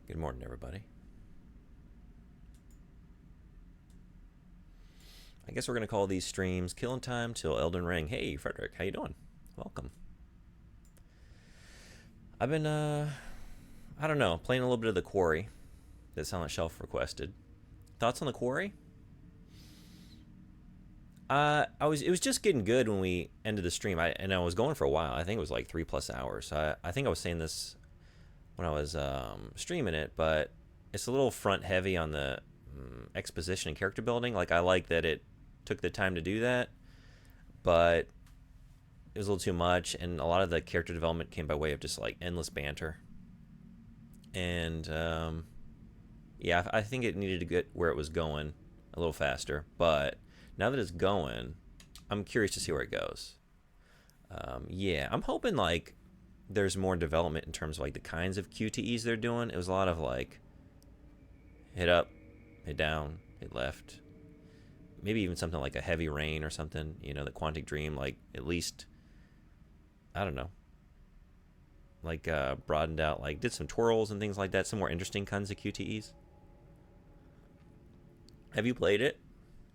Good morning, everybody. I guess we're gonna call these streams "Killing Time Till Elden Ring." Hey, Frederick, how you doing? Welcome. I've been, I don't know, playing a little bit of the Quarry that Silent Shelf requested. Thoughts on the Quarry? It was just getting good when we ended the stream. I was going for a while. I think it was like 3+ hours. I think I was saying this when I was streaming it, but it's a little front heavy on the exposition and character building. Like, I like that it took the time to do that, but it was a little too much, and a lot of the character development came by way of just like endless banter. And yeah, I think it needed to get where it was going a little faster. But now that it's going, I'm curious to see where it goes. Yeah, I'm hoping like there's more development in terms of like the kinds of QTEs they're doing. It was a lot of like hit up, hit down, hit left. Maybe even something like a heavy rain or something. You know, the Quantic Dream, like at least, I don't know, like broadened out, like did some twirls and things like that. Some more interesting kinds of QTEs. Have you played it?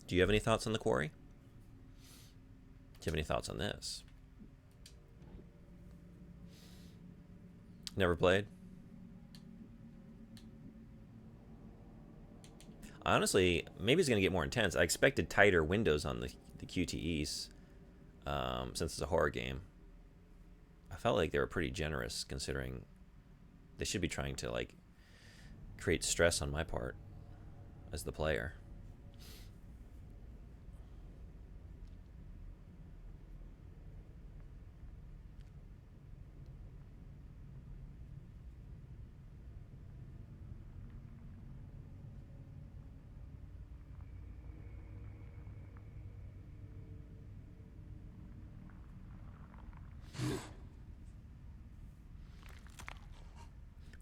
Do you have any thoughts on the Quarry? Do you have any thoughts on this? Never played? Honestly, maybe it's going to get more intense. I expected tighter windows on the QTEs since it's a horror game. I felt like they were pretty generous considering they should be trying to like create stress on my part as the player.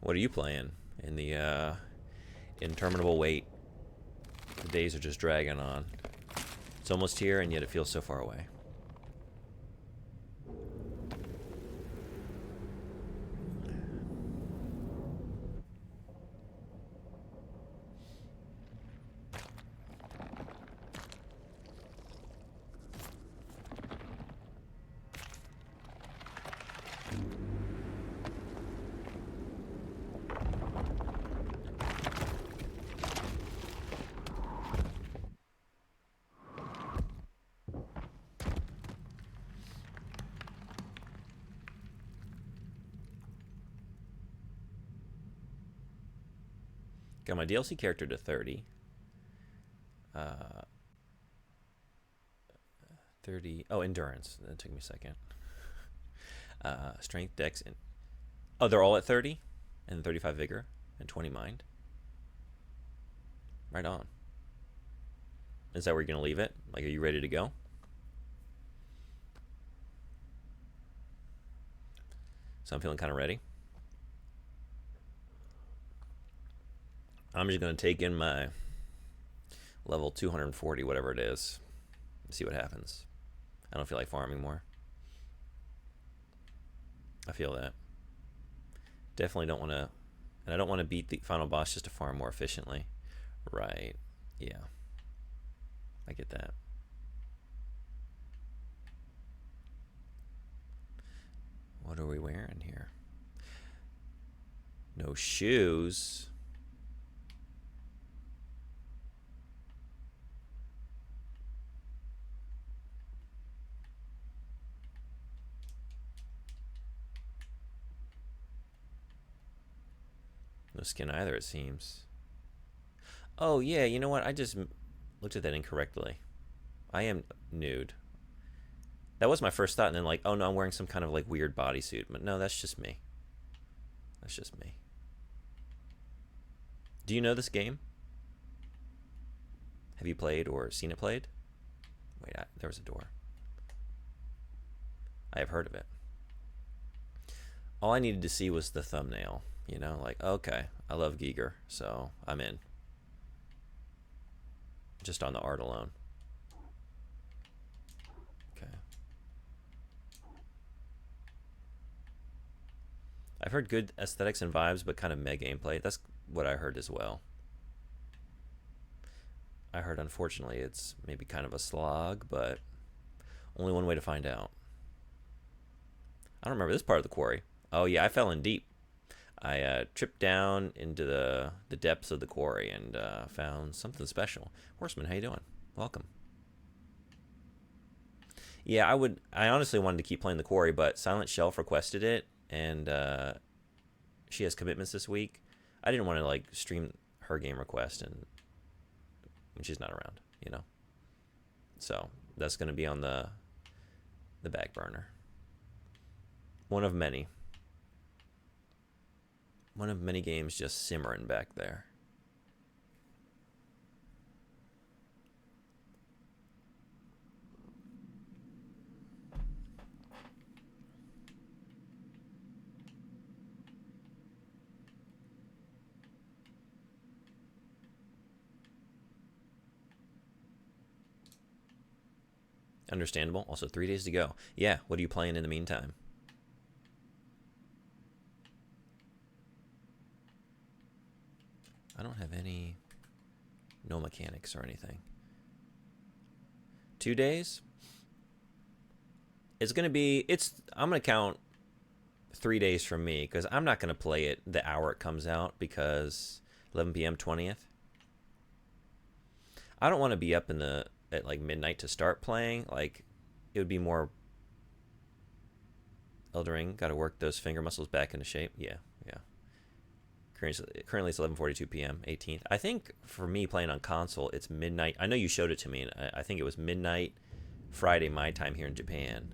What are you playing in the interminable wait? The days are just dragging on. It's almost here, and yet it feels so far away. Got my DLC character to 30. 30. Oh, endurance. That took me a second. Strength, dex, and oh, they're all at 30, and 35 vigor, and 20 mind. Right on. Is that where you're gonna leave it? Like, are you ready to go? So I'm feeling kind of ready. I'm just gonna take in my level 240, whatever it is, and see what happens. I don't feel like farming more. I feel that. Definitely don't want to, and I don't want to beat the final boss just to farm more efficiently. Right. Yeah. I get that. What are we wearing here? No shoes. No skin either, it seems. Oh, yeah, you know what? I just looked at that incorrectly. I am nude. That was my first thought, and then like, oh no, I'm wearing some kind of like weird bodysuit. But no, that's just me. That's just me. Do you know this game? Have you played or seen it played? Wait, there was a door. I have heard of it. All I needed to see was the thumbnail. You know, like, okay, I love Giger, so I'm in. Just on the art alone. Okay. I've heard good aesthetics and vibes, but kind of meh gameplay. what I heard as well. I heard, unfortunately, it's maybe kind of a slog, but only one way to find out. I don't remember this part of the quarry. Oh, yeah, I fell in deep. I tripped down into the depths of the quarry and found something special. Horseman, how you doing? Welcome. Yeah, I honestly wanted to keep playing the quarry, but Silent Shelf requested it, and she has commitments this week. I didn't want to like stream her game request and when she's not around, you know. So that's going to be on the back burner. One of many. One of many games just simmering back there. Understandable. Also, 3 days to go. Yeah, what are you playing in the meantime? I don't have any... No mechanics or anything. 2 days? It's going to be... I'm going to count 3 days from me, because I'm not going to play it the hour it comes out, because 11 p.m. 20th. I don't want to be up at like midnight to start playing. Like, it would be more Elden Ring. Got to work those finger muscles back into shape. Yeah. Currently it's 11:42 p.m. 18th. I think for me playing on console, it's midnight. I know you showed it to me, and I think it was midnight Friday my time here in Japan.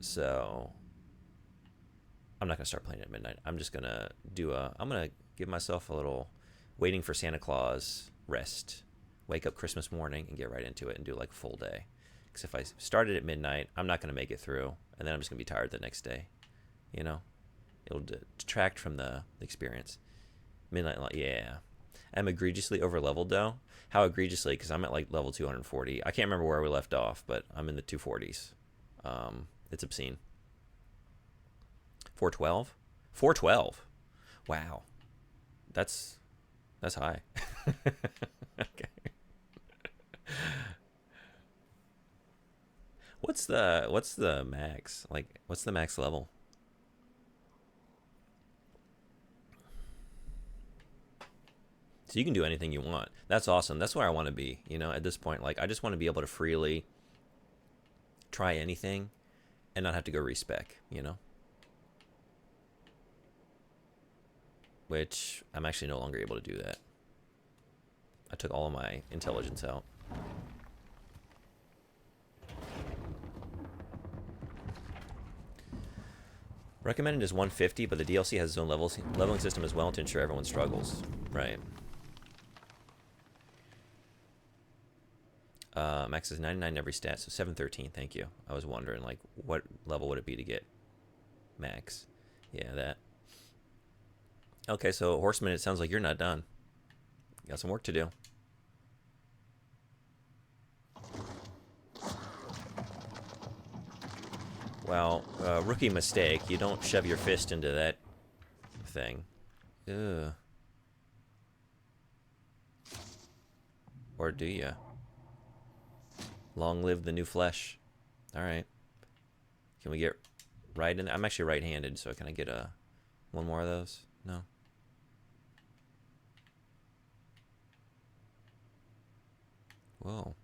So I'm not gonna start playing at midnight. I'm just gonna I'm gonna give myself a little waiting for Santa Claus rest. Wake up Christmas morning and get right into it and do like a full day. Because if I started at midnight, I'm not gonna make it through, and then I'm just gonna be tired the next day. You know, it'll detract from the experience. Midnight, yeah. I'm egregiously over leveled though. How egregiously? Because I'm at like level 240. I can't remember where we left off, but I'm in the 240s. It's obscene. 412? 412. Wow. That's high. Okay. What's the max? Like, what's the max level? So you can do anything you want. That's awesome. That's where I want to be, you know, at this point. Like, I just want to be able to freely try anything and not have to go respec, you know? Which I'm actually no longer able to do that. I took all of my intelligence out. Recommended is 150, but the DLC has its own leveling system as well to ensure everyone struggles. Right. Max is 99 in every stat, so 713. Thank you. I was wondering, like, what level would it be to get max? Yeah, that. Okay, so Horseman, it sounds like you're not done. You got some work to do. Well, rookie mistake. You don't shove your fist into that thing. Ugh. Or do ya? Long live the new flesh. All right. Can we get right in? I'm actually right-handed, so can I get one more of those? No. Whoa.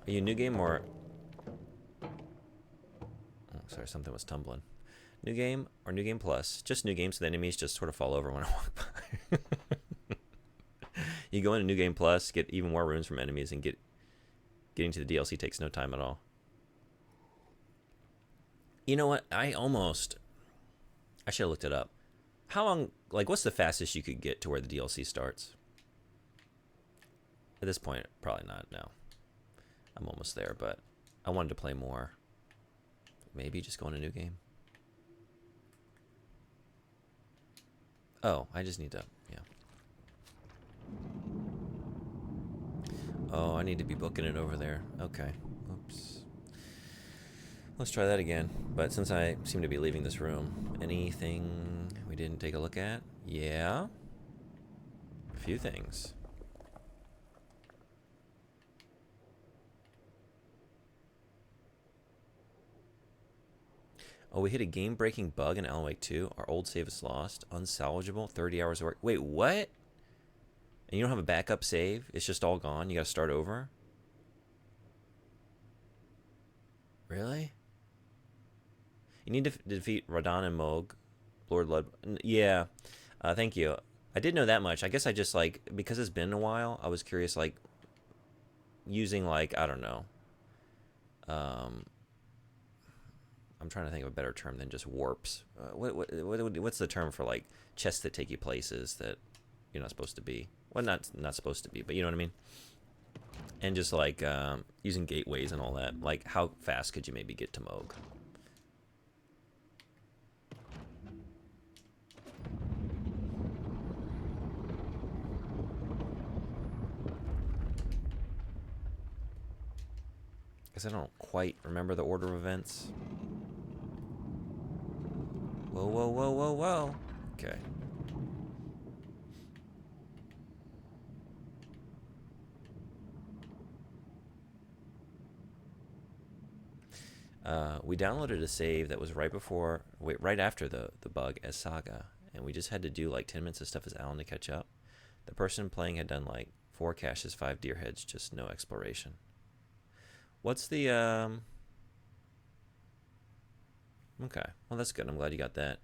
Are you new game or... Oh, sorry, something was tumbling. New game or new game plus? Just new game, so the enemies just sort of fall over when I walk by. You go into new game plus, get even more runes from enemies, and getting to the DLC takes no time at all. You know what? I should have looked it up. How long, like, what's the fastest you could get to where the DLC starts? At this point, probably not, no. I'm almost there, but I wanted to play more. Maybe just go in a new game. Oh, I just need to, yeah. Oh, I need to be booking it over there. Okay. Oops. Let's try that again. But since I seem to be leaving this room, anything we didn't take a look at? Yeah. A few things. Oh, we hit a game-breaking bug in Alan Wake 2. Our old save is lost. Unsalvageable. 30 hours of work. Wait, what? And you don't have a backup save? It's just all gone? You gotta start over? Really? You need to defeat Radon and Moog. Lord Lud. Yeah. Thank you. I did know that much. I guess I just, like, because it's been a while, I was curious, like, using, like, I don't know. I'm trying to think of a better term than just warps. What's the term for, like, chests that take you places that you're not supposed to be? Well, not supposed to be, but you know what I mean? And just, like, using gateways and all that. Like, how fast could you maybe get to Moog? Because I don't quite remember the order of events. Whoa, whoa, whoa, whoa, whoa. Okay. We downloaded a save that was right after the bug as Saga, and we just had to do like 10 minutes of stuff as Alan to catch up. The person playing had done like 4 caches, 5 deer heads, just no exploration. What's the Okay, well that's good. I'm glad you got that.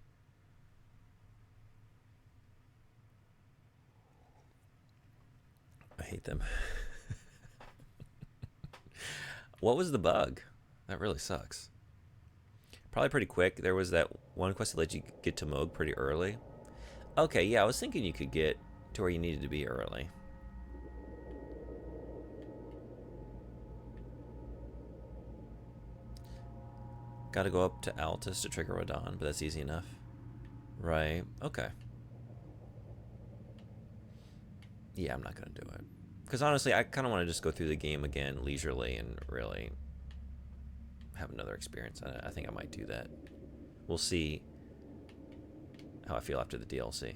I hate them. What was the bug? That really sucks. Probably pretty quick. There was that one quest that let you get to Moog pretty early. Okay, yeah, I was thinking you could get to where you needed to be early. Gotta go up to Altus to trigger Radon, but that's easy enough. Right, okay. Yeah, I'm not gonna do it. Because honestly, I kind of want to just go through the game again leisurely and really have another experience. I think I might do that. We'll see how I feel after the DLC.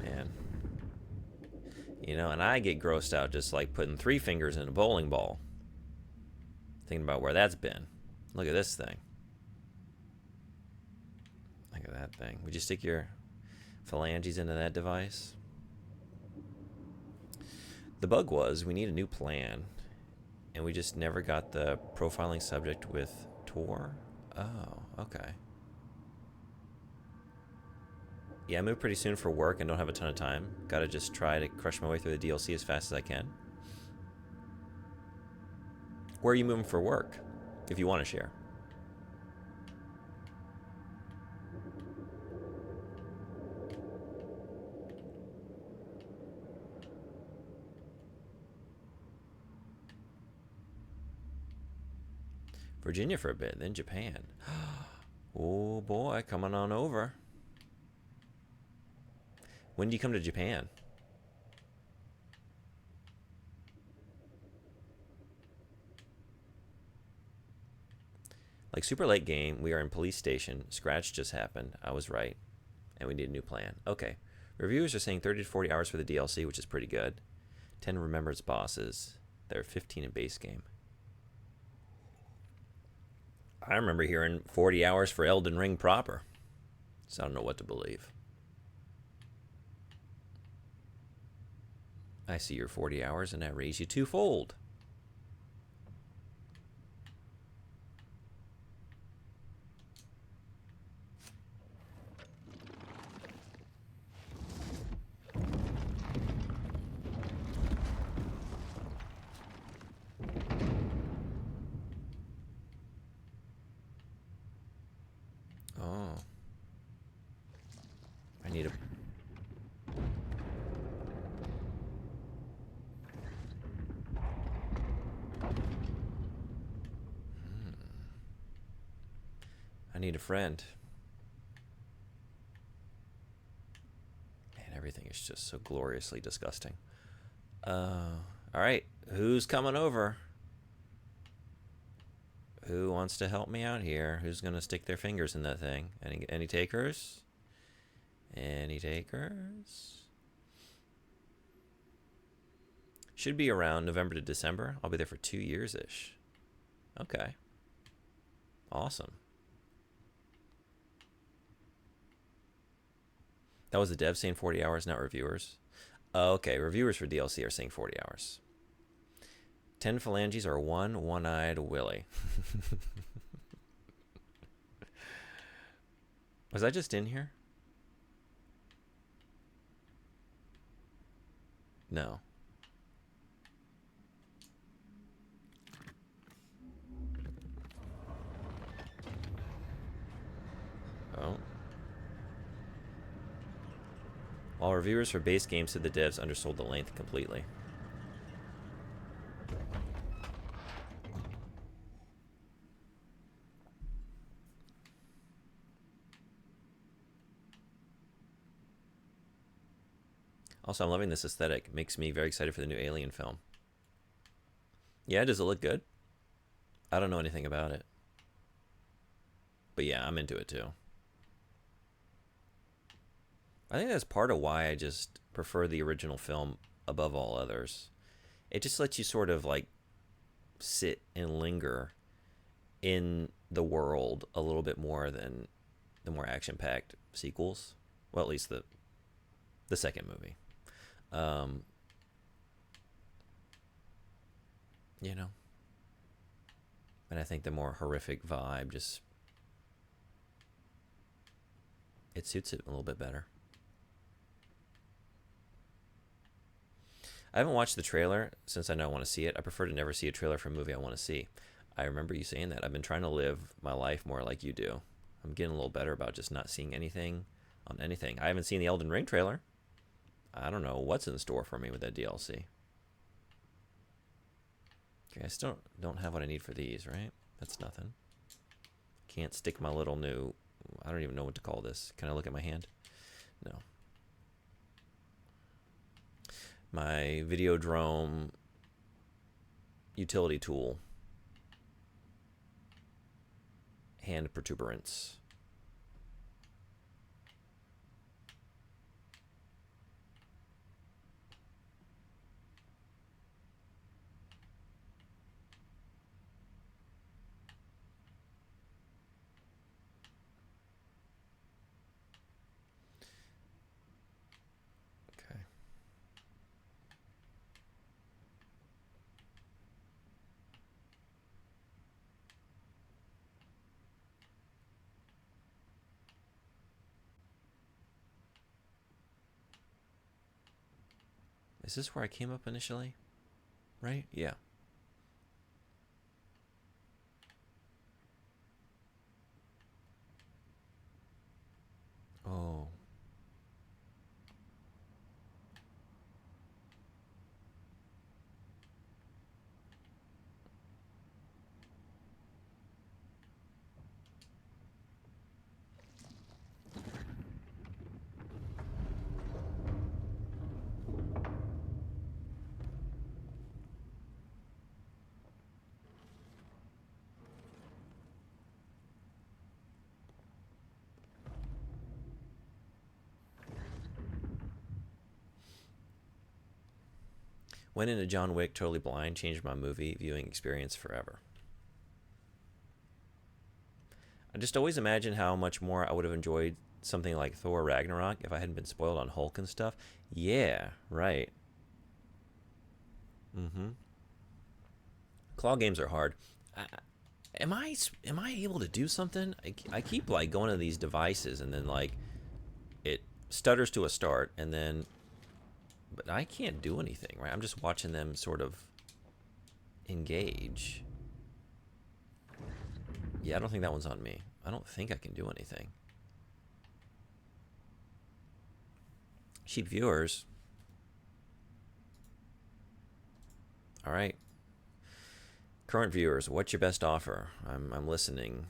Man. You know, and I get grossed out just like putting 3 fingers in a bowling ball. Thinking about where that's been. Look at this thing. Look at that thing. Would you stick your phalanges into that device? The bug was we need a new plan, and we just never got the profiling subject with Tor. Oh, okay. Yeah, I move pretty soon for work and don't have a ton of time. Gotta just try to crush my way through the DLC as fast as I can. Where are you moving for work, if you want to share? Virginia for a bit, then Japan. Oh boy, coming on over. When do you come to Japan? Like super late game, we are in police station. Scratch just happened. I was right. And we need a new plan. Okay. Reviewers are saying 30 to 40 hours for the DLC, which is pretty good. 10 remembrance bosses. There are 15 in base game. I remember hearing 40 hours for Elden Ring proper. So I don't know what to believe. I see your 40 hours and I raise you twofold. Oh. I need a... I need a friend. Man, everything is just so gloriously disgusting. All right, who's coming over? Who wants to help me out here? Who's gonna stick their fingers in that thing? Any takers? Any takers? Should be around November to December. I'll be there for 2 years-ish. Okay. Awesome. That was the dev saying 40 hours, not reviewers. Okay, reviewers for DLC are saying 40 hours. 10 phalanges or one one-eyed Willy. Was I just in here? No. Oh. While reviewers for base games said the devs undersold the length completely. Also, I'm loving this aesthetic. Makes me very excited for the new Alien film. Yeah, does it look good? I don't know anything about it. But yeah, I'm into it too. I think that's part of why I just prefer the original film above all others. It just lets you sort of like sit and linger in the world a little bit more than the more action-packed sequels. Well, at least the second movie. You know, and I think the more horrific vibe just it suits it a little bit better. I haven't watched the trailer since I know I want to see it. I prefer to never see a trailer for a movie I want to see. I remember you saying that. I've been trying to live my life more like you do. I'm getting a little better about just not seeing anything on anything. I haven't seen the Elden Ring trailer. I don't know what's in store for me with that DLC. Okay, I still don't have what I need for these, right? That's nothing. Can't stick my little new... I don't even know what to call this. Can I look at my hand? No. My Videodrome utility tool. Hand protuberance. Okay. Is this where I came up initially? Right? Yeah. Oh. Went into John Wick totally blind, changed my movie viewing experience forever. I just always imagine how much more I would have enjoyed something like Thor Ragnarok if I hadn't been spoiled on Hulk and stuff. Yeah, right. Mm-hmm. Claw games are hard. I, am I able to do something? I keep like going to these devices and then like it stutters to a start and then but I can't do anything, right? I'm just watching them sort of engage. Yeah, I don't think that one's on me. I don't think I can do anything. Cheap viewers. All right. Current viewers, what's your best offer? I'm listening.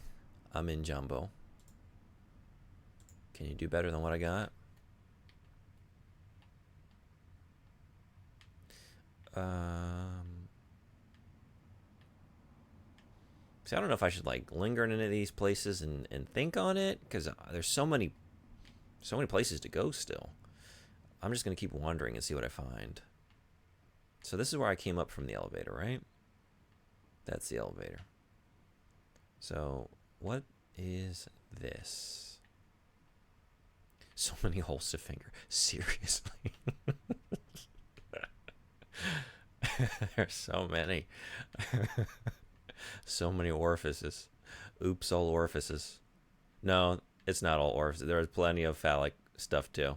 I'm in jumbo. Can you do better than what I got? See, I don't know if I should like linger in any of these places and think on it because there's so many places to go still. I'm just gonna keep wandering and see what I find. So this is where I came up from the elevator, right? That's the elevator. So what is this? So many holes to finger. Seriously. There's so many. So many orifices. Oops, all orifices. No, it's not all orifices. There's plenty of phallic stuff too.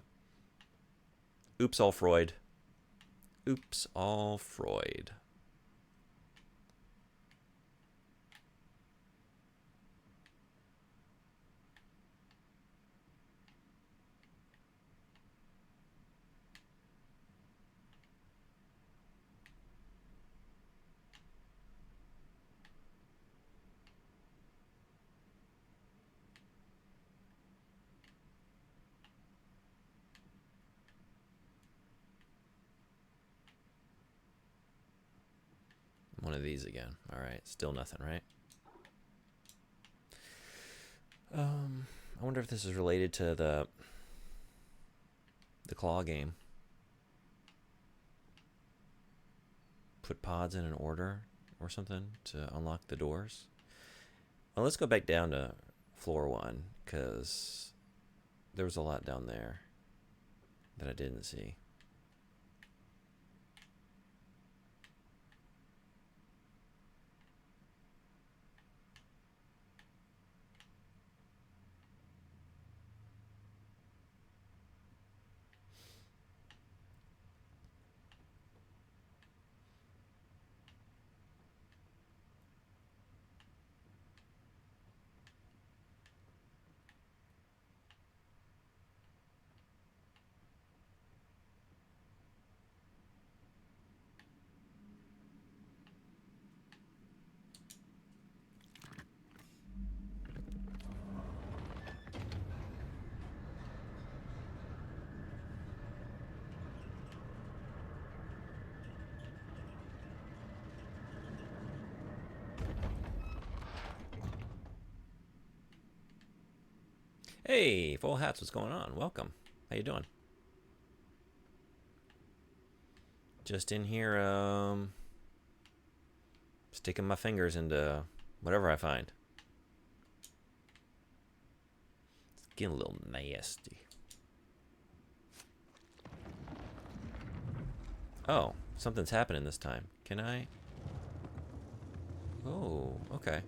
Oops, all Freud. Oops, all Freud. One of these again. All right, still nothing, right? I wonder if this is related to the claw game. Put pods in an order or something to unlock the doors. Well, let's go back down to floor 1 because there was a lot down there that I didn't see. Hey, full hats, what's going on? Welcome. How you doing? Just in here, sticking my fingers into whatever I find. It's getting a little nasty. Oh, something's happening this time. Can I? Oh, okay.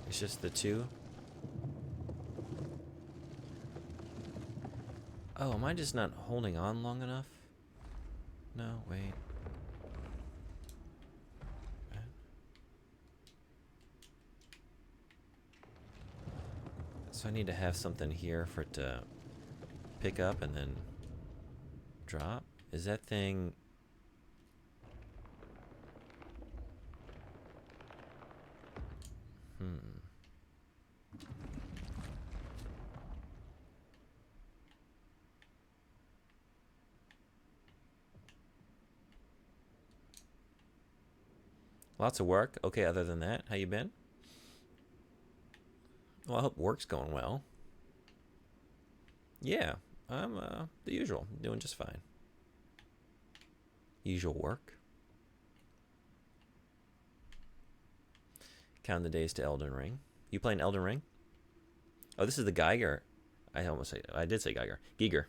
It's just the two. Oh, am I just not holding on long enough? No, wait. So I need to have something here for it to pick up and then drop? Is that thing... Lots of work. Okay, other than that, how you been? Well, I hope work's going well. Yeah, I'm the usual, doing just fine. Usual work. Counting the days to Elden Ring. You playing Elden Ring? Oh, this is the Geiger. I did say Geiger. Giger.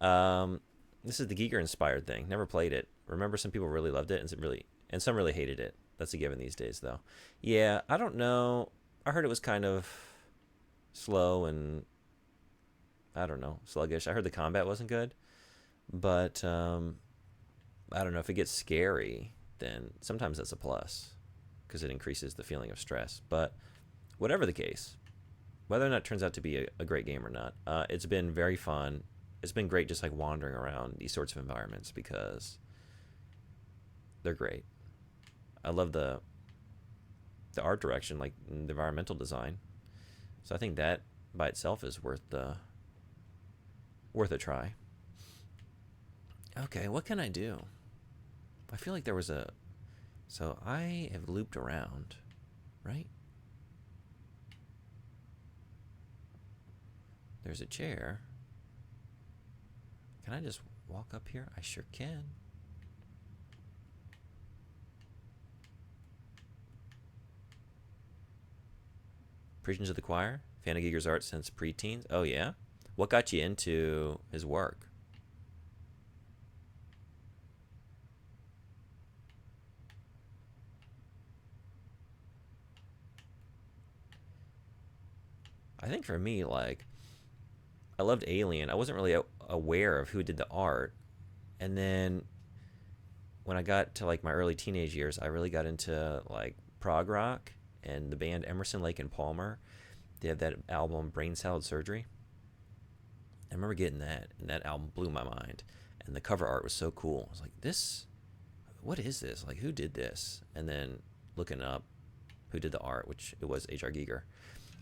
Um, this is the Giger inspired thing. Never played it. Remember, some people really loved it, and some really hated it. That's a given these days, though. Yeah, I don't know. I heard it was kind of slow and I don't know, sluggish. I heard the combat wasn't good, but I don't know if it gets scary. Then sometimes that's a plus because it increases the feeling of stress. But whatever the case, whether or not it turns out to be a great game or not, it's been very fun. It's been great just like wandering around these sorts of environments because they're great. I love the art direction, like the environmental design. So I think that by itself is worth a try. Okay, what can I do? I feel like there was a. So I have looped around, right? There's a chair. Can I just walk up here? I sure can. Preaching to the choir? Fan of Giger's art since preteens? Oh, yeah? What got you into his work? I think for me, like, I loved Alien. I wasn't really aware of who did the art. And then when I got to like my early teenage years, I really got into like prog rock and the band Emerson, Lake and Palmer. They have that album Brain Salad Surgery. I remember getting that, and that album blew my mind. And the cover art was so cool. I was like, this, what is this? Like, who did this? And then looking up who did the art, which it was H.R. Giger,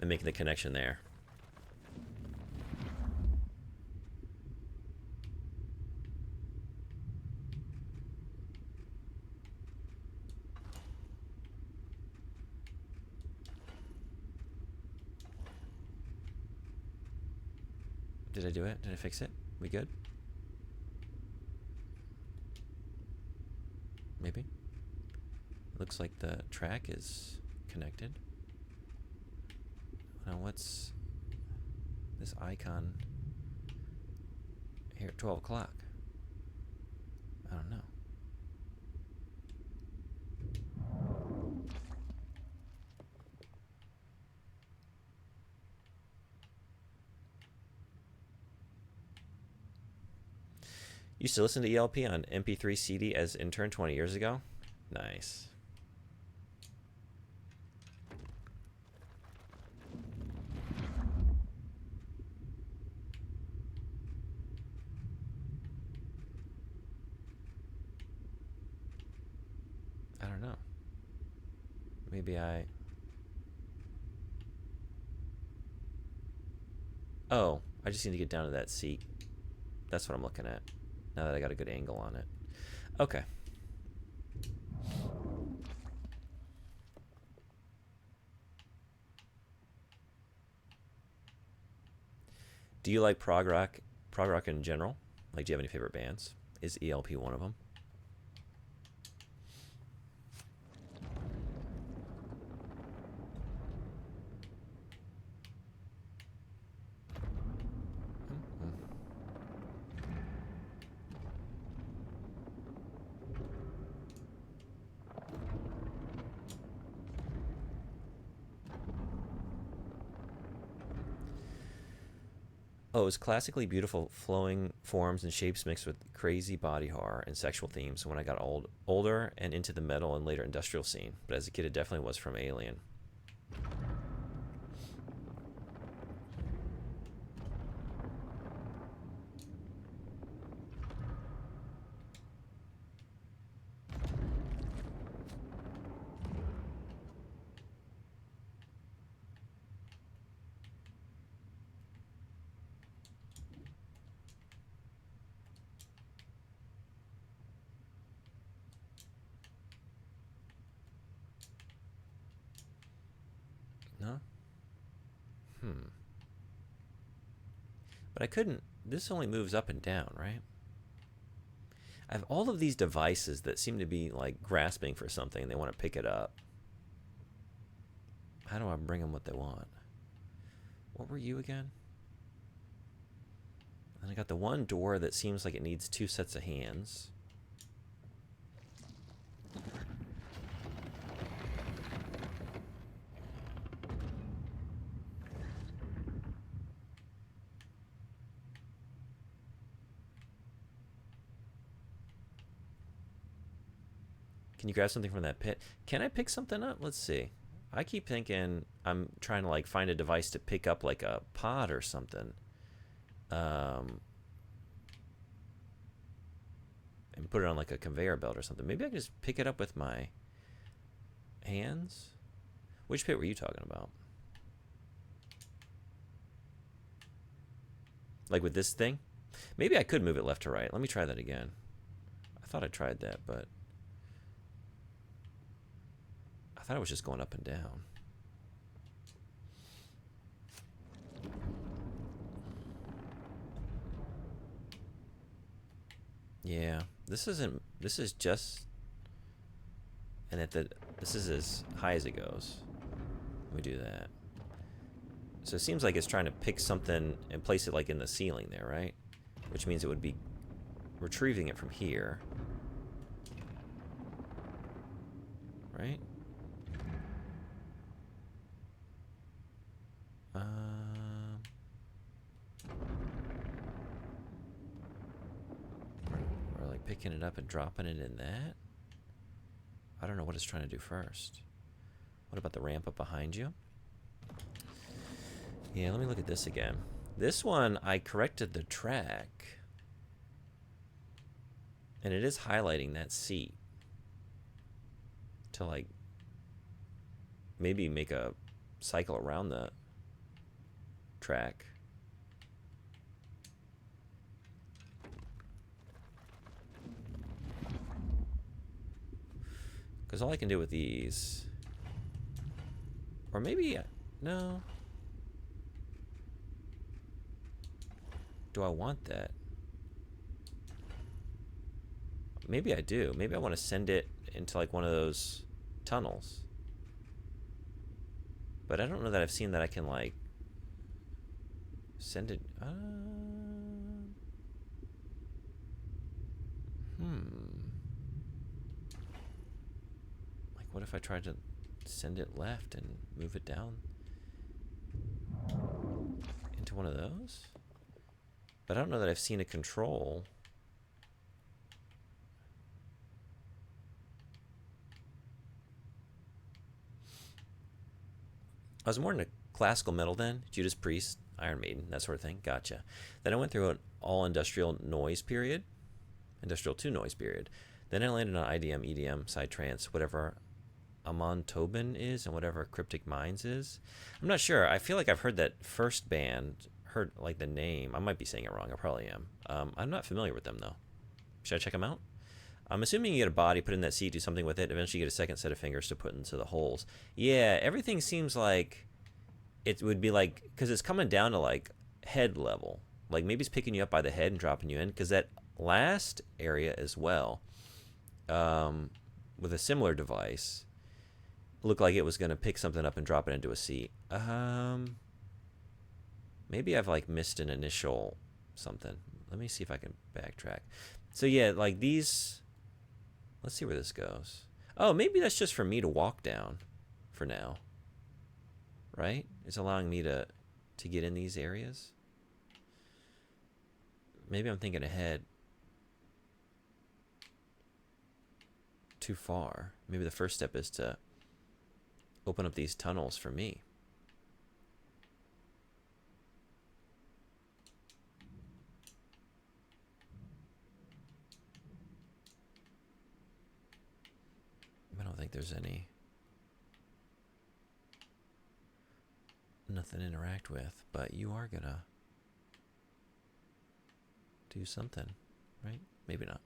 and making the connection there. Did I do it? Did I fix it? We good? Maybe. Looks like the track is connected. Now what's this icon here at 12 o'clock? I don't know. Used to listen to ELP on MP3 CD as intern 20 years ago. Nice. I don't know. Maybe I... Oh, I just need to get down to that seat. That's what I'm looking at. Now that I got a good angle on it. Okay. Do you like prog rock? Prog rock in general? Like, do you have any favorite bands? Is ELP one of them? Oh, it was classically beautiful, flowing forms and shapes mixed with crazy body horror and sexual themes when I got older and into the metal and later industrial scene. But as a kid, it definitely was from Alien. huh? But I couldn't. This only moves up and down, right? I have all of these devices that seem to be like grasping for something. They want to pick it up. How do I bring them what they want? What were you again? And I got the one door that seems like it needs 2 sets of hands. Can you grab something from that pit? Can I pick something up? Let's see. I keep thinking I'm trying to like find a device to pick up like a pod or something. And put it on like a conveyor belt or something. Maybe I can just pick it up with my hands. Which pit were you talking about? Like with this thing? Maybe I could move it left to right. Let me try that again. I thought I tried that, but I thought it was just going up and down. Yeah, this is just, and this is as high as it goes. Let me do that. So it seems like it's trying to pick something and place it like in the ceiling there, right? Which means it would be retrieving it from here. Right? Or like picking it up and dropping it in that? I don't know what it's trying to do first. What about the ramp up behind you? Yeah, let me look at this again. This one, I corrected the track. And it is highlighting that seat. To like, maybe make a cycle around the track. Because all I can do with these, or maybe, no. Do I want that? Maybe I do. Maybe I want to send it into like one of those tunnels. But I don't know that I've seen that I can like send it. Like what if I tried to send it left and move it down into one of those? But I don't know that I've seen a control. I was more into classical metal then, Judas Priest, Iron Maiden, that sort of thing. Gotcha. Then I went through an all industrial noise period, industrial 2 noise period. Then I landed on IDM, EDM, psytrance, whatever Amon Tobin is and whatever Cryptic Minds is. I'm not sure. I feel like I've heard that first band, heard like the name. I might be saying it wrong. I probably am. I'm not familiar with them though. Should I check them out? I'm assuming you get a body, put in that seat, do something with it. Eventually you get a second set of fingers to put into the holes. Yeah, everything seems like it would be like, because it's coming down to like head level. Like maybe it's picking you up by the head and dropping you in. Because that last area as well, with a similar device, looked like it was going to pick something up and drop it into a seat. Maybe I've like missed an initial something. Let me see if I can backtrack. So yeah, like these, let's see where this goes. Oh, maybe that's just for me to walk down for now. Right? It's allowing me to get in these areas. Maybe I'm thinking ahead too far. Maybe the first step is to open up these tunnels for me. I don't think there's nothing to interact with, but you are gonna do something, right? Maybe not.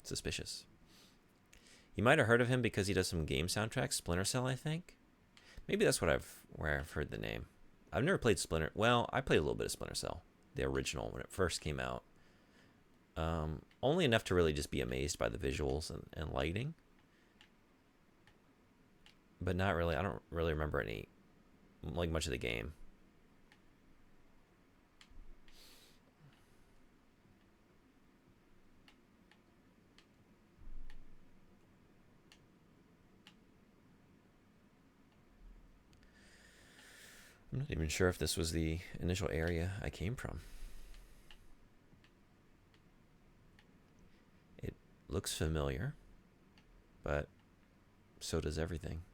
Suspicious. You might have heard of him because he does some game soundtracks. Splinter Cell, I think. Maybe that's where I've heard the name. I've never played Splinter. Well, I played a little bit of Splinter Cell, the original when it first came out. Only enough to really just be amazed by the visuals and lighting, but not really. I don't really remember much of the game. I'm not even sure if this was the initial area I came from. It looks familiar, but so does everything.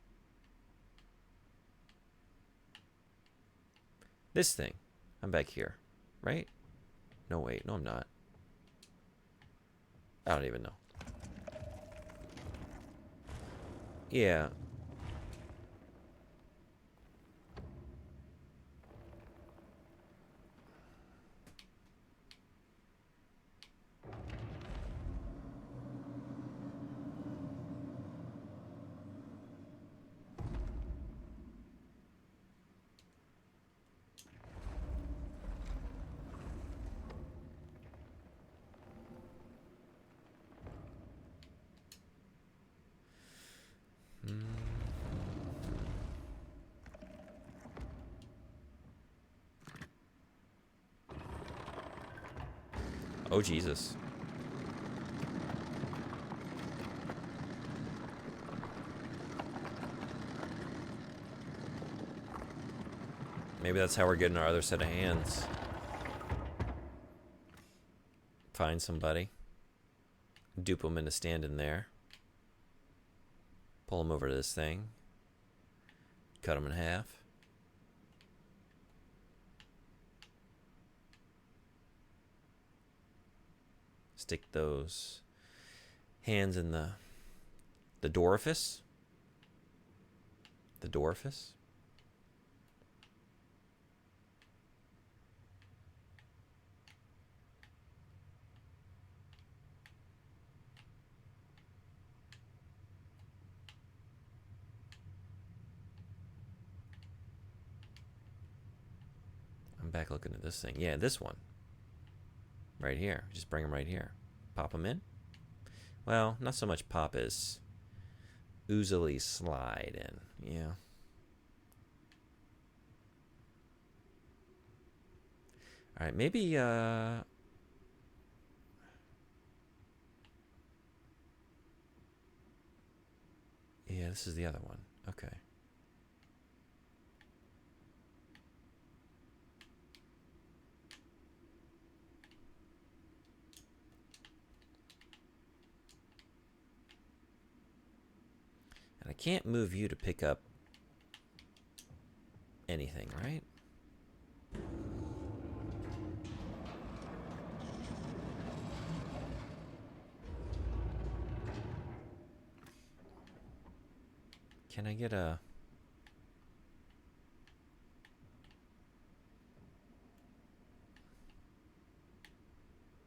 This thing. I'm back here, right? No, wait. No, I'm not. I don't even know. Yeah. Oh, Jesus. Maybe that's how we're getting our other set of hands. Find somebody. Dupe them into standing there. Pull them over to this thing. Cut them in half. Stick those hands in the dorifice. The dorifice. I'm back looking at this thing. Yeah, this one. Right here. Just bring them right here. Pop them in. Well, not so much pop as oozily slide in. Yeah. All right, maybe yeah, this is the other one. Okay. And I can't move you to pick up anything, right? Can I get a...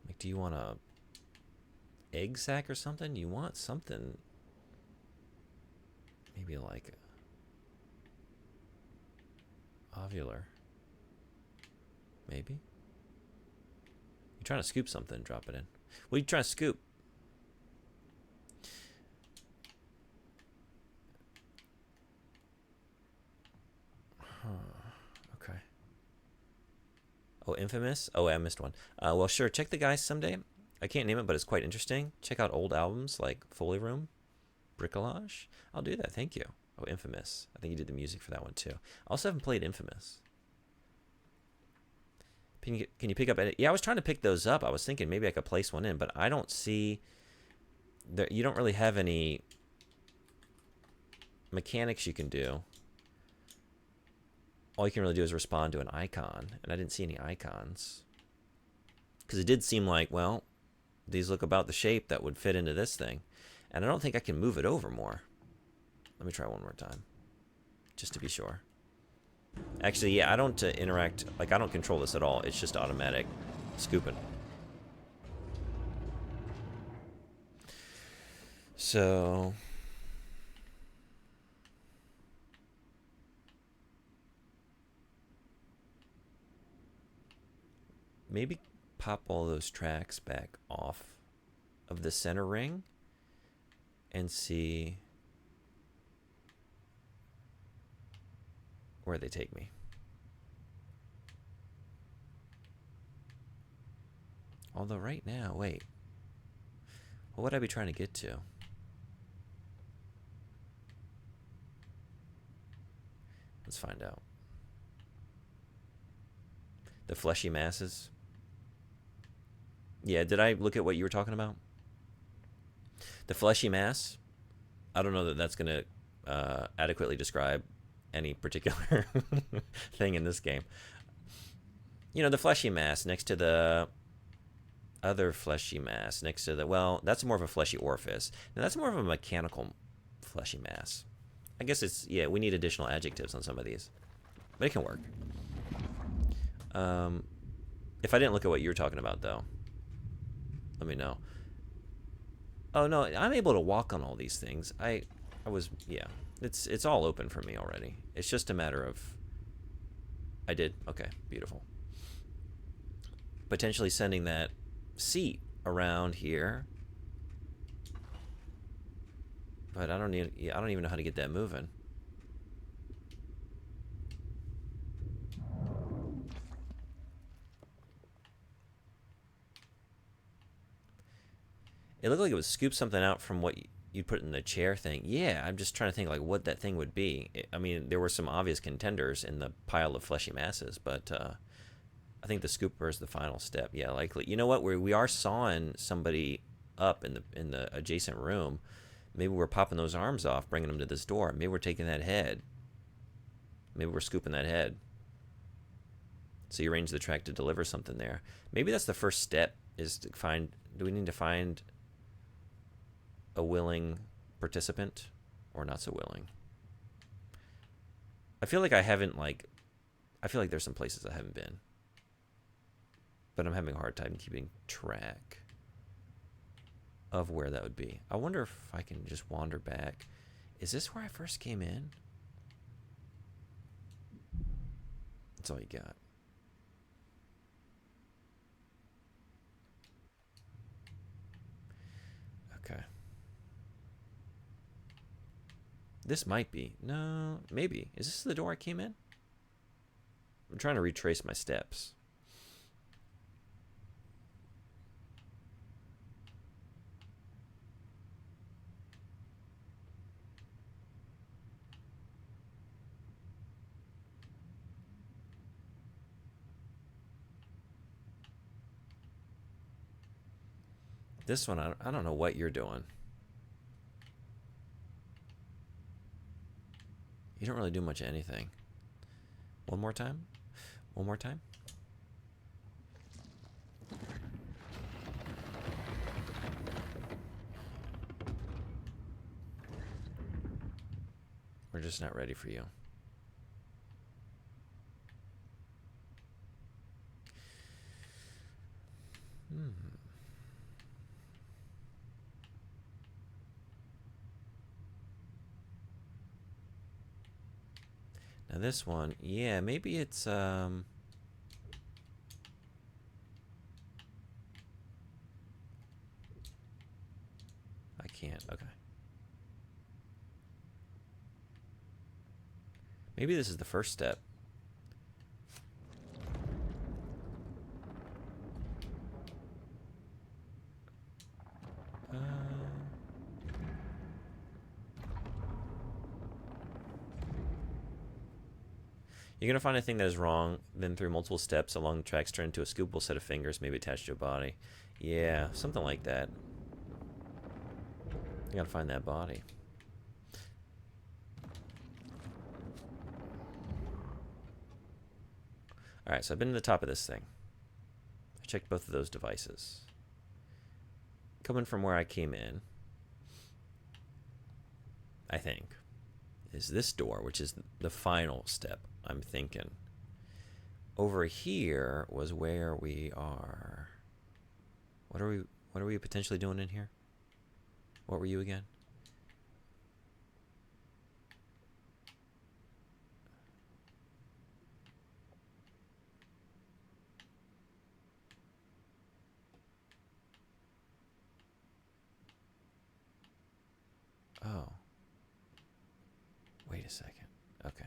Like, do you want a egg sac or something? You want something... Maybe like ovular. Maybe. You're trying to scoop something, drop it in. What are you trying to scoop? Huh. Okay. Oh, Infamous? Oh, I missed one. Well, sure. Check the guys someday. I can't name it, but it's quite interesting. Check out old albums like Foley Room, Bricolage. I'll do that. Thank you. Oh, Infamous. I think you did the music for that one too. I also haven't played Infamous. Can you pick up any? Yeah, I was trying to pick those up. I was thinking maybe I could place one in, but I don't see... You don't really have any mechanics you can do. All you can really do is respond to an icon, and I didn't see any icons. Because it did seem like, well, these look about the shape that would fit into this thing. And I don't think I can move it over more. Let me try one more time, just to be sure. Actually, yeah, I don't interact, like I don't control this at all. It's just automatic scooping. So... maybe pop all those tracks back off of the center ring and see where they take me. Although right now, wait. What would I be trying to get to? Let's find out. The fleshy masses. Yeah, did I look at what you were talking about? The fleshy mass. I don't know that that's going to adequately describe any particular thing in this game. You know, the fleshy mass next to the other fleshy mass next to the, well, that's more of a fleshy orifice. Now that's more of a mechanical fleshy mass. I guess it's, yeah, we need additional adjectives on some of these, but it can work. If I didn't look at what you were talking about, though, let me know. Oh no, I'm able to walk on all these things. I was, yeah, it's all open for me already. It's just a matter of, I did, okay, beautiful. Potentially sending that seat around here, but I don't even know how to get that moving. It looked like it would scoop something out from what you'd put in the chair thing. Yeah, I'm just trying to think like what that thing would be. I mean, there were some obvious contenders in the pile of fleshy masses, but I think the scooper is the final step. Yeah, likely. You know what? We are sawing somebody up in the adjacent room. Maybe we're popping those arms off, bringing them to this door. Maybe we're taking that head. Maybe we're scooping that head. So you arrange the track to deliver something there. Maybe that's the first step, is to find, do we need to find a willing participant or not so willing? I feel like I haven't, I feel like there's some places I haven't been, but I'm having a hard time keeping track of where that would be. I wonder if I can just wander back. Is this where I first came in? That's all you got. Okay. This might be. No, maybe. Is this the door I came in? I'm trying to retrace my steps. This one, I don't know what you're doing. You don't really do much of anything. One more time? One more time? We're just not ready for you. Now this one, yeah, maybe it's I can't. Okay. Maybe this is the first step. You're going to find a thing that is wrong, then through multiple steps along the tracks turn into a scoopable set of fingers, maybe attached to a body. Yeah, something like that. You got to find that body. Alright, so I've been to the top of this thing. I checked both of those devices. Coming from where I came in, I think, is this door, which is the final step, I'm thinking. Over here was where we are. What are we potentially doing in here? What were you again? Oh. Wait a second. Okay.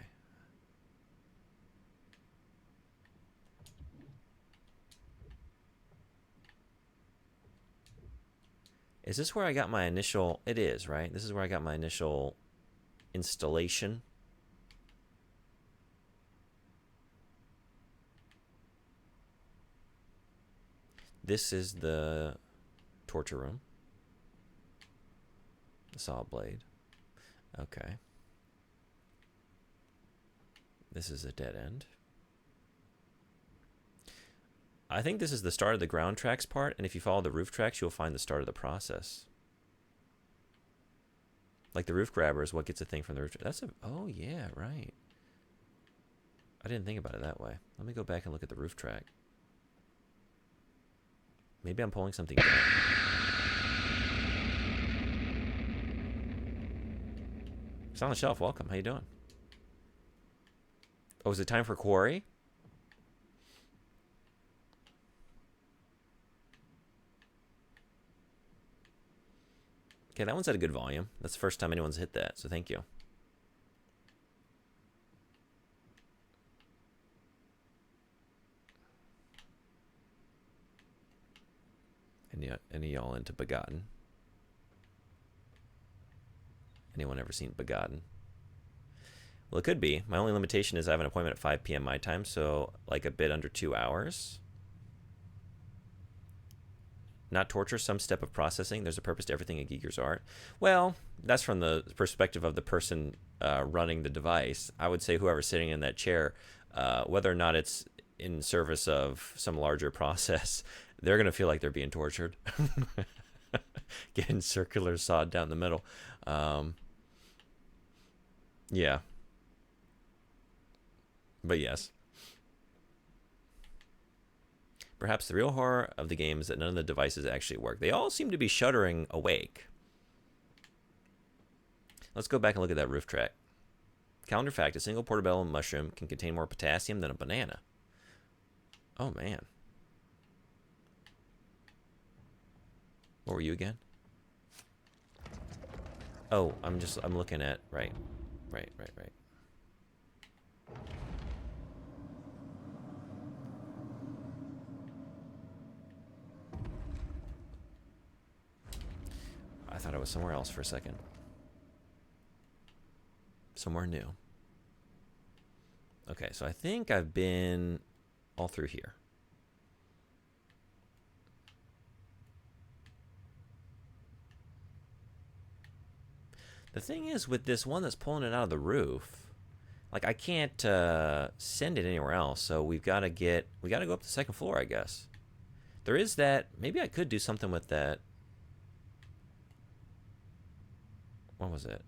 Is this where I got my initial... It is, right? This is where I got my initial installation. This is the torture room. The saw blade. Okay. This is a dead end. I think this is the start of the ground tracks part, and if you follow the roof tracks, you'll find the start of the process. Like the roof grabber is what gets a thing from the roof. That's a... Oh, yeah, right. I didn't think about it that way. Let me go back and look at the roof track. Maybe I'm pulling something down. It's on the shelf. Welcome. How you doing? Oh, is it time for quarry? Okay, that one's at a good volume. That's the first time anyone's hit that, so thank you. Any y'all into Begotten? Anyone ever seen Begotten? Well, it could be. My only limitation is I have an appointment at 5 p.m. my time, so like a bit under 2 hours. Not torture, some step of processing. There's a purpose to everything in Giger's art. Well, that's from the perspective of the person running the device. I would say whoever's sitting in that chair, whether or not it's in service of some larger process, they're going to feel like they're being tortured. Getting circular sawed down the middle. Yeah. But yes. Perhaps the real horror of the game is that none of the devices actually work. They all seem to be shuddering awake. Let's go back and look at that roof track. Calendar fact, a single portobello mushroom can contain more potassium than a banana. Oh, man. What were you again? Oh, I'm looking at... Right. I thought I was somewhere else for a second. Somewhere new. Okay, so I think I've been all through here. The thing is, with this one that's pulling it out of the roof, like I can't send it anywhere else, so we got to go up the second floor, I guess. There is that. Maybe I could do something with that. What was it?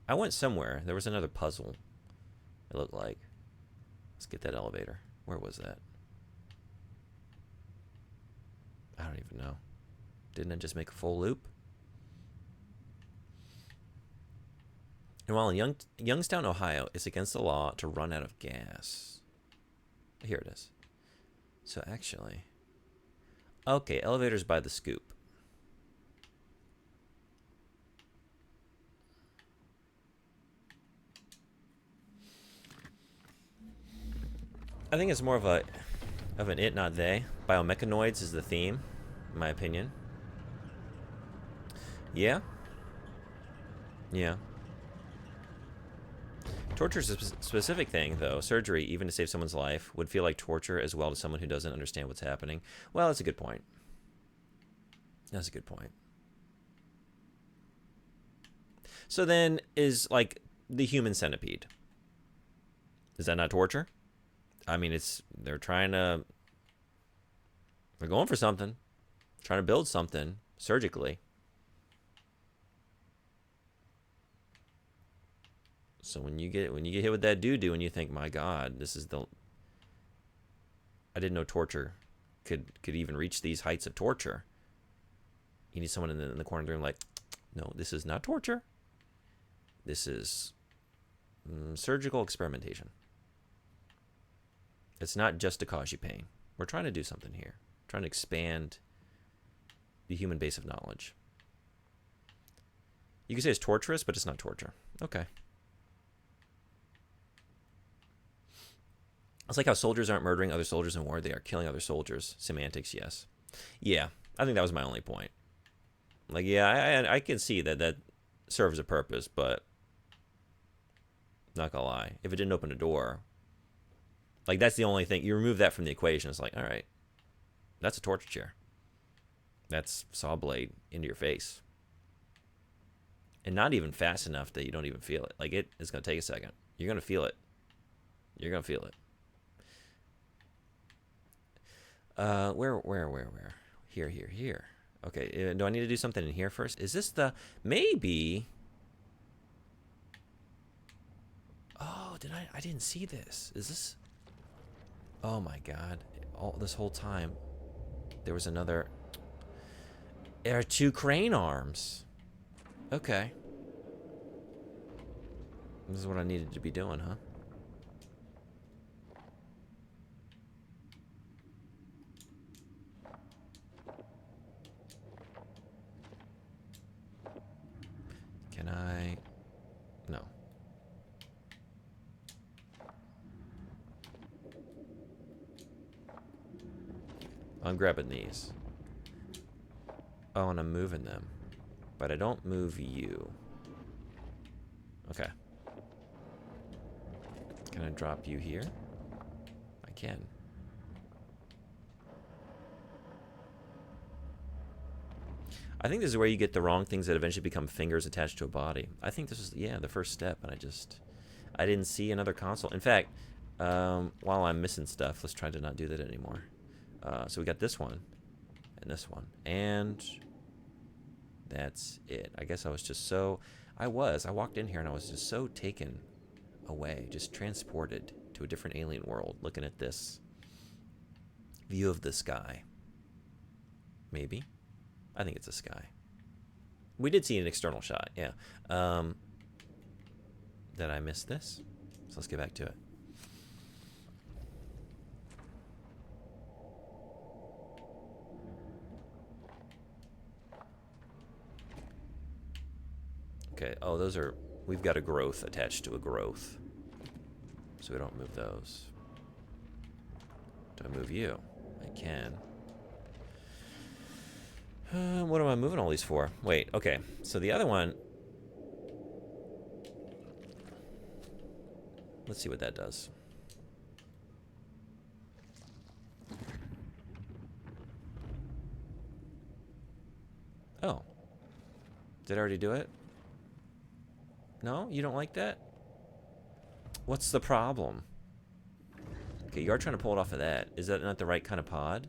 I went somewhere. There was another puzzle, it looked like. Let's get that elevator. Where was that? I don't even know. Didn't it just make a full loop? And while in Youngstown, Ohio, it's against the law to run out of gas. Here it is. So actually... Okay, elevators by the scoop. I think it's more of an it, not they. Biomechanoids is the theme, in my opinion. Yeah. Yeah. Torture is a specific thing, though. Surgery, even to save someone's life, would feel like torture as well to someone who doesn't understand what's happening. Well, that's a good point. That's a good point. So then, is, like, the human centipede. Is that not torture? I mean, they're going for something. Trying to build something surgically. So when you get hit with that doo-doo and you think, my God, I didn't know torture could even reach these heights of torture. You need someone in the corner of the room like, no, this is not torture. This is surgical experimentation. It's not just to cause you pain. We're trying to do something here. We're trying to expand the human base of knowledge. You can say it's torturous, but it's not torture. Okay. It's like how soldiers aren't murdering other soldiers in war; they are killing other soldiers. Semantics, yes. Yeah, I think that was my only point. Like, yeah, I can see that serves a purpose, but not gonna lie, if it didn't open a door, like that's the only thing. You remove that from the equation. It's like, all right, that's a torture chair. That's saw blade into your face, and not even fast enough that you don't even feel it. Like it's gonna take a second. You're gonna feel it. You're gonna feel it. Where? Here. Okay, do I need to do something in here first? Is this the... Maybe... Oh, I didn't see this. Is this... Oh my god. This whole time, there was another... There are 2 crane arms. Okay. This is what I needed to be doing, huh? Can I... No. I'm grabbing these. Oh, and I'm moving them. But I don't move you. Okay. Can I drop you here? I can. I think this is where you get the wrong things that eventually become fingers attached to a body. I think this is, yeah, the first step, and I didn't see another console. In fact, while I'm missing stuff, let's try to not do that anymore. So we got this one, and this one, and that's it. I guess I was just so, I walked in here and I was just so taken away, just transported to a different alien world, looking at this view of the sky. Maybe. I think it's a sky. We did see an external shot, yeah. Did I miss this? So let's get back to it. Okay, oh, those are... We've got a growth attached to a growth. So we don't move those. Do I move you? I can. What am I moving all these for? Wait, okay. So the other one... Let's see what that does. Oh. Did I already do it? No? You don't like that? What's the problem? Okay, you are trying to pull it off of that. Is that not the right kind of pod?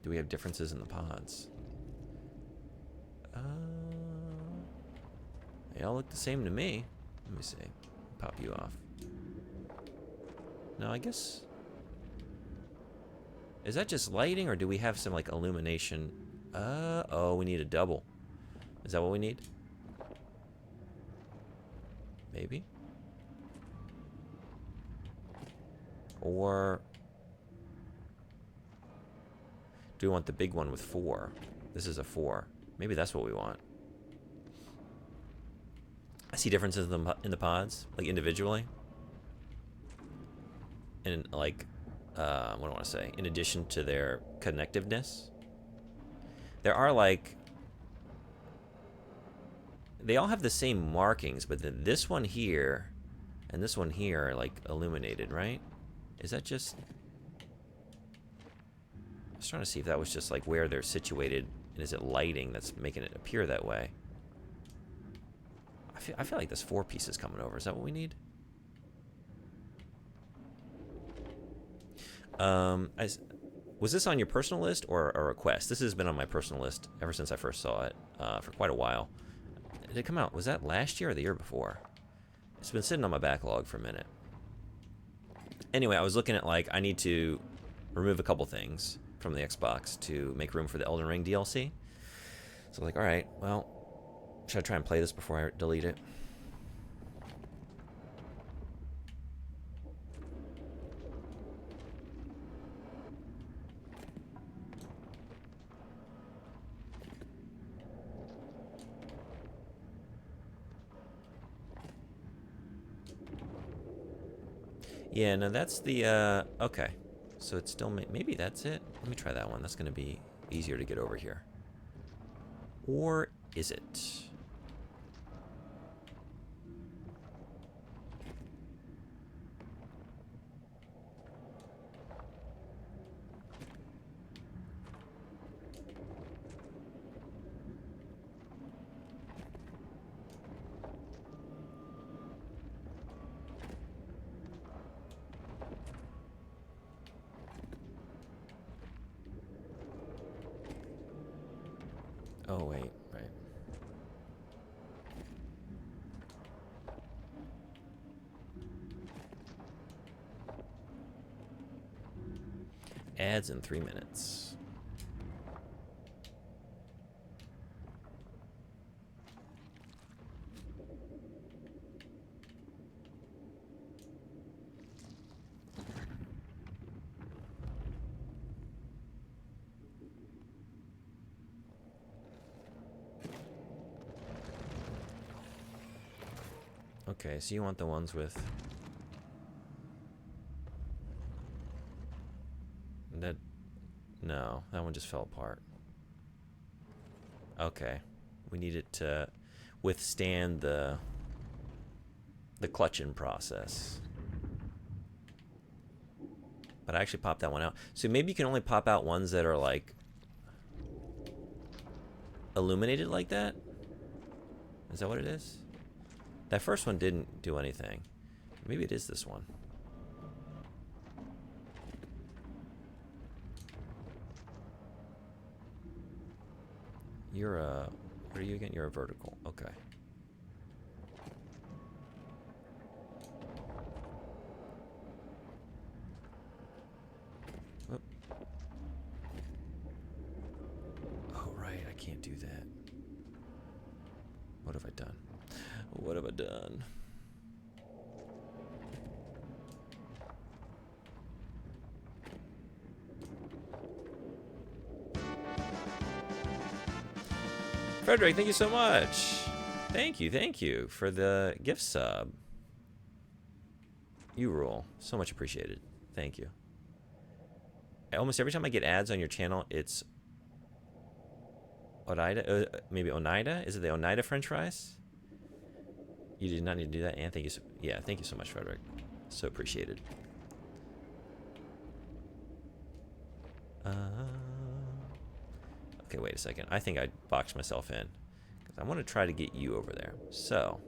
Do we have differences in the pods? They all look the same to me. Let me see. Pop you off. No, I guess... Is that just lighting, or do we have some, like, illumination? Oh, we need a double. Is that what we need? Maybe? Or... do we want the big one with 4? This is a 4. Maybe that's what we want. I see differences in the pods, like individually. And like, what do I want to say? In addition to their connectiveness. There are like... They all have the same markings, but then this one here and this one here are like illuminated, right? Is that just... I was trying to see if that was just like where they're situated, and is it lighting that's making it appear that way? I feel like this 4 piece is coming over. Is that what we need? Was this on your personal list or a request? This has been on my personal list ever since I first saw it for quite a while. Did it come out? Was that last year or the year before? It's been sitting on my backlog for a minute. Anyway, I was looking at like I need to remove a couple things from the Xbox to make room for the Elden Ring DLC. So I was like, all right, well, should I try and play this before I delete it? Yeah, no, that's the, okay. So it's still, maybe that's it? Let me try that one. That's going to be easier to get over here. Or is it? Oh, wait, right. Ads in 3 minutes. Okay, so you want the ones with that? No, that one just fell apart. Okay, we need it to withstand the clutching process. But I actually popped that one out. So maybe you can only pop out ones that are like illuminated like that? Is that what it is? That first one didn't do anything. Maybe it is this one. You're a... What are you again? You're a vertical. Okay. Oop. Oh, right. I can't do that. What have I done? What have I done? Frederick, thank you so much. Thank you for the gift sub. You rule. So much appreciated. Thank you. Almost every time I get ads on your channel, it's Oneida. Maybe Oneida? Is it the Oneida French fries? You did not need to do that, and thank you. Yeah, thank you so much, Frederick. So appreciated. Okay, wait a second. I think I boxed myself in. Because I want to try to get you over there. So.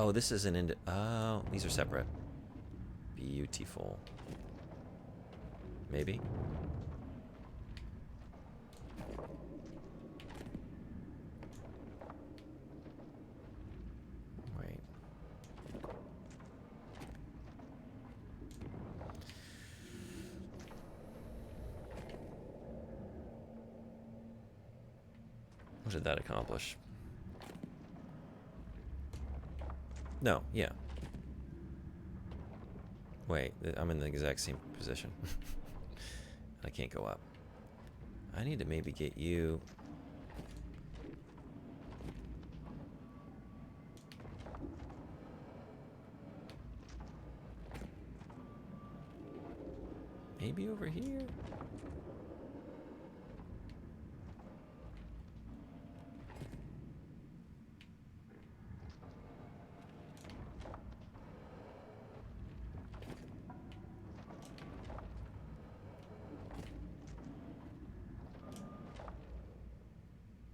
Oh, this isn't into... Oh, these are separate. Beautiful. Maybe? Wait. What did that accomplish? No, yeah. Wait, I'm in the exact same position. I can't go up. I need to maybe get you... Maybe over here?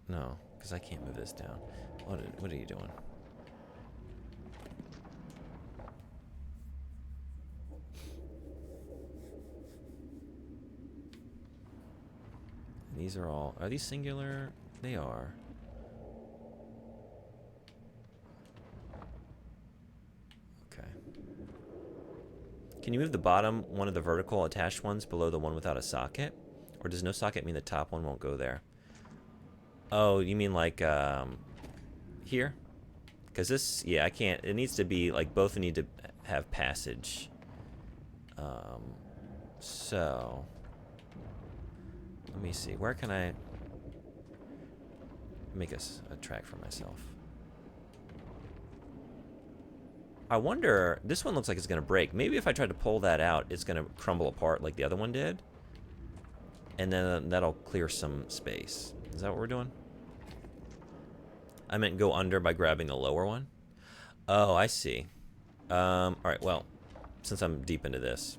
No, because I can't move this down. What are you doing? These are all... Are these singular? They are. Okay. Can you move the bottom one of the vertical attached ones below the one without a socket? Or does no socket mean the top one won't go there? Oh, you mean like here? Because this, yeah, I can't. It needs to be like both need to have passage. So Let me see. Where can I make a track for myself? I wonder, this one looks like it's going to break. Maybe if I try to pull that out, it's going to crumble apart like the other one did. And then that'll clear some space. Is that what we're doing? I meant go under by grabbing the lower one. Oh, I see. All right, well, since I'm deep into this,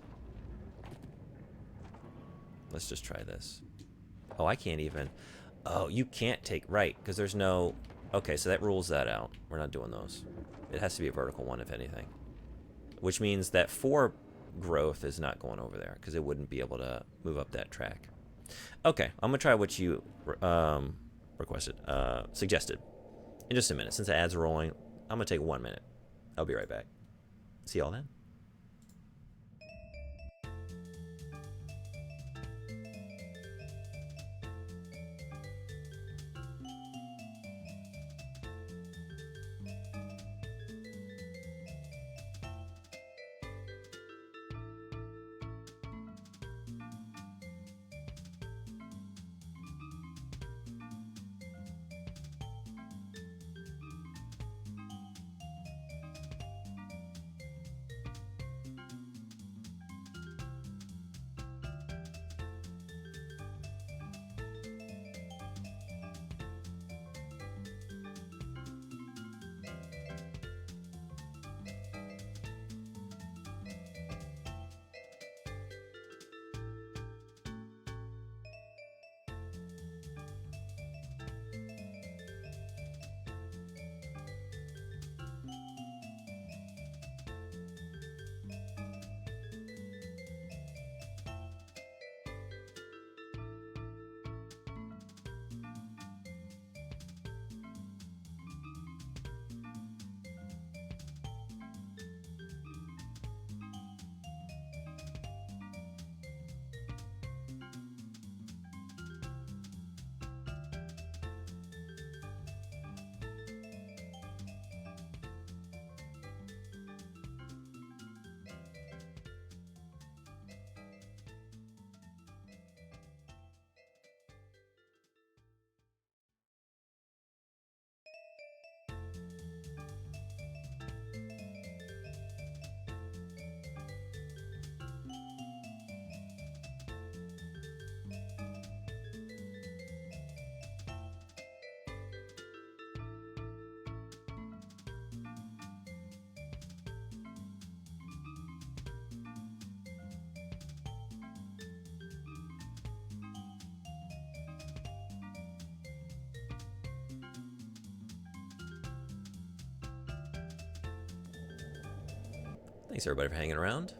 let's just try this. Oh, I can't even. Oh, you can't take, right, because there's no, okay, so that rules that out. We're not doing those. It has to be a vertical one, if anything. Which means that 4 growth is not going over there, because it wouldn't be able to move up that track. Okay, I'm going to try what you requested, suggested. In just a minute. Since the ads are rolling, I'm going to take 1 minute. I'll be right back. See y'all then. Thanks everybody for hanging around.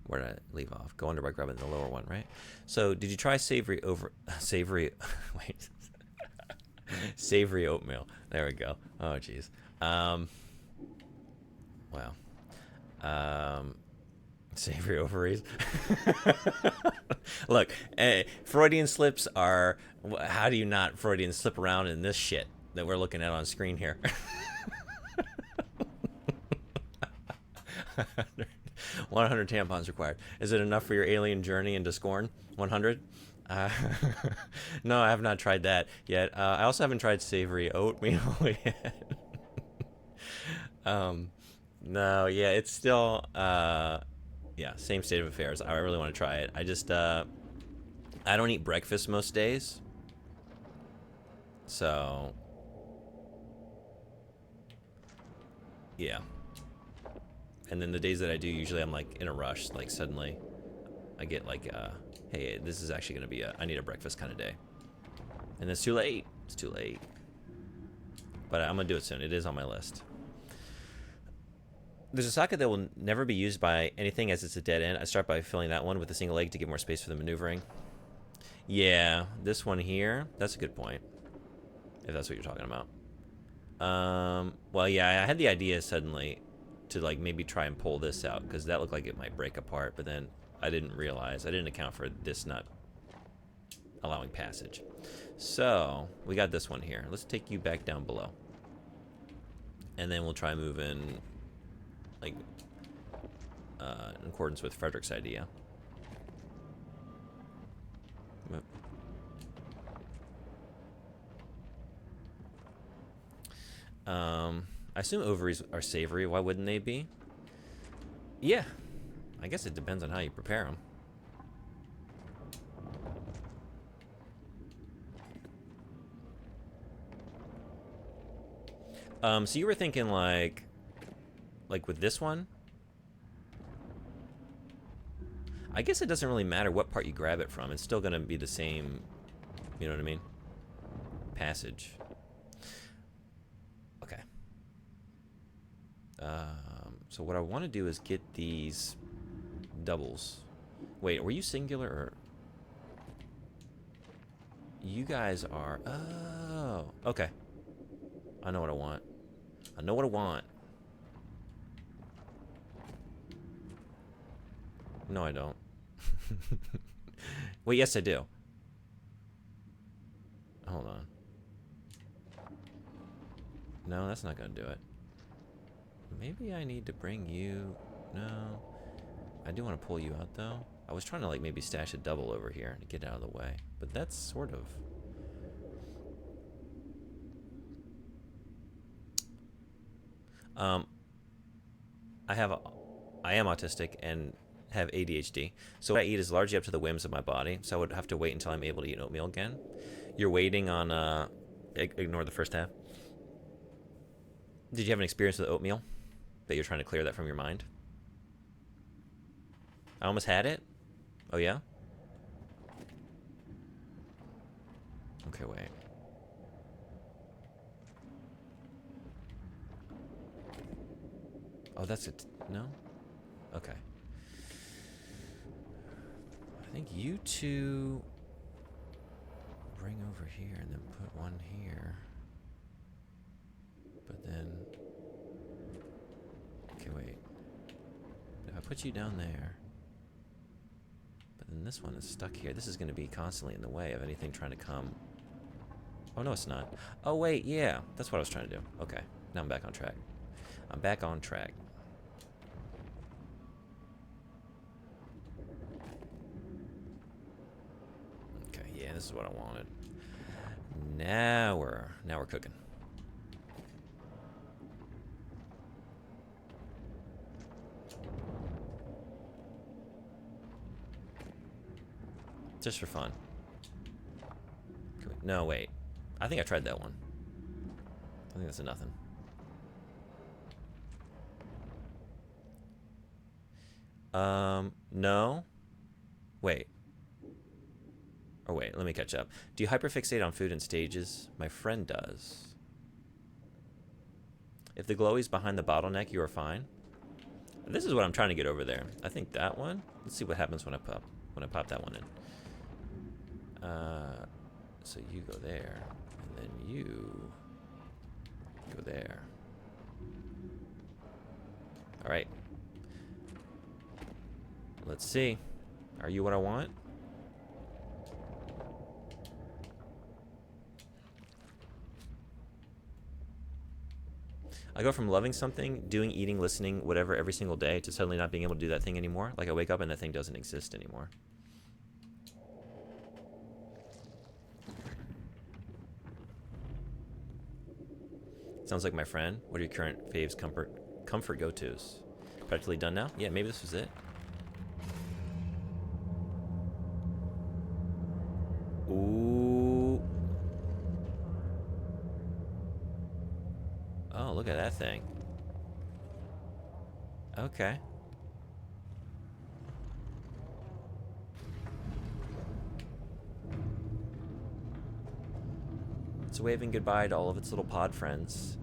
Where did I leave off? Go under by grabbing the lower one, right? So did you try savory over savory? Wait, savory oatmeal. There we go. Oh jeez. Wow. Savory ovaries. Look, Freudian slips are. How do you not Freudian slip around in this shit that we're looking at on screen here? 100 tampons required. Is it enough for your alien journey into Scorn? 100? No, I have not tried that yet. I also haven't tried savory oatmeal yet. No, yeah, it's still, yeah, same state of affairs. I really want to try it. I just, I don't eat breakfast most days. So, yeah. And then the days that I do, usually I'm like in a rush. Like suddenly I get like, hey, this is actually going to be I need a breakfast kind of day. And it's too late. It's too late. But I'm going to do it soon. It is on my list. There's a socket that will never be used by anything as it's a dead end. I start by filling that one with a single leg to give more space for the maneuvering. Yeah, this one here, that's a good point. If that's what you're talking about. Well, yeah, I had the idea suddenly to like maybe try and pull this out because that looked like it might break apart, but then I didn't realize, I didn't account for this not allowing passage. So we got this one here. Let's take you back down below. and then we'll try moving like in accordance with Frederick's idea. I assume ovaries are savory. Why wouldn't they be? Yeah, I guess it depends on how you prepare them. So you were thinking like with this one? I guess it doesn't really matter what part you grab it from. It's still gonna be the same, you know what I mean? Passage. Okay. So what I want to do is get these doubles. Wait, were you singular or? You guys are. Oh, okay. I know what I want. I know what I want. No, I don't. Wait, yes, I do. Hold on. No, that's not gonna do it. Maybe I need to bring you... No. I do want to pull you out, though. I was trying to, like, maybe stash a double over here to get out of the way. But that's sort of... I am autistic and have ADHD. So what I eat is largely up to the whims of my body. So I would have to wait until I'm able to eat oatmeal again. You're waiting on... ignore the first half. Did you have an experience with oatmeal? That you're trying to clear that from your mind? I almost had it? Oh, yeah? Okay, wait. Oh, that's it. No? Okay. I think you two bring over here and then put one here. But then... Okay, wait. If I put you down there... But then this one is stuck here. This is going to be constantly in the way of anything trying to come... Oh, no, it's not. Oh, wait, yeah. That's what I was trying to do. Okay. Now I'm back on track. I'm back on track. Okay, yeah, this is what I wanted. Now we're cooking. Just for fun. No, wait. I think I tried that one. I think that's a nothing. No. Wait. Or wait, let me catch up. Do you hyperfixate on food in stages? My friend does. If the glowy's behind the bottleneck, you are fine. This is what I'm trying to get over there. I think that one. Let's see what happens when I pop that one in. So you go there, and then you go there. All right. Let's see. Are you what I want? I go from loving something, doing, eating, listening, whatever every single day to suddenly not being able to do that thing anymore. Like I wake up and that thing doesn't exist anymore. Sounds like my friend. What are your current faves comfort go-tos? Practically done now? Yeah, maybe this was it. Ooh. Oh, look at that thing. Okay. It's waving goodbye to all of its little pod friends.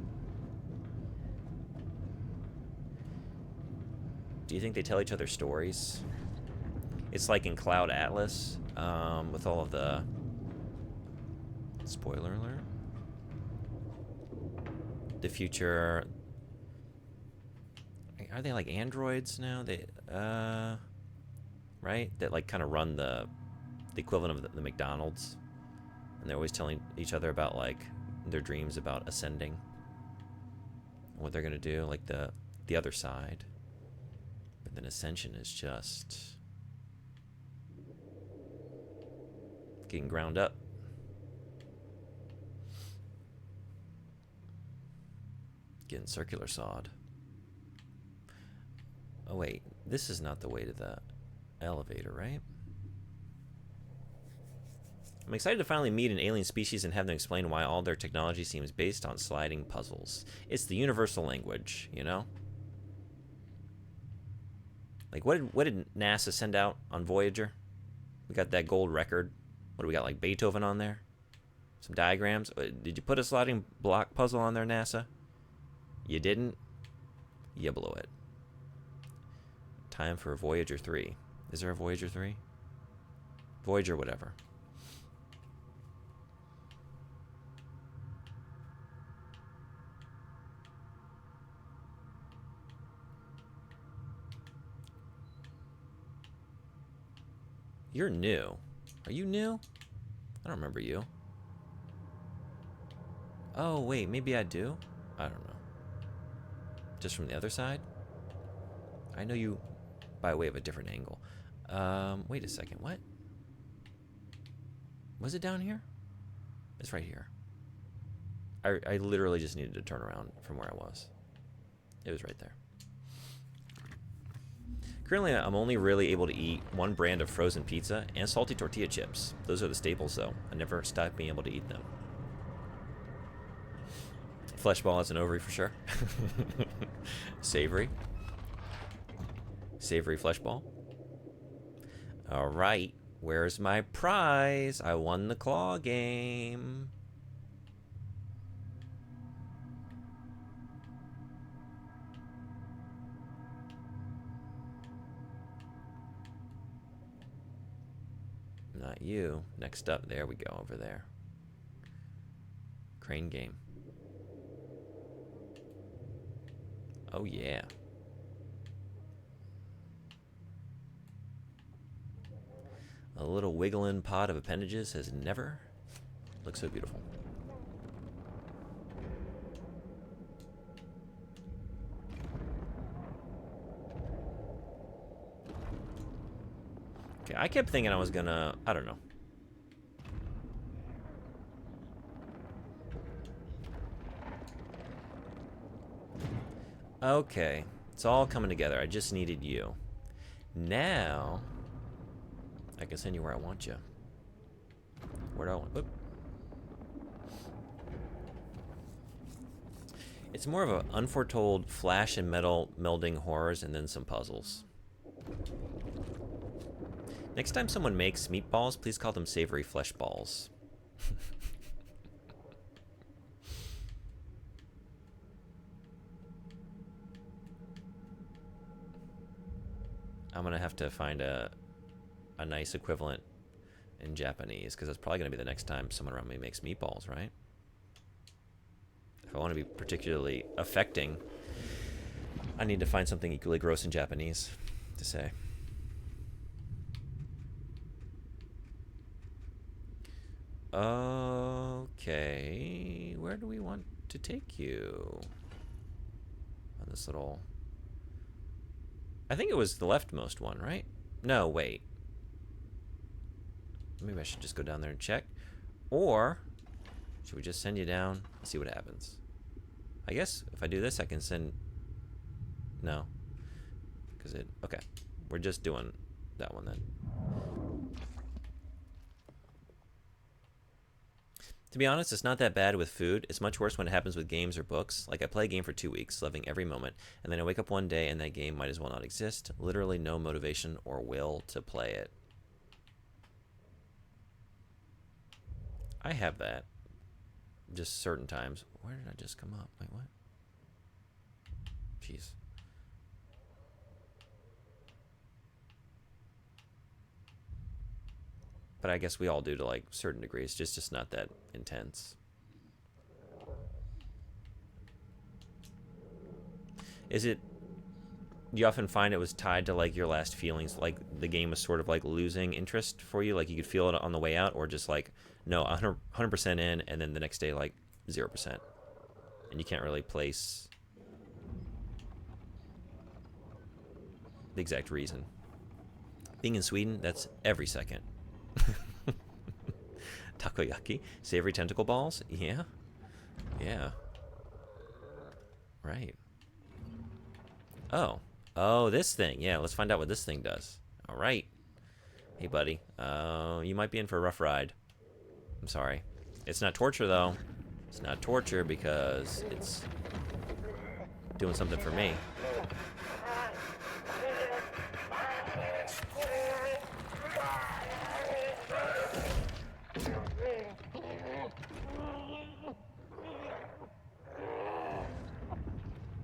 Do you think they tell each other stories? It's like in Cloud Atlas, with all of the... Spoiler alert? The future... Are they like androids now? They, right? That like kind of run the equivalent of the McDonald's. And they're always telling each other about like their dreams about ascending. what they're gonna do, like the other side. But then Ascension is just getting ground up. Getting circular sawed. Oh wait, this is not the way to the elevator, right? I'm excited to finally meet an alien species and have them explain why all their technology seems based on sliding puzzles. It's the universal language, you know? Like, what did NASA send out on Voyager? We got that gold record. What do we got, like Beethoven on there? Some diagrams? Did you put a sliding block puzzle on there, NASA? You didn't? You blew it. Time for Voyager 3. Is there a Voyager 3? Voyager whatever. You're new. Are you new? I don't remember you. Oh, wait, maybe I do? I don't know. Just from the other side? I know you by way of a different angle. Wait a second, what? Was it down here? It's right here. I literally just needed to turn around from where I was. It was right there. Currently, I'm only really able to eat one brand of frozen pizza and salty tortilla chips. Those are the staples, though. I never stopped being able to eat them. Fleshball is an ovary for sure. Savory. Savory fleshball. All right. Where's my prize? I won the claw game. Not you. Next up, there we go, over there. Crane game. Oh, yeah. A little wiggling pod of appendages has never looked so beautiful. Okay, I kept thinking I was gonna, I don't know. Okay, it's all coming together. I just needed you. Now, I can send you where I want you. Where do I want? Whoop. It's more of an unforetold flash and metal melding horrors and then some puzzles. Next time someone makes meatballs, please call them savory flesh balls. I'm gonna have to find a nice equivalent in Japanese, because that's probably gonna be the next time someone around me makes meatballs, right? If I want to be particularly affecting, I need to find something equally gross in Japanese to say. Okay, where do we want to take you? On this little... I think it was the leftmost one, right? No, wait. Maybe I should just go down there and check. Or, should we just send you down and see what happens? I guess if I do this, I can send... No. Because it... Okay. We're just doing that one then. To be honest, it's not that bad with food. It's much worse when it happens with games or books. Like, I play a game for 2 weeks, loving every moment, and then I wake up one day and that game might as well not exist. Literally no motivation or will to play it. I have that. Just certain times. Where did I just come up? Wait, what? Jeez. But I guess we all do to, like, certain degrees. Just not that intense. Is it... Do you often find it was tied to, like, your last feelings? Like, the game was sort of, like, losing interest for you? Like, you could feel it on the way out? Or just, like, no, 100% in, and then the next day, like, 0%? And you can't really place the exact reason. Being in Sweden, that's every second. Takoyaki, savory tentacle balls. Yeah, yeah, right. Oh, this thing. Yeah, let's find out what this thing does. All right. Hey, buddy. You might be in for a rough ride. I'm sorry. It's not torture, though. It's not torture because it's doing something for me.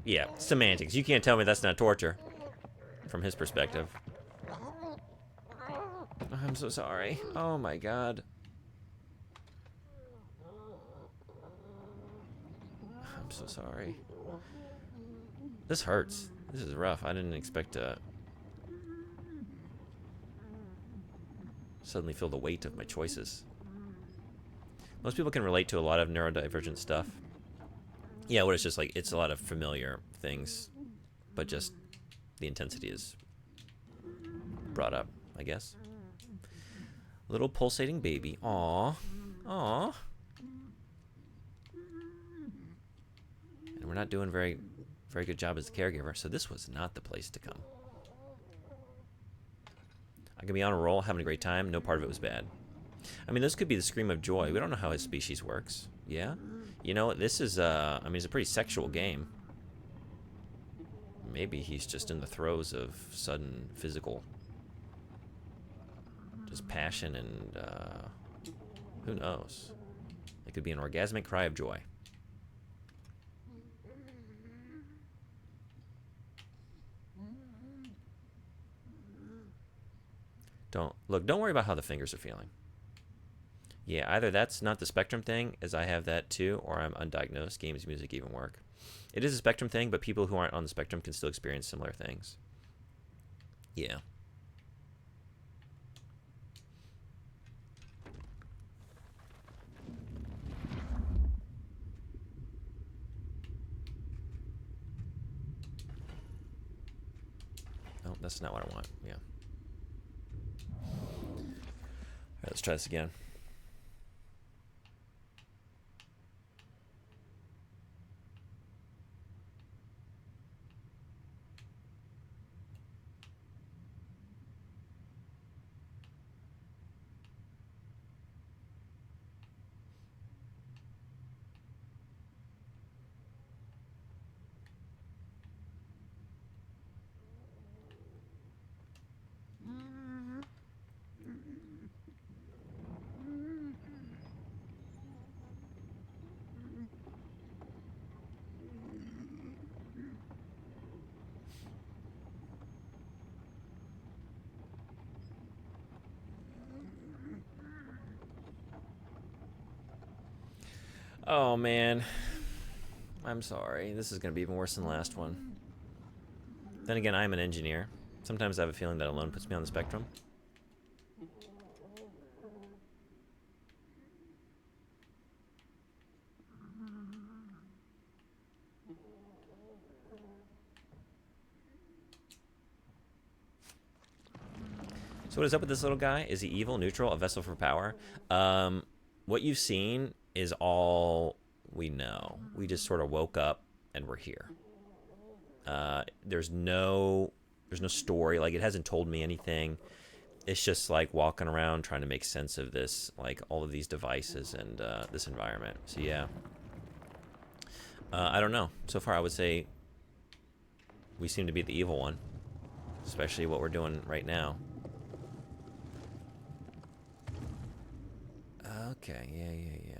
Yeah, semantics. You can't tell me that's not torture from his perspective. I'm so sorry. Oh my god. I'm so sorry. This hurts. This is rough. I didn't expect to suddenly feel the weight of my choices. Most people can relate to a lot of neurodivergent stuff. Yeah, what it's just like, it's a lot of familiar things, but just the intensity is brought up, I guess. Little pulsating baby. Aww. Aww. And we're not doing very good job as the caregiver, so this was not the place to come. I could be on a roll, having a great time. No part of it was bad. I mean, this could be the scream of joy. We don't know how his species works. Yeah? You know, this is, I mean, it's a pretty sexual game. Maybe he's just in the throes of sudden physical just passion and, who knows? It could be an orgasmic cry of joy. Don't worry about how the fingers are feeling. Yeah, either that's not the spectrum thing, as I have that too, or I'm undiagnosed. Games, music, even work. It is a spectrum thing, but people who aren't on the spectrum can still experience similar things. Yeah. Oh, that's not what I want. Yeah. All right, let's try this again. Oh, man. I'm sorry. This is going to be even worse than the last one. Then again, I'm an engineer. Sometimes I have a feeling that alone puts me on the spectrum. So what is up with this little guy? Is he evil, neutral, a vessel for power? What you've seen is all we know. We just sort of woke up and we're here. There's no story. Like, it hasn't told me anything. It's just like walking around trying to make sense of this, like all of these devices and this environment. So yeah, I don't know. So far, I would say we seem to be the evil one, especially what we're doing right now. Okay, yeah.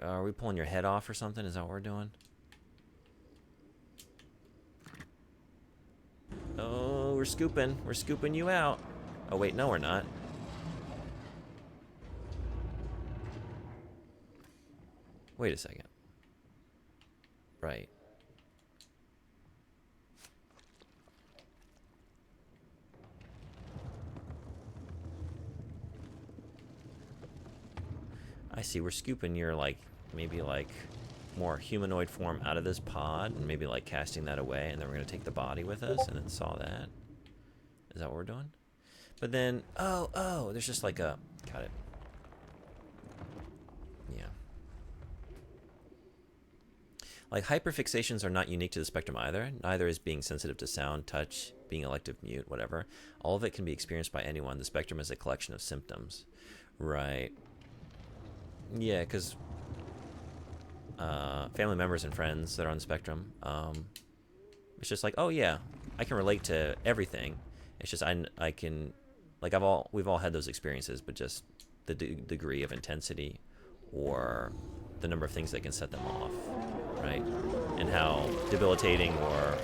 Are we pulling your head off or something? Is that what we're doing? Oh, we're scooping. We're scooping you out. Oh, wait, no, we're not. Wait a second. Right. I see. We're scooping your, like, maybe, like, more humanoid form out of this pod and maybe like casting that away, and then we're gonna take the body with us, and then saw that. Is that what we're doing? But then, oh, there's just like a, got it. Yeah. Like hyperfixations are not unique to the spectrum either. Neither is being sensitive to sound, touch, being elective mute, whatever. All of it can be experienced by anyone. The spectrum is a collection of symptoms. Right. Yeah, because family members and friends that are on the spectrum, it's just like, oh yeah, I can relate to everything. It's just I can, like we've all had those experiences, but just the degree of intensity or the number of things that can set them off, right? And how debilitating or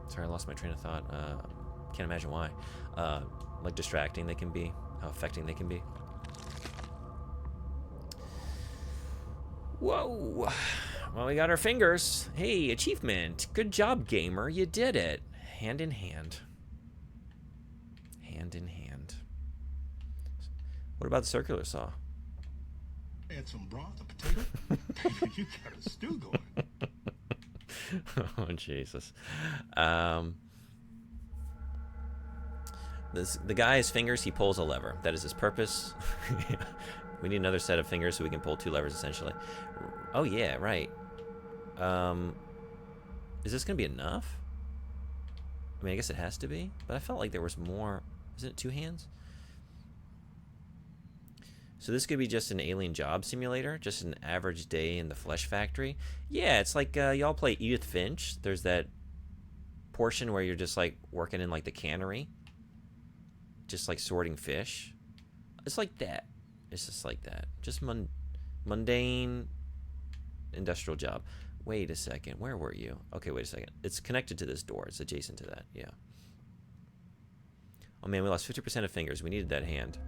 sorry, I lost my train of thought. Can't imagine why. Like distracting they can be, how affecting they can be. Whoa. Well, we got our fingers. Hey, achievement. Good job, gamer. You did it. Hand in hand. Hand in hand. What about the circular saw? Add some broth, a potato. Baby, you got a stew going. Oh, Jesus. The guy's fingers, he pulls a lever. That is his purpose. We need another set of fingers so we can pull 2 levers, essentially. Oh, yeah, right. Is this going to be enough? I mean, I guess it has to be. But I felt like there was more. Isn't it 2 hands? So this could be just an alien job simulator, just an average day in the flesh factory. Yeah, it's like y'all play Edith Finch. There's that portion where you're just like working in like the cannery, just like sorting fish. It's like that. It's just like that. Just mundane industrial job. Wait a second. Where were you? Okay, wait a second. It's connected to this door. It's adjacent to that. Yeah. Oh man, we lost 50% of fingers. We needed that hand.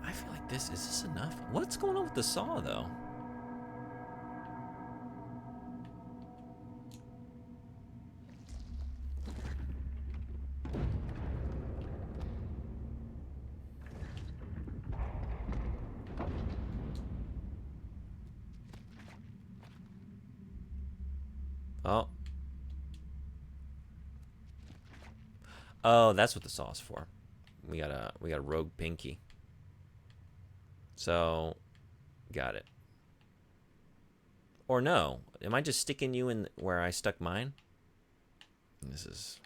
I feel like is this enough? What's going on with the saw, though? Oh. Oh, that's what the saw's for. We got a rogue pinky. So, got it. Or no, am I just sticking you in where I stuck mine? This is...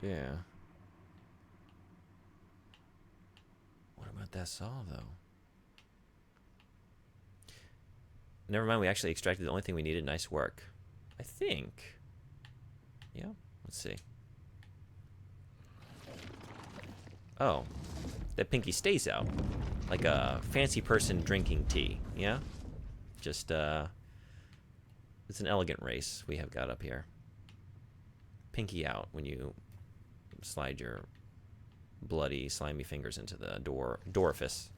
Yeah. What about that saw, though? Never mind, we actually extracted the only thing we needed. Nice work. I think. Yeah, let's see. Oh, that pinky stays out. Like a fancy person drinking tea, yeah? Just, it's an elegant race we have got up here. Pinky out when you slide your bloody, slimy fingers into the orifice.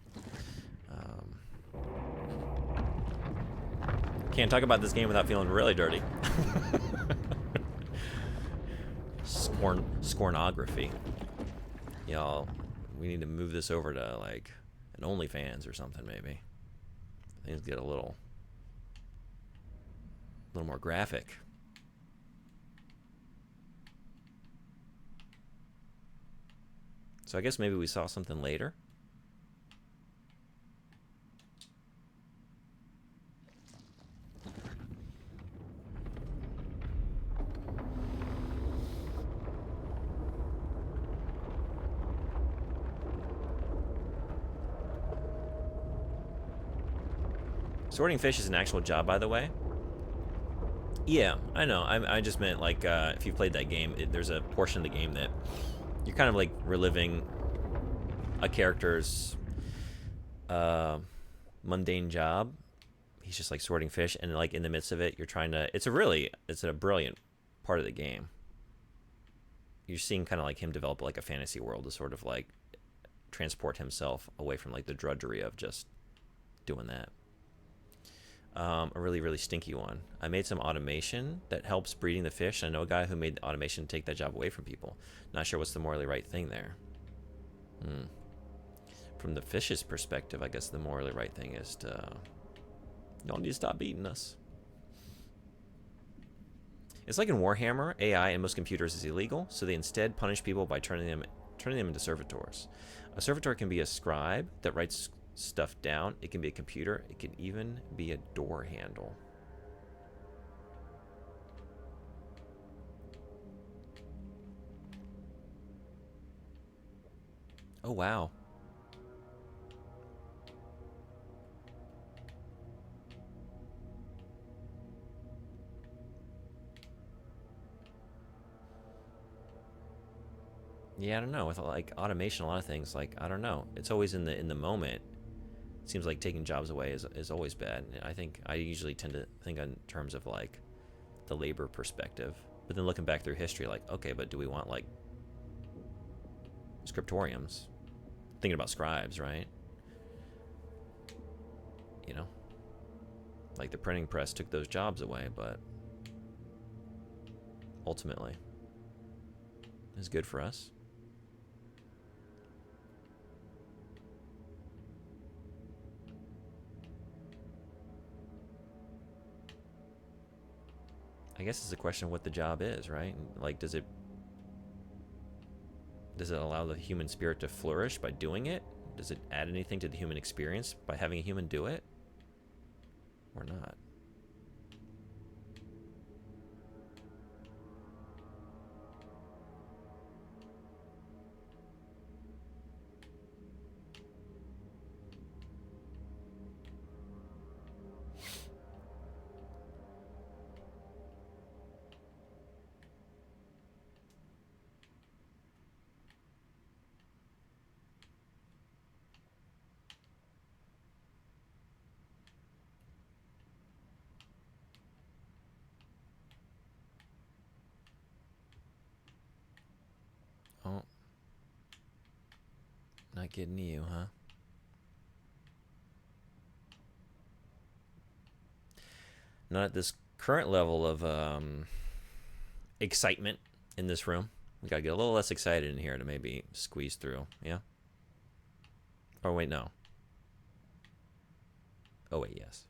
Can't talk about this game without feeling really dirty. Scornography. Y'all, we need to move this over to like an OnlyFans or something, maybe. Things get a little more graphic. So I guess maybe we saw something later. Sorting fish is an actual job, by the way. Yeah, I know. I just meant, like, if you played that game, there's a portion of the game that you're kind of, like, reliving a character's mundane job. He's just, like, sorting fish, and, like, in the midst of it, you're trying to... It's a brilliant part of the game. you're seeing kind of like him develop like a fantasy world to sort of like transport himself away from like the drudgery of just doing that. A really, really stinky one. I made some automation that helps breeding the fish. I know a guy who made the automation take that job away from people. Not sure what's the morally right thing there. From the fish's perspective, I guess the morally right thing is to, y'all need to stop eating us. It's like in Warhammer, AI in most computers is illegal, so they instead punish people by turning them into servitors. A servitor can be a scribe that writes stuff down. It can be a computer. It can even be a door handle. Oh, wow. Yeah, I don't know. With like automation, a lot of things, like, I don't know. It's always in the moment. It seems like taking jobs away is always bad. I think I usually tend to think in terms of like the labor perspective. But then looking back through history, like, okay, but do we want like scriptoriums? Thinking about scribes, right? You know, like the printing press took those jobs away, but ultimately it's good for us. I guess it's a question of what the job is, right? Like, does it allow the human spirit to flourish by doing it? Does it add anything to the human experience by having a human do it? Or not? Oh, not getting you, huh? Not at this current level of excitement in this room. We gotta get a little less excited in here to maybe squeeze through. Yeah. Or wait, no. Oh wait, yes.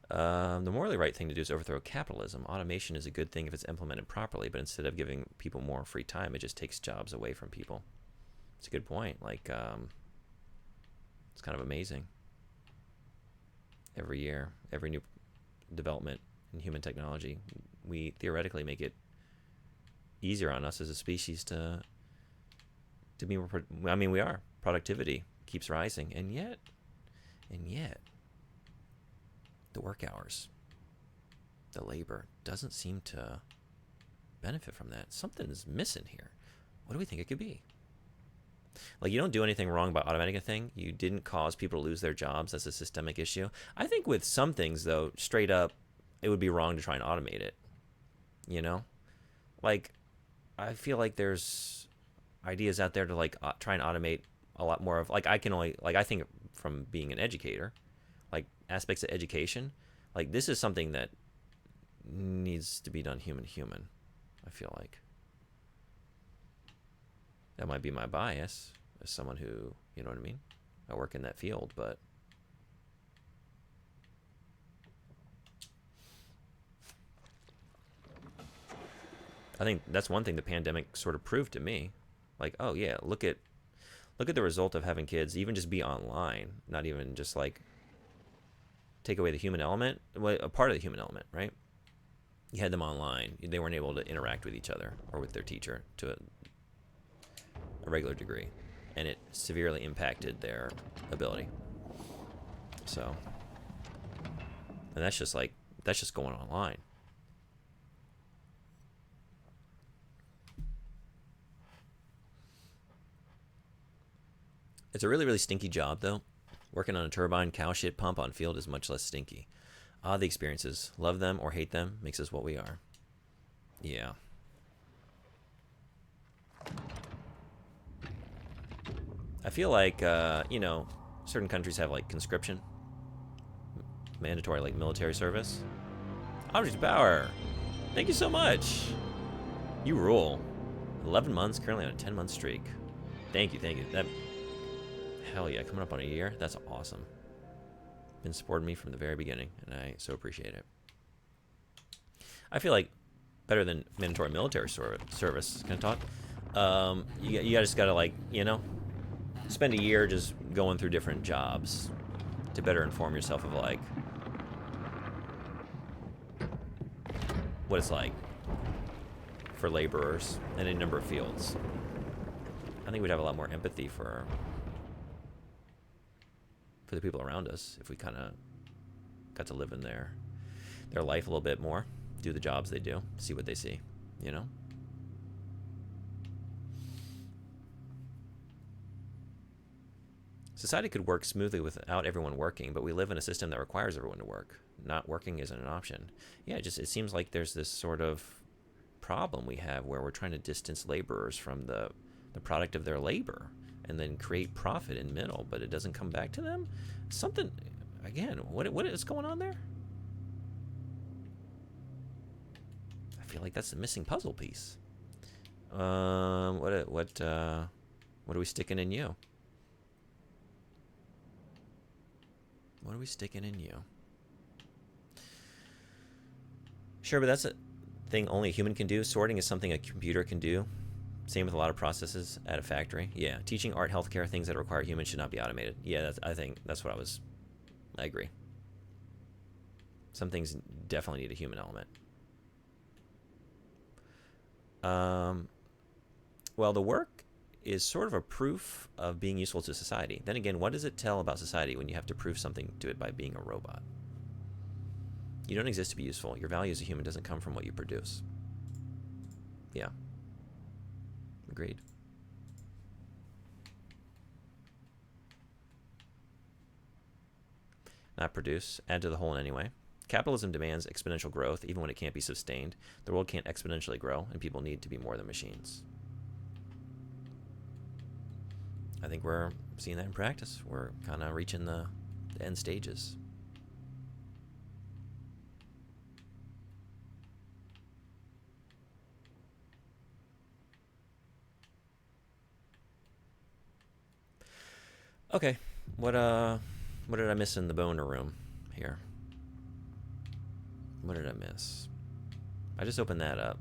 The morally right thing to do is overthrow capitalism. Automation is a good thing if it's implemented properly, but instead of giving people more free time, it just takes jobs away from people. It's a good point. Like, it's kind of amazing. Every year, every new development in human technology, we theoretically make it easier on us as a species to be more. I mean, we are. Productivity keeps rising, and yet, the work hours, the labor doesn't seem to benefit from that. Something is missing here. What do we think it could be? Like, you don't do anything wrong by automating a thing. You didn't cause people to lose their jobs. That's a systemic issue. I think with some things, though, straight up, it would be wrong to try and automate it. You know? Like, I feel like there's ideas out there to, like, try and automate a lot more of, like, I think from being an educator, like, aspects of education, like, this is something that needs to be done human. I feel like. That might be my bias as someone who, you know what I mean? I work in that field, but I think that's one thing the pandemic sort of proved to me. Like, oh yeah, look at the result of having kids even just be online, not even just like take away the human element, well, a part of the human element, right? You had them online. They weren't able to interact with each other or with their teacher to a regular degree, and it severely impacted their ability. So, and that's just going online. It's a really, really stinky job, though. Working on a turbine cow shit pump on field is much less stinky. The experiences, love them or hate them, makes us what we are. Yeah. I feel like, certain countries have like conscription, mandatory like military service. Object Power, thank you so much. You rule. 11 months, currently on a 10-month streak. Thank you, thank you. Hell yeah, coming up on a year. That's awesome. Been supporting me from the very beginning, and I so appreciate it. I feel like better than mandatory military service. Can I talk? You just gotta spend a year just going through different jobs to better inform yourself of like what it's like for laborers in a number of fields. I think we'd have a lot more empathy for the people around us if we kind of got to live in their life a little bit more, do the jobs they do, see what they see, you know? Society could work smoothly without everyone working, but we live in a system that requires everyone to work. Not working isn't an option. Yeah, it seems like there's this sort of problem we have where we're trying to distance laborers from the product of their labor and then create profit in middle, but it doesn't come back to them. Something, again, what is going on there? I feel like that's the missing puzzle piece. What are we sticking in you? What are we sticking in you? Sure, but that's a thing only a human can do. Sorting is something a computer can do. Same with a lot of processes at a factory. Yeah, teaching art, healthcare, things that require humans should not be automated. Yeah, I think that's what I agree. Some things definitely need a human element. Well, the work is sort of a proof of being useful to society. Then again, what does it tell about society when you have to prove something to it by being a robot? You don't exist to be useful. Your value as a human doesn't come from what you produce. Yeah. Agreed. Not produce. Add to the whole in any way. Capitalism demands exponential growth, even when it can't be sustained. The world can't exponentially grow, and people need to be more than machines. I think we're seeing that in practice. We're kind of reaching the end stages. Okay, what did I miss in the boner room here? What did I miss? I just opened that up.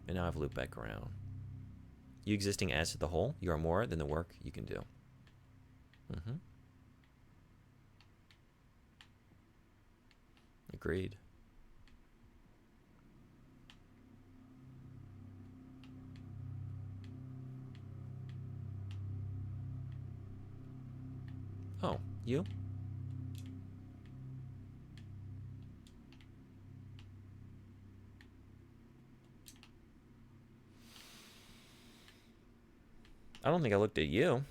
And now I've looped back around. You existing adds to the whole. You are more than the work you can do. Agreed. Oh, you? I don't think I looked at you.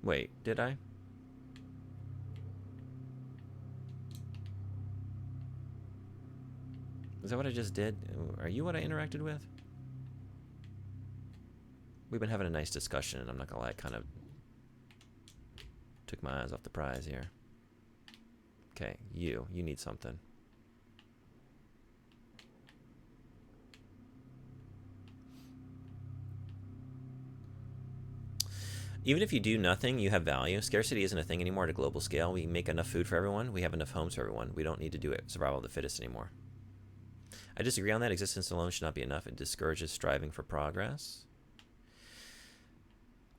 Wait, did I? Is that what I just did? Are you what I interacted with? We've been having a nice discussion, and I'm not gonna lie, I kind of took my eyes off the prize here. Okay, you need something. Even if you do nothing, you have value. Scarcity isn't a thing anymore at a global scale. We make enough food for everyone. We have enough homes for everyone. We don't need to do it survival of the fittest anymore. I disagree on that. Existence alone should not be enough. It discourages striving for progress.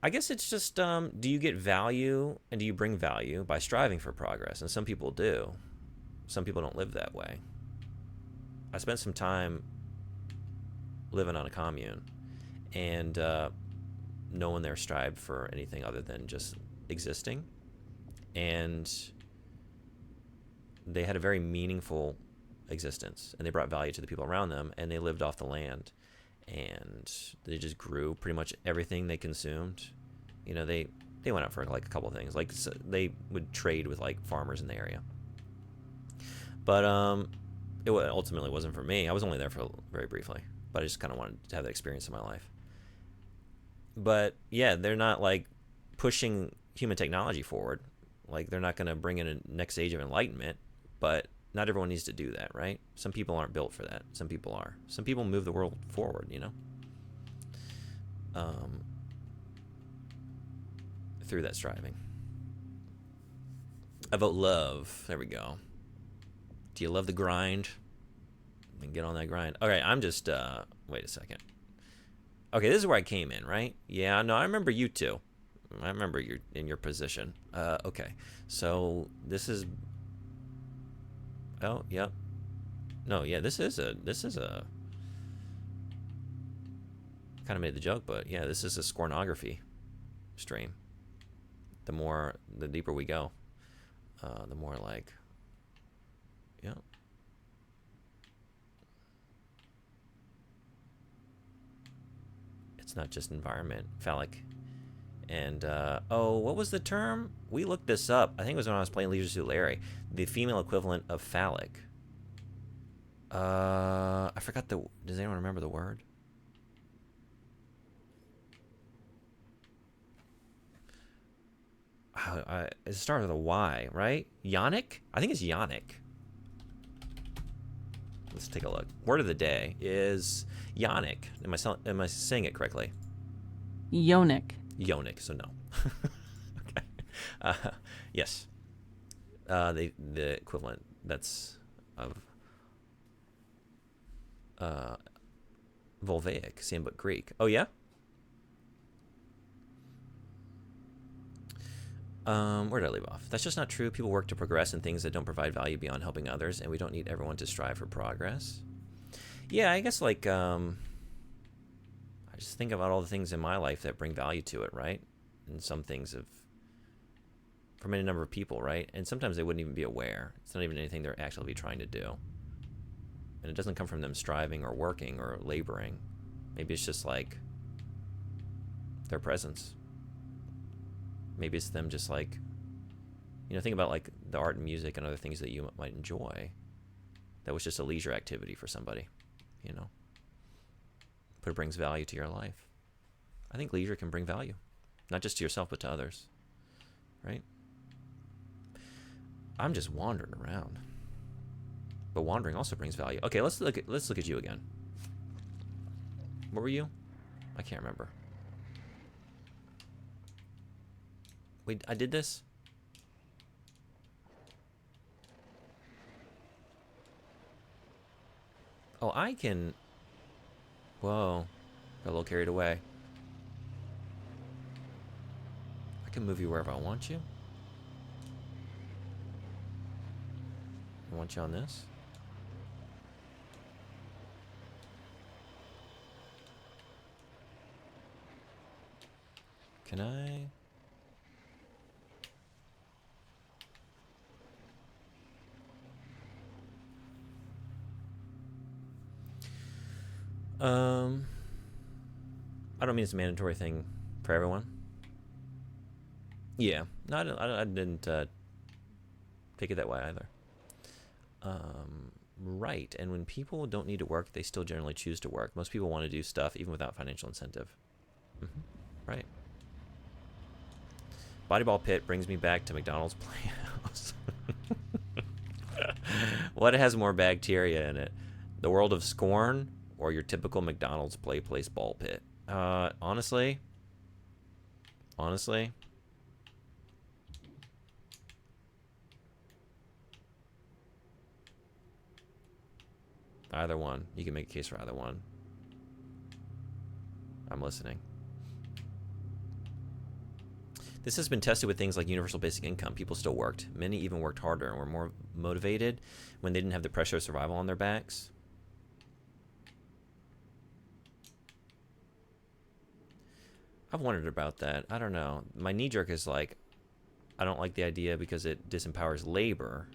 I guess it's just, do you get value and do you bring value by striving for progress? And some people do. Some people don't live that way. I spent some time living on a commune, and no one there strived for anything other than just existing. And they had a very meaningful existence, and they brought value to the people around them, and they lived off the land, and they just grew pretty much everything they consumed. You know, they they went out for like a couple of things. Like they would trade with like farmers in the area. But it ultimately wasn't for me. I was only there for very briefly, but I just kind of wanted to have that experience in my life. But yeah, they're not like pushing human technology forward. Like they're not going to bring in a next age of enlightenment, but not everyone needs to do that, right? Some people aren't built for that. Some people are. Some people move the world forward, you know, through that striving. I vote love. There we go. Do you love the grind? Then get on that grind. Okay, I'm just, wait a second. Okay, this is where I came in, right? Yeah, no, I remember you too. I remember you're in your position. Okay, so this is, oh, yep. No, yeah, this is a, kind of made the joke, but yeah, this is a scornography stream. The deeper we go, the more like, yeah. It's not just environment, phallic. And, oh, what was the term? We looked this up. I think it was when I was playing Leisure Suit Larry. The female equivalent of phallic. I forgot does anyone remember the word? It started with a Y, right? Yonic? I think it's Yonic. Let's take a look. Word of the day is Yonic. Am I saying it correctly? Yonic. Yonic, so no. Okay. Yes. The equivalent that's of Volvaic, same but Greek. Oh yeah? Where did I leave off? That's just not true. People work to progress in things that don't provide value beyond helping others, and we don't need everyone to strive for progress. Yeah, I guess like I just think about all the things in my life that bring value to it, right? And some things have from any number of people, right? And sometimes they wouldn't even be aware. It's not even anything they're actually trying to do. And it doesn't come from them striving or working or laboring. Maybe it's just like their presence. Maybe it's them just like, you know, think about like the art and music and other things that you might enjoy. That was just a leisure activity for somebody, you know, but it brings value to your life. I think leisure can bring value, not just to yourself, but to others, right? I'm just wandering around, but wandering also brings value. Okay, let's look at you again. What were you? I can't remember. Wait, I did this? Oh, I can... Whoa. Got a little carried away. I can move you wherever I want you. I want you on this. Can I... I don't mean it's a mandatory thing for everyone. Yeah, no, I didn't take it that way either. Right, and when people don't need to work, they still generally choose to work. Most people want to do stuff even without financial incentive. Right. Bodyball Pit brings me back to McDonald's Playhouse. What has more bacteria in it? The world of Scorn or your typical McDonald's place ball pit? Honestly, either one. You can make a case for either one. I'm listening. This has been tested with things like universal basic income. People still worked. Many even worked harder and were more motivated when they didn't have the pressure of survival on their backs. I've wondered about that. I don't know. My knee jerk is like, I don't like the idea because it disempowers labor.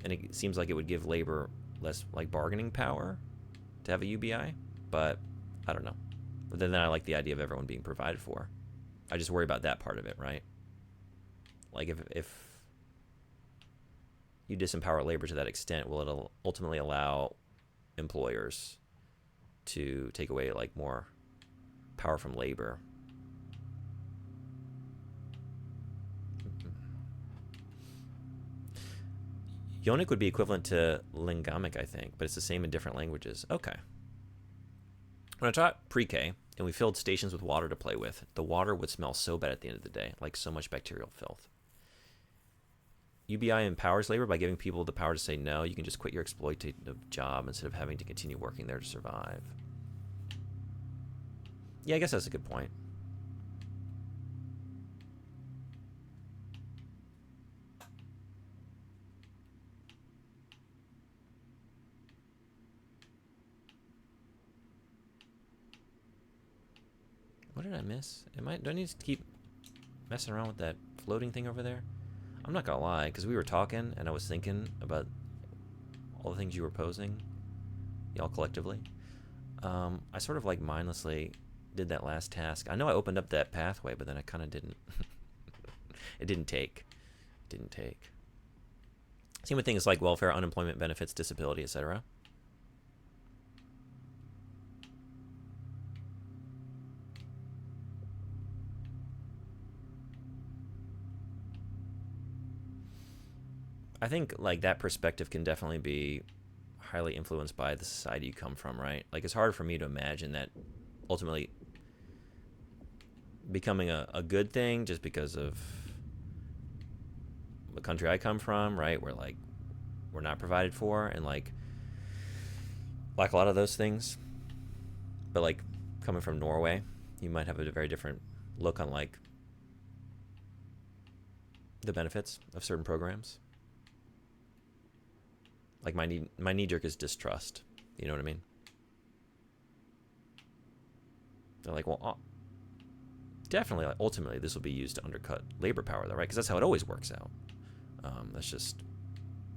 And it seems like it would give labor less like bargaining power to have a UBI. But I don't know. But then I like the idea of everyone being provided for. I just worry about that part of it, right? Like if you disempower labor to that extent, will it ultimately allow employers to take away like more power from labor? Yonic would be equivalent to Lingamic, I think, but it's the same in different languages. Okay. When I taught pre-K and we filled stations with water to play with, the water would smell so bad at the end of the day, like so much bacterial filth. UBI empowers labor by giving people the power to say no. You can just quit your exploitative job instead of having to continue working there to survive. Yeah, I guess that's a good point. What did I miss? Do I need to keep messing around with that floating thing over there? I'm not gonna lie, because we were talking and I was thinking about all the things you were posing, y'all collectively. I sort of like mindlessly did that last task. I know I opened up that pathway, but then I kind of didn't. It didn't take. Same with things like welfare, unemployment benefits, disability, etc. I think like that perspective can definitely be highly influenced by the society you come from, right? Like it's hard for me to imagine that ultimately becoming a good thing just because of the country I come from, right? Where like we're not provided for and like a lot of those things. But like coming from Norway, you might have a very different look on like the benefits of certain programs. Like my knee jerk is distrust. You know what I mean? They're like, well, definitely, like, ultimately, this will be used to undercut labor power, though, right? Because that's how it always works out. That's just,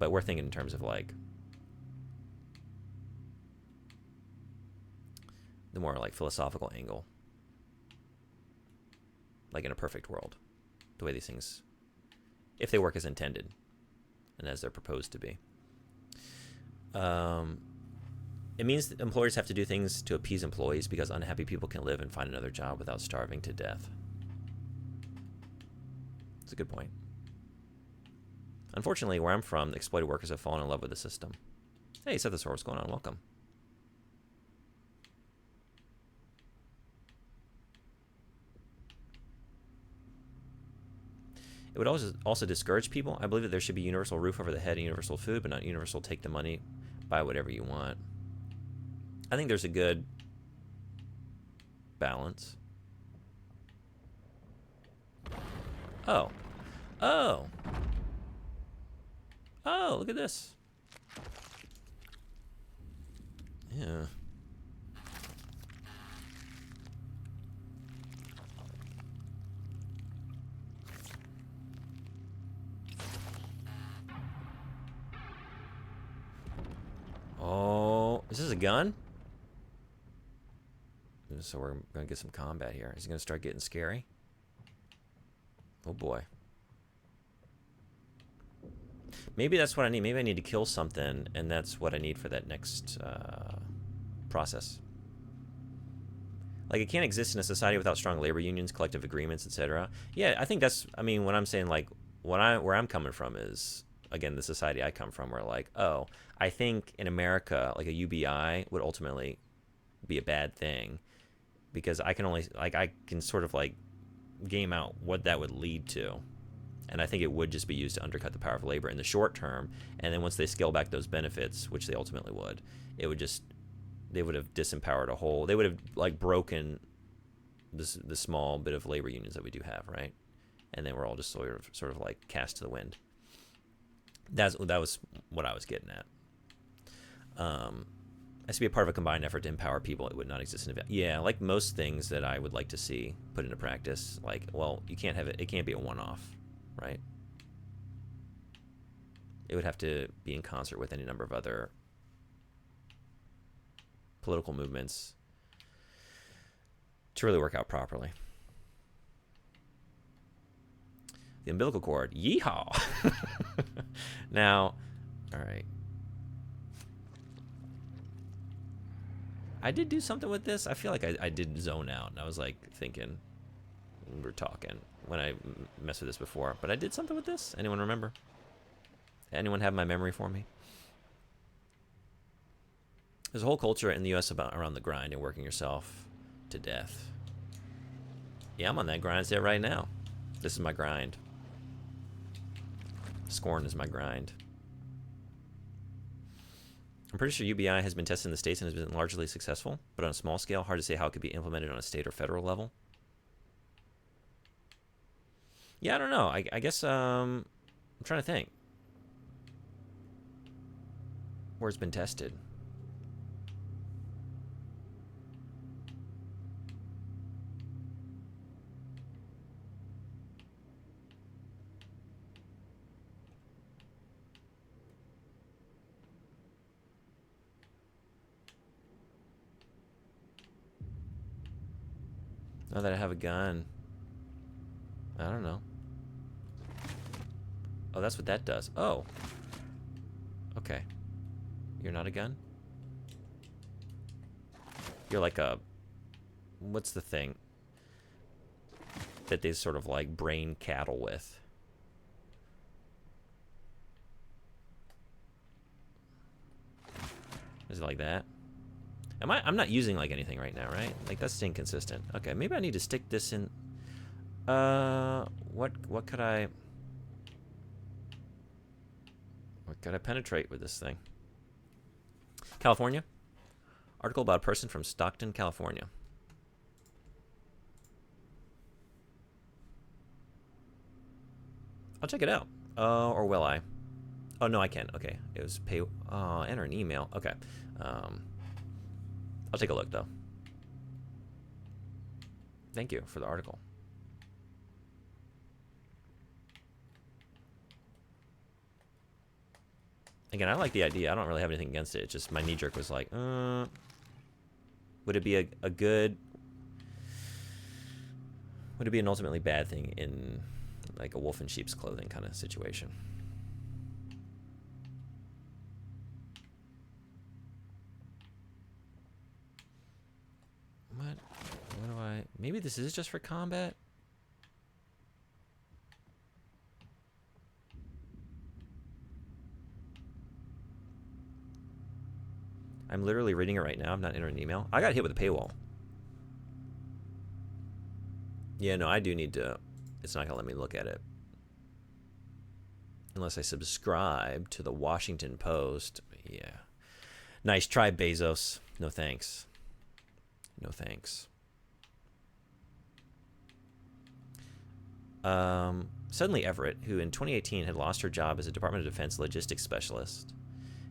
but we're thinking in terms of like the more like philosophical angle, like in a perfect world, the way these things, if they work as intended and as they're proposed to be. It means that employers have to do things to appease employees because unhappy people can live and find another job without starving to death. That's a good point. Unfortunately, where I'm from, the exploited workers have fallen in love with the system. Hey, Sethasor, what's going on? Welcome. It would also discourage people. I believe that there should be universal roof over the head and universal food, but not universal take the money, buy whatever you want. I think there's a good balance. Oh, look at this. Yeah. Oh, is this a gun? So we're gonna get some combat here. Is it gonna start getting scary? Oh boy. Maybe that's what I need. Maybe I need to kill something, and that's what I need for that next process. Like, it can't exist in a society without strong labor unions, collective agreements, etc. Yeah, I think that's, I mean, when I'm saying, like, where I'm coming from is, again, the society I come from, where, like, oh, I think in America, like, a UBI would ultimately be a bad thing, because I can sort of, like, game out what that would lead to. And I think it would just be used to undercut the power of labor in the short term. And then once they scale back those benefits, which they ultimately would, it would just, they would have disempowered a whole, they would have like broken the small bit of labor unions that we do have, right? And then we're all just sort of like cast to the wind. That was what I was getting at. Has to be a part of a combined effort to empower people. It would not exist in a, yeah, like most things that I would like to see put into practice. Like, well, you can't have it. It can't be a one-off. Right? It would have to be in concert with any number of other political movements to really work out properly. The umbilical cord. Yeehaw! Now, all right. I did do something with this. I feel like I did zone out, and I was like thinking, we were talking when I messed with this before, but I did something with this. Anyone remember? Anyone have my memory for me? There's a whole culture in the U.S. around the grind and working yourself to death. Yeah, I'm on that grind set right now. This is my grind. Scorn is my grind. I'm pretty sure UBI has been tested in the States and has been largely successful, but on a small scale, hard to say how it could be implemented on a state or federal level. Yeah, I don't know. I guess I'm trying to think. Where it's been tested. Now that I have a gun. I don't know. Oh, that's what that does. Oh. Okay. You're not a gun? You're like a... What's the thing that they sort of like brain cattle with? Is it like that? I'm not using like anything right now, right? Like that's inconsistent. Okay, maybe I need to stick this in. What could I penetrate with this thing? California. Article about a person from Stockton, California. I'll check it out. Or will I? Oh no, I can. Okay, it was pay. Enter an email. Okay. I'll take a look, though. Thank you for the article. Again, I like the idea. I don't really have anything against it. It's just my knee-jerk was like, would it be a good... Would it be an ultimately bad thing in like a wolf in sheep's clothing kind of situation? What do I... Maybe this is just for combat? I'm literally reading it right now. I'm not entering an email. I got hit with a paywall. Yeah, no, I do need to... It's not going to let me look at it. Unless I subscribe to the Washington Post. Yeah. Nice try, Bezos. No thanks. No thanks. Suddenly Everett, who in 2018 had lost her job as a Department of Defense logistics specialist,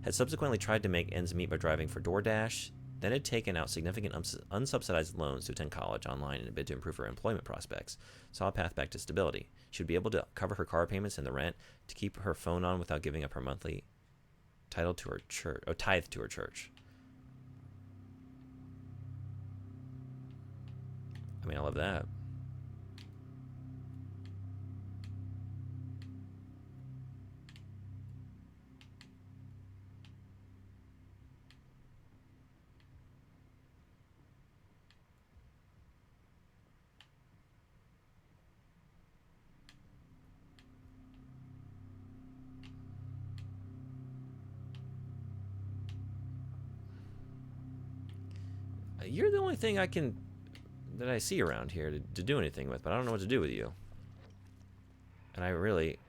had subsequently tried to make ends meet by driving for DoorDash, then had taken out significant unsubsidized loans to attend college online in a bid to improve her employment prospects, saw a path back to stability. She would be able to cover her car payments and the rent, to keep her phone on without giving up her monthly tithe to her church. I mean, I love that. You're the only thing that I see around here to do anything with, but I don't know what to do with you. And I really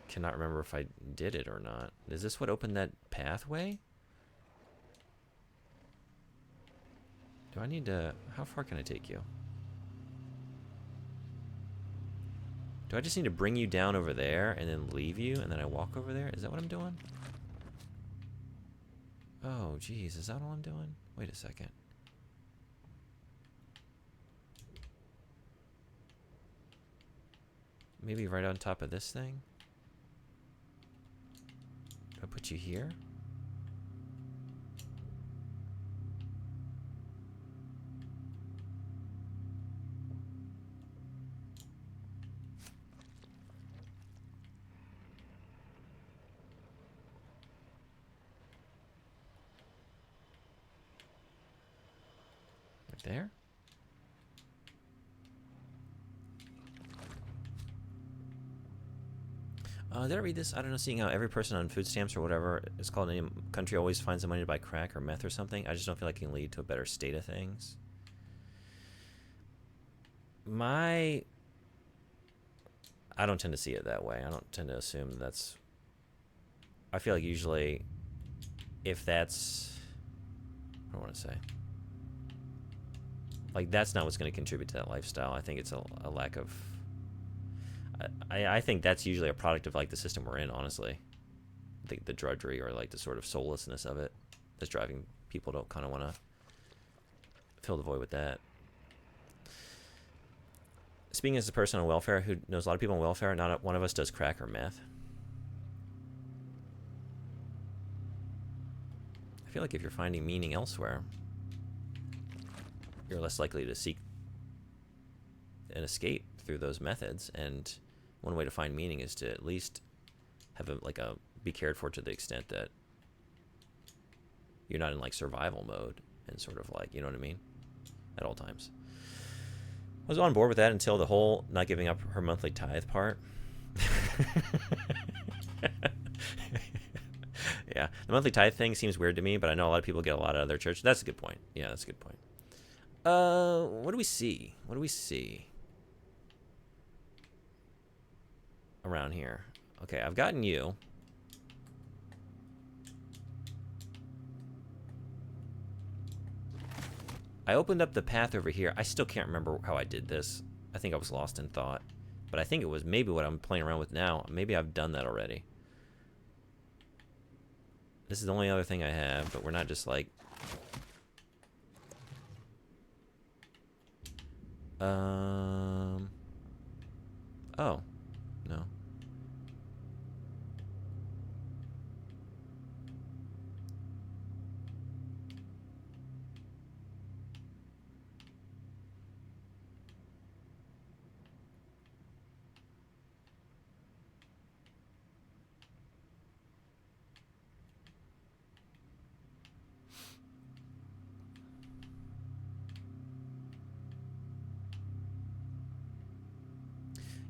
cannot remember if I did it or not. Is this what opened that pathway? Do I need to... How far can I take you? Do I just need to bring you down over there and then leave you and then I walk over there? Is that what I'm doing? Oh, geez. Is that all I'm doing? Wait a second. Maybe right on top of this thing? Do I put you here? There? Did I read this? I don't know, seeing how every person on food stamps or whatever it's called in any country always finds the money to buy crack or meth or something. I just don't feel like it can lead to a better state of things. I don't tend to see it that way. I don't tend to assume that's... I feel like usually if that's... What do I want to say? Like, that's not what's going to contribute to that lifestyle. I think it's a lack of... I think that's usually a product of, like, the system we're in, honestly. I think the drudgery or, like, the sort of soullessness of it is driving people to kind of want to fill the void with that. Speaking as a person on welfare who knows a lot of people on welfare, not one of us does crack or meth. I feel like if you're finding meaning elsewhere, you're less likely to seek an escape through those methods. And one way to find meaning is to at least have be cared for to the extent that you're not in like survival mode and sort of like, you know what I mean, at all times. I was on board with that until the whole not giving up her monthly tithe part. Yeah, the monthly tithe thing seems weird to me, but I know a lot of people get a lot out of their church. That's a good point. Yeah, that's a good point. What do we see? What do we see around here? Okay, I've gotten you. I opened up the path over here. I still can't remember how I did this. I think I was lost in thought. But I think it was maybe what I'm playing around with now. Maybe I've done that already. This is the only other thing I have, but we're not just like... Oh. No.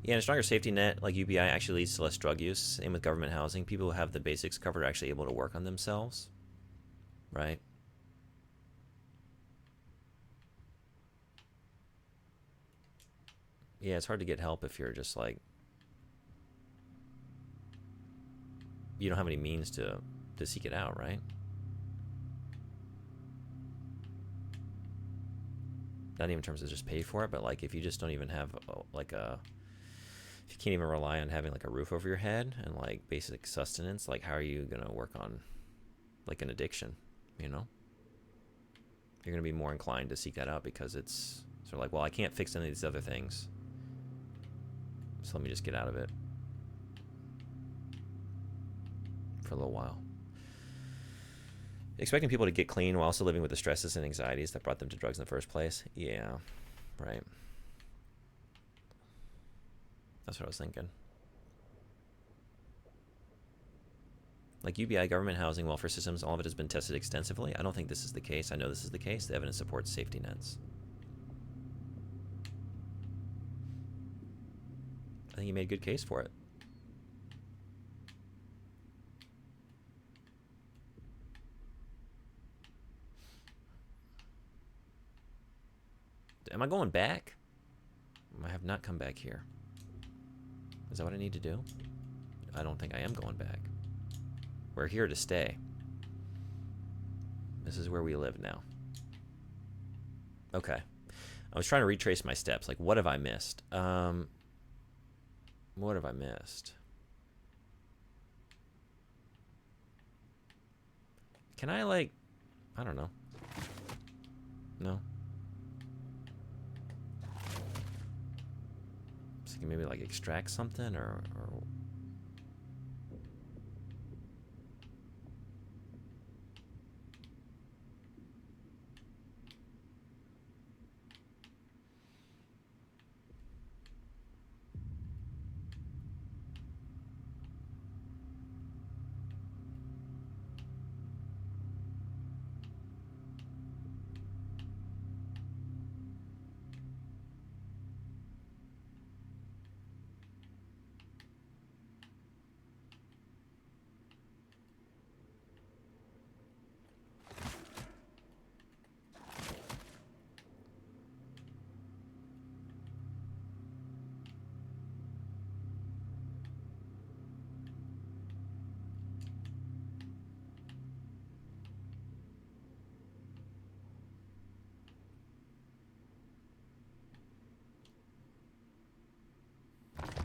Yeah, and a stronger safety net like UBI actually leads to less drug use. Same with government housing. People who have the basics covered are actually able to work on themselves. Right? Yeah, it's hard to get help if you're just like... You don't have any means to seek it out, right? Not even in terms of just pay for it, but like if you just don't even have like a... If you can't even rely on having like a roof over your head and like basic sustenance, like how are you going to work on like an addiction, you know? You're going to be more inclined to seek that out because it's sort of like, well, I can't fix any of these other things, so let me just get out of it for a little while. Expecting people to get clean while also living with the stresses and anxieties that brought them to drugs in the first place. Yeah, right. That's what I was thinking. Like UBI, government housing, welfare systems, all of it has been tested extensively. I don't think this is the case. I know this is the case. The evidence supports safety nets. I think you made a good case for it. Am I going back? I have not come back here. Is that what I need to do? I don't think I am going back. We're here to stay. This is where we live now. Okay. I was trying to retrace my steps. Like, what have I missed? What have I missed? Can I, like... I don't know. No? So you can maybe, like, extract something or...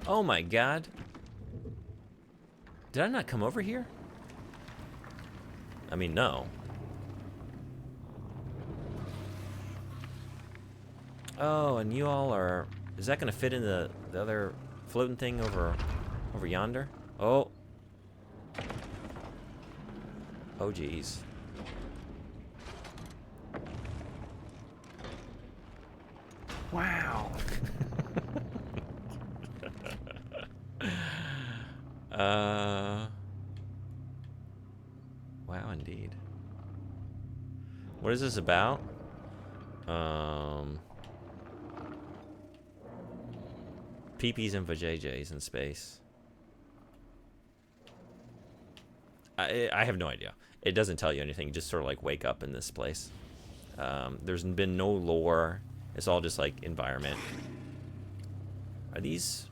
Oh my god. Did I not come over here? I mean, no. Oh, and you all are... Is that going to fit in the other floating thing over yonder? Oh. Oh, geez. Wow. Wow, indeed. What is this about? PPs and vajayjays in space. I have no idea. It doesn't tell you anything. You just sort of like wake up in this place. There's been no lore. It's all just like environment. Are these...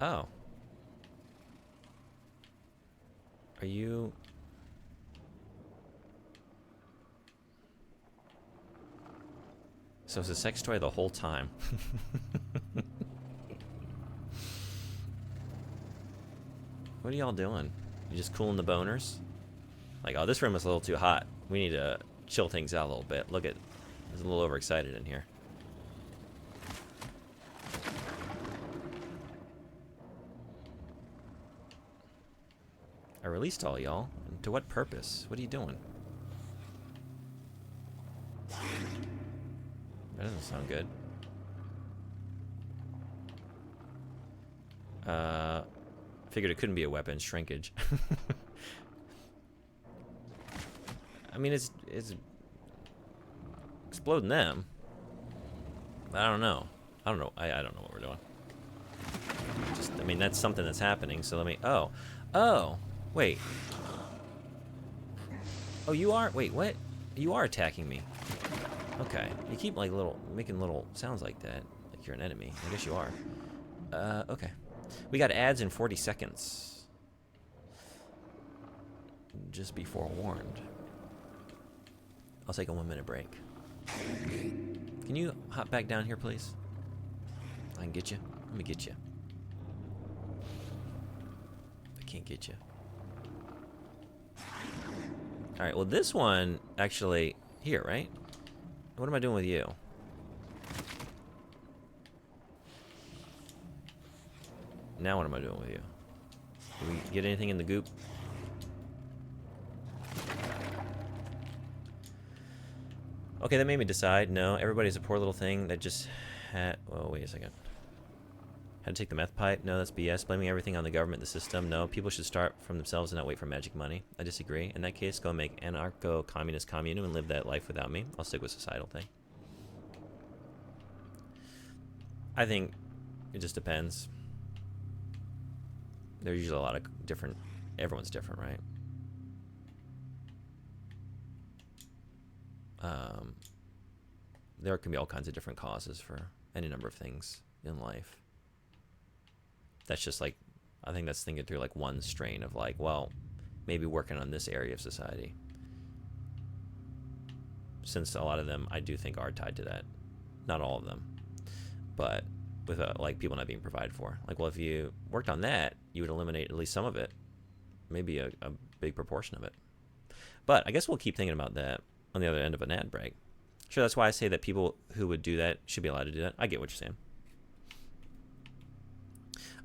Oh. Are you... So it's a sex toy the whole time. What are y'all doing? You just cooling the boners? Like, oh, this room is a little too hot. We need to chill things out a little bit. Look at... It's a little overexcited in here. I released all y'all. And to what purpose? What are you doing? That doesn't sound good. Figured it couldn't be a weapon. Shrinkage. I mean, it's exploding them. I don't know. I don't know. I don't know what we're doing. Just, I mean, that's something that's happening. So let me. Oh, wait. Oh, you are. Wait, what? You are attacking me. Okay. You keep like making little sounds like that, like you're an enemy. I guess you are. Okay. We got ads in 40 seconds. Just be forewarned. I'll take a 1-minute break. Can you hop back down here, please? I can get you. Let me get you. I can't get you. All right. Well, this one actually here, right? What am I doing with you? Now what am I doing with you? Did we get anything in the goop? Okay, that made me decide. No, everybody's a poor little thing that just had... Oh, wait a second. Had to take the meth pipe? No, that's BS. Blaming everything on the government, the system. No, people should start from themselves and not wait for magic money. I disagree. In that case, go make anarcho-communist commune and live that life without me. I'll stick with societal thing. I think it just depends. There's usually a lot of different... Everyone's different, right? There can be all kinds of different causes for any number of things in life. That's just like, I think that's thinking through like one strain of like, well, maybe working on this area of society. Since a lot of them, I do think are tied to that. Not all of them, but with like people not being provided for. Like, well, if you worked on that, you would eliminate at least some of it, maybe a big proportion of it. But I guess we'll keep thinking about that on the other end of an ad break. Sure, that's why I say that people who would do that should be allowed to do that. I get what you're saying.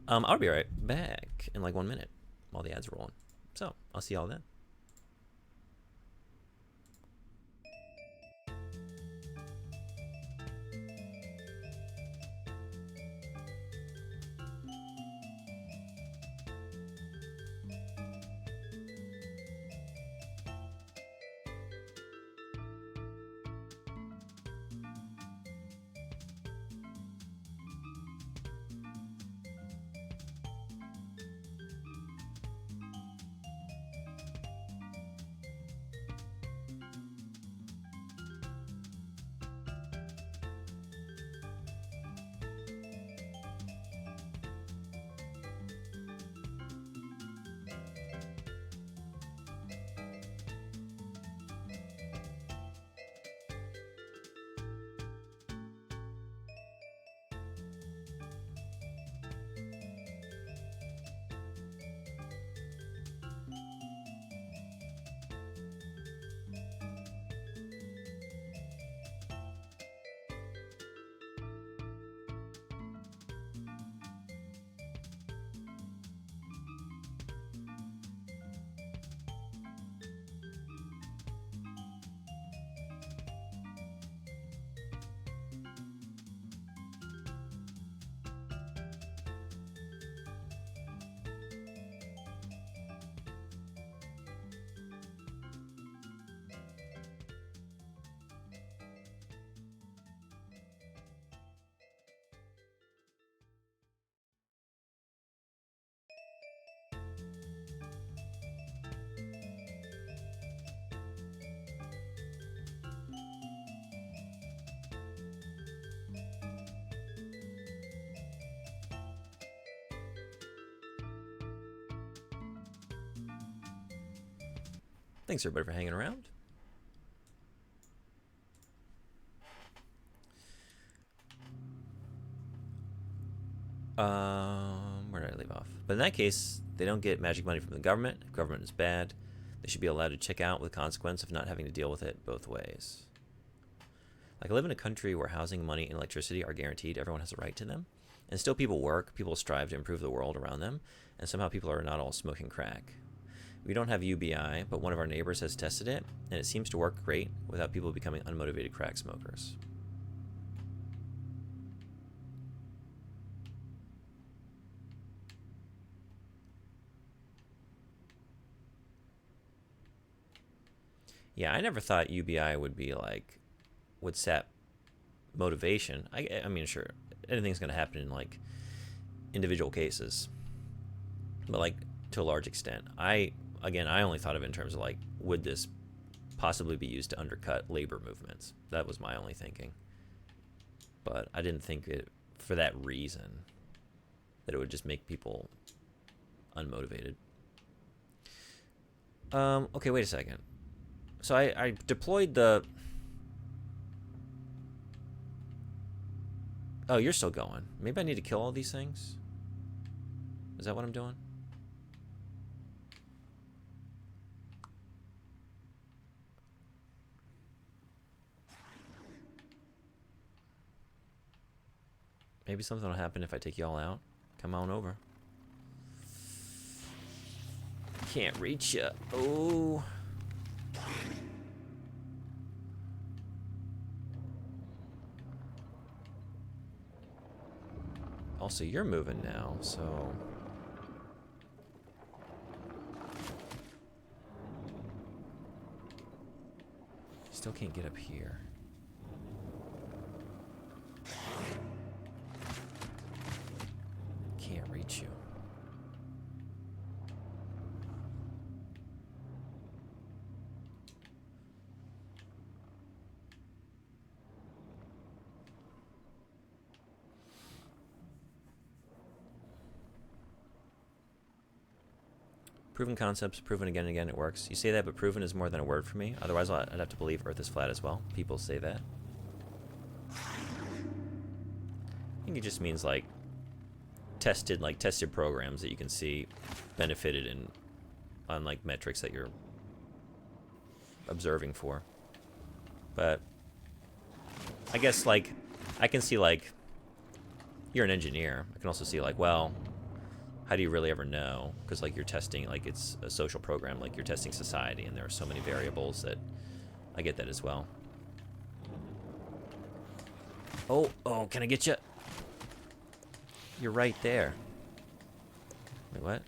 I'll be right back in like 1 minute while the ads are rolling. So I'll see y'all then. Thanks everybody for hanging around. Where did I leave off? But in that case, they don't get magic money from the government. If government is bad, they should be allowed to check out with the consequence of not having to deal with it both ways. Like, I live in a country where housing, money, and electricity are guaranteed. Everyone has a right to them. And still people work, people strive to improve the world around them, and somehow people are not all smoking crack. We don't have UBI, but one of our neighbors has tested it, and it seems to work great without people becoming unmotivated crack smokers. Yeah, I never thought UBI would be like, would sap motivation. I mean, sure, anything's going to happen in like individual cases, but like to a large extent. I only thought of it in terms of like, would this possibly be used to undercut labor movements? That was my only thinking. But I didn't think it for that reason, that it would just make people unmotivated. Okay, wait a second. So I deployed the... Oh, you're still going. Maybe I need to kill all these things? Is that what I'm doing? Maybe something will happen if I take y'all out. Come on over. Can't reach ya. Oh. Also, you're moving now, so... Still can't get up here. Can't reach you. Proven concepts, proven again and again, it works. You say that, but proven is more than a word for me. Otherwise, I'd have to believe Earth is flat as well. People say that. I think it just means like tested programs that you can see benefited in on like metrics that you're observing for. But I guess like I can see like you're an engineer. I can also see like, well, how do you really ever know? Because like you're testing, like it's a social program, like you're testing society, and there are so many variables that I get that as well. Oh, can I get you? You're right there. Wait, what?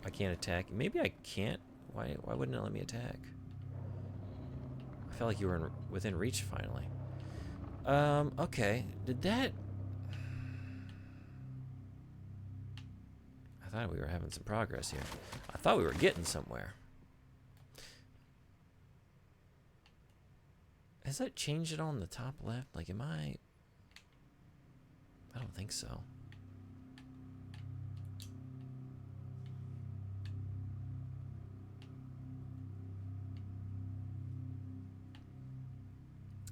I can't attack. Maybe I can't. Why wouldn't it let me attack? I felt like you were within reach finally. Okay. Did that... I thought we were having some progress here. I thought we were getting somewhere. Has that changed it on the top left? Like, am I don't think so.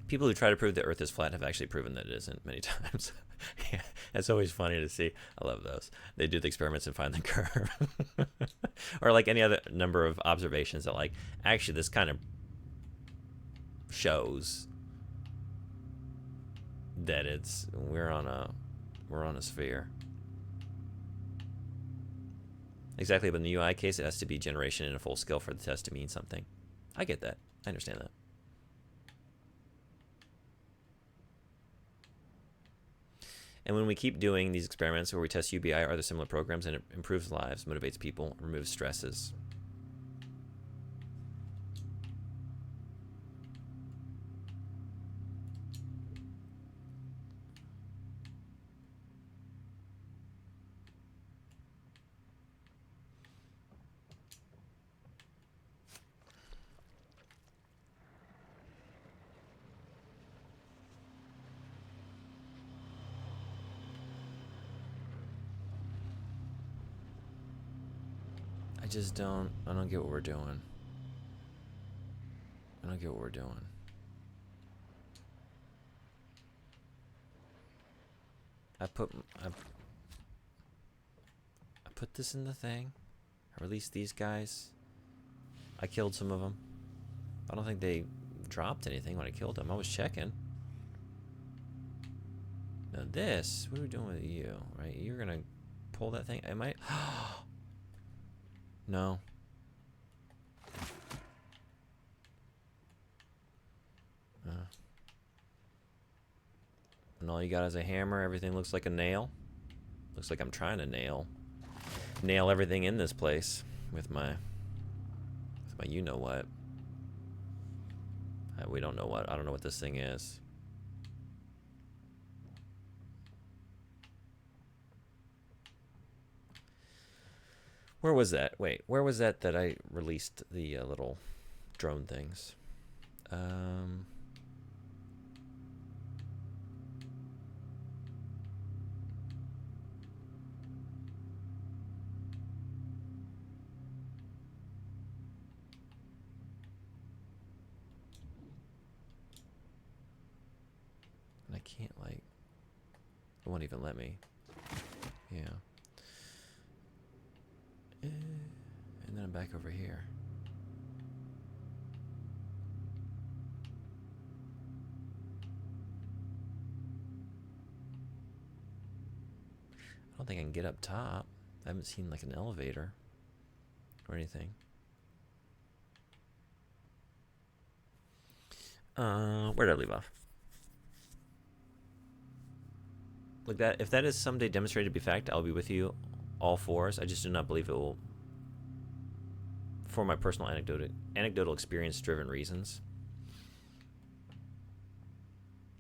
People who try to prove the Earth is flat have actually proven that it isn't many times. Yeah, it's always funny to see. I love those. They do the experiments and find the curve. Or like any other number of observations that like, actually this kind of shows that we're on a sphere. Exactly, but in the UI case, it has to be generation in a full scale for the test to mean something. I get that. I understand that. And when we keep doing these experiments where we test UBI or other similar programs, and it improves lives, motivates people, removes stresses. just don't. I don't get what we're doing. I don't get what we're doing. I put this in the thing. I released these guys. I killed some of them. I don't think they dropped anything when I killed them. I was checking. Now this, what are we doing with you? Right, you're gonna pull that thing. I might. No. And all you got is a hammer. Everything looks like a nail. Looks like I'm trying to nail everything in this place with my you know what. We don't know what. I don't know what this thing is. Where was that? Wait, where was that I released the little drone things? And I can't, like, it won't even let me. Yeah. And then I'm back over here. I don't think I can get up top. I haven't seen like an elevator or anything. Where did I leave off? Look, that if that is someday demonstrated to be fact, I'll be with you all fours. I just do not believe it will, for my personal anecdotal experience-driven reasons.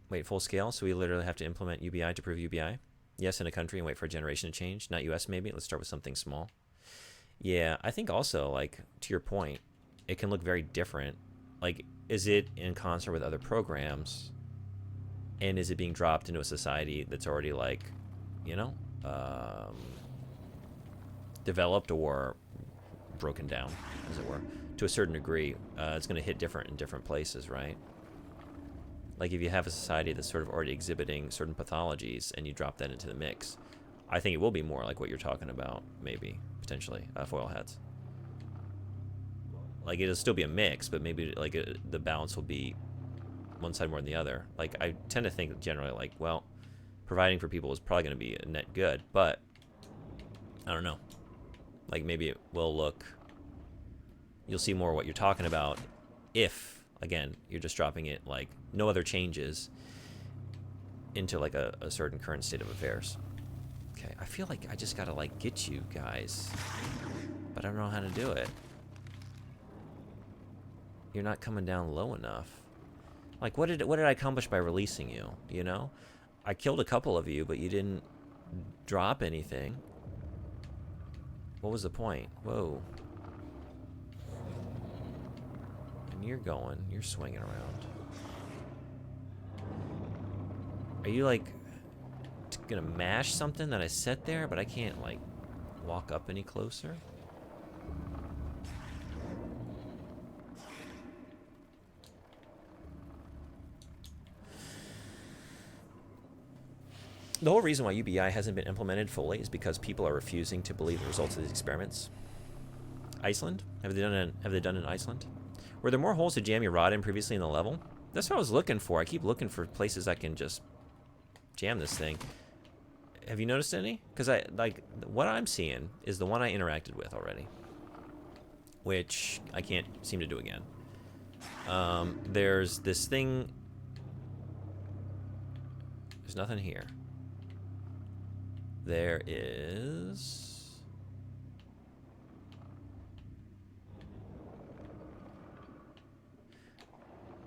Wait, full scale? So we literally have to implement UBI to prove UBI? Yes, in a country and wait for a generation to change. Not US, maybe. Let's start with something small. Yeah, I think also, like, to your point, it can look very different. Like, is it in concert with other programs? And is it being dropped into a society that's already, like, you know, developed or broken down, as it were, to a certain degree? It's going to hit different in different places, right? Like, if you have a society that's sort of already exhibiting certain pathologies and you drop that into the mix, I think it will be more like what you're talking about, maybe, potentially, foil heads. Like, it'll still be a mix, but maybe, like, the balance will be one side more than the other. Like, I tend to think generally, like, well, providing for people is probably going to be a net good, but I don't know. Like, maybe it will look, you'll see more what you're talking about if, again, you're just dropping it, like, no other changes into, like, a certain current state of affairs. Okay, I feel like I just gotta, like, get you guys, but I don't know how to do it. You're not coming down low enough. Like, what did I accomplish by releasing you, you know? I killed a couple of you, but you didn't drop anything. What was the point? Whoa. And you're swinging around. Are you, like, gonna mash something that I set there, but I can't, like, walk up any closer? The whole reason why UBI hasn't been implemented fully is because people are refusing to believe the results of these experiments. Iceland? Have they done in Iceland? Were there more holes to jam your rod in previously in the level? That's what I was looking for. I keep looking for places I can just jam this thing. Have you noticed any? Because what I'm seeing is the one I interacted with already, which I can't seem to do again. There's this thing. There's nothing here. There is...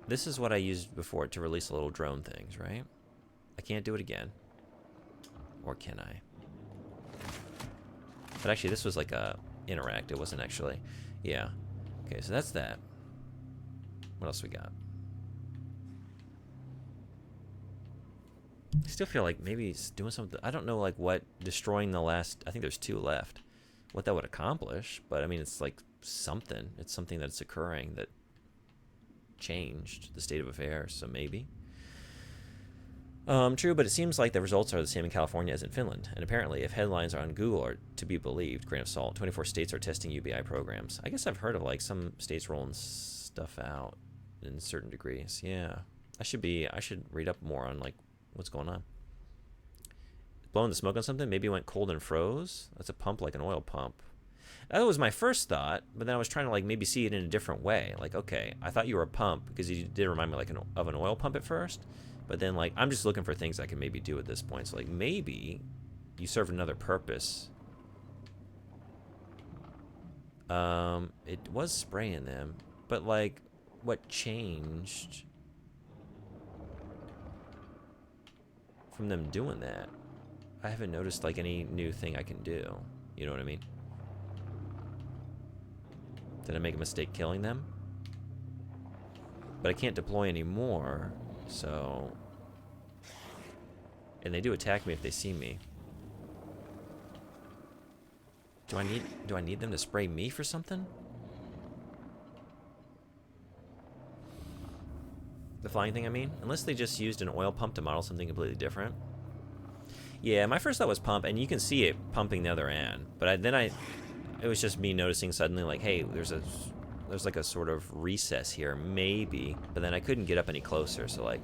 This is what I used before to release little drone things, right? I can't do it again. Or can I? But actually, this was like a interact. It wasn't actually... Yeah. Okay, so that's that. What else we got? I still feel like maybe it's doing something. I don't know, like, what destroying the last. I think there's 2 left. what that would accomplish, but I mean, it's like something. It's something that's occurring that changed the state of affairs, so maybe. True, but it seems like the results are the same in California as in Finland. And apparently, if headlines on Google are to be believed, grain of salt, 24 states are testing UBI programs. I guess I've heard of like some states rolling stuff out in certain degrees. Yeah, I should read up more on like what's going on. Blowing the smoke on something, maybe it went cold and froze. That's a pump like an oil pump. That was my first thought, but then I was trying to like maybe see it in a different way. Like, okay, I thought you were a pump because you did remind me like of an oil pump at first. But then, like, I'm just looking for things I can maybe do at this point. So, like, maybe you serve another purpose. It was spraying them. But, like, what changed from them doing that? I haven't noticed, like, any new thing I can do. You know what I mean? Did I make a mistake killing them? But I can't deploy anymore. So, and they do attack me if they see me. Do I need them to spray me for something? The flying thing, I mean? Unless they just used an oil pump to model something completely different. Yeah, my first thought was pump, and you can see it pumping the other end. But it was just me noticing suddenly, like, hey, there's like a sort of recess here, maybe. But then I couldn't get up any closer, so like,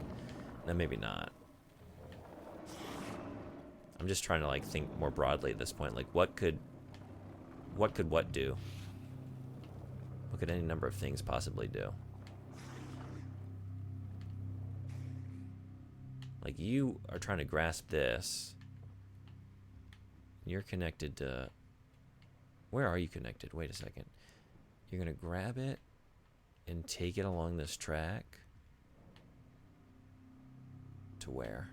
then maybe not. I'm just trying to like think more broadly at this point. Like, what could what do? What could any number of things possibly do? Like, you are trying to grasp this. You're connected to... Where are you connected? Wait a second. You're going to grab it and take it along this track. To where?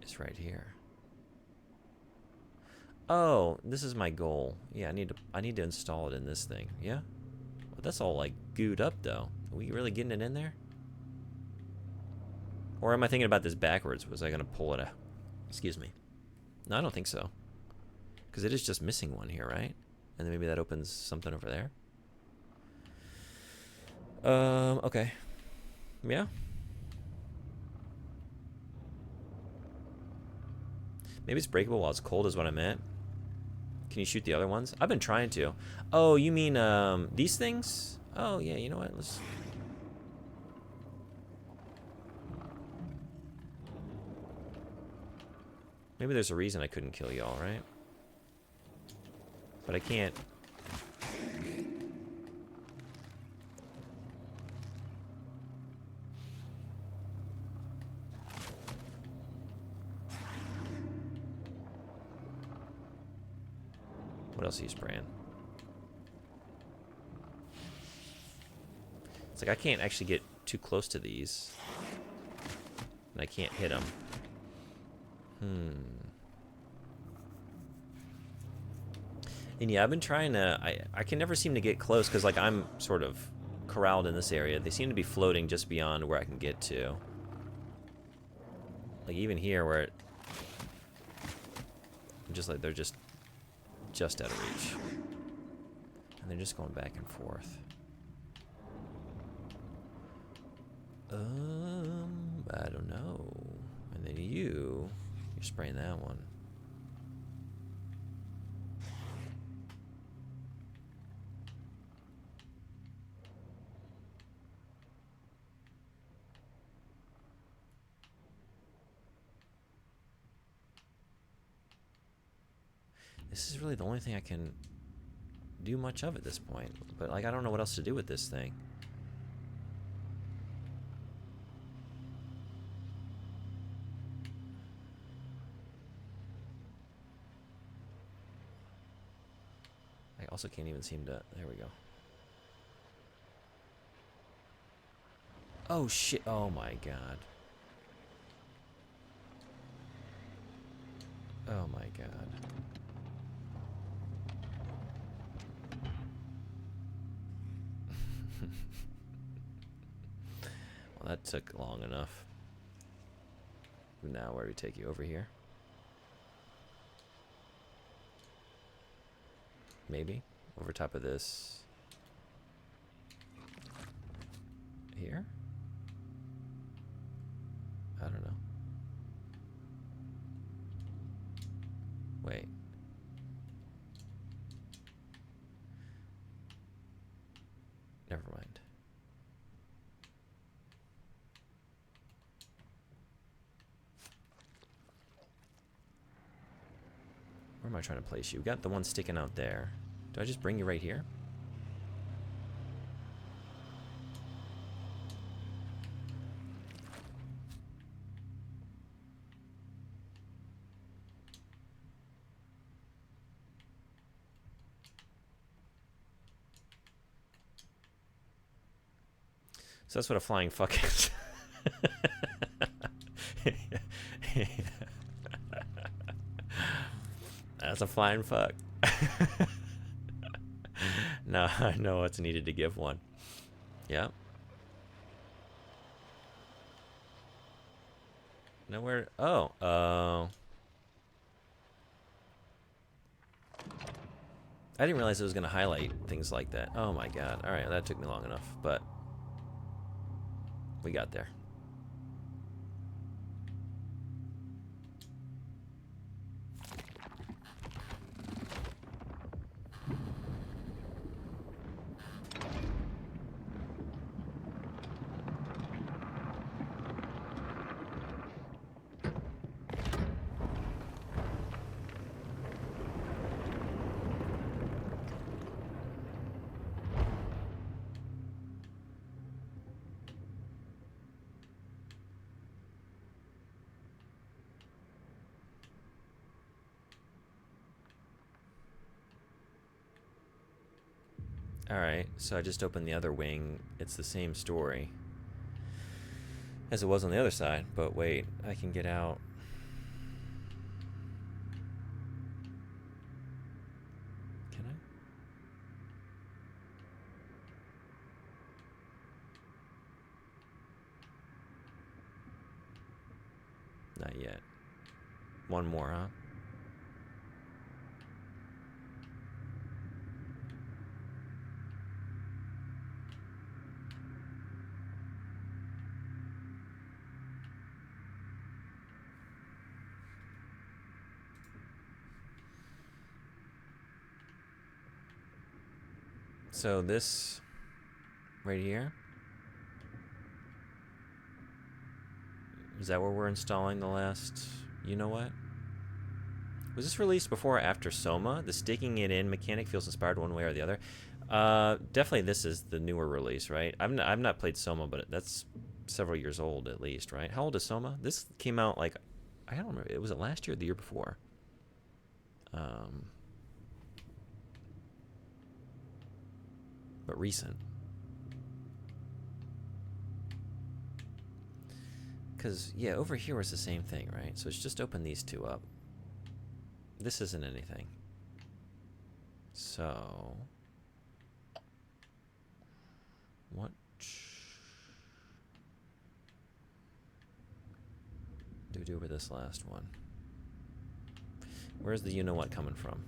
It's right here. Oh, this is my goal. Yeah, I need to install it in this thing. Yeah? Well, that's all like gooed up though. Are we really getting it in there? Or am I thinking about this backwards? Was I gonna pull it out? Excuse me. No, I don't think so. Because it is just missing one here, right? And then maybe that opens something over there. Okay. Yeah. Maybe it's breakable while it's cold is what I meant. Can you shoot the other ones? I've been trying to. Oh, you mean these things? Oh, yeah, you know what? Let's... Maybe there's a reason I couldn't kill y'all, right? But I can't... What else are you spraying? It's like I can't actually get too close to these. And I can't hit them. And yeah, I've been trying to... I can never seem to get close because like I'm sort of corralled in this area. They seem to be floating just beyond where I can get to. Like even here where it... Just like they're just out of reach. And they're just going back and forth. I don't know. And then you're spraying that one. This is really the only thing I can do much of at this point. But, like, I don't know what else to do with this thing. I also can't even seem to... There we go. Oh, shit. Oh, my God. Oh my god. Well, that took long enough. Now where do we take you? Over here? Maybe? Over top of this. Here? I don't know. Wait. Never mind. Where am I trying to place you? We got the one sticking out there. Do I just bring you right here? So that's what a flying fuck is. That's a flying fuck. Now I know what's needed to give one. Yeah. Nowhere. Oh. I didn't realize it was going to highlight things like that. Oh my god. Alright, that took me long enough, but we got there. Alright, so I just opened the other wing. It's the same story as it was on the other side, but wait, I can get out. Can I? Not yet. One more, huh? So this right here, is that where we're installing the last, you know what? Was this released before or after Soma? The sticking it in mechanic feels inspired one way or the other. Definitely this is the newer release, right? I've not played Soma, but that's several years old at least, right? How old is Soma? This came out like, I don't remember, was it last year or the year before? But recent. Because, yeah, over here was the same thing, right? So it's just open these two up. This isn't anything. So, what do we do with this last one? Where's the you-know-what coming from?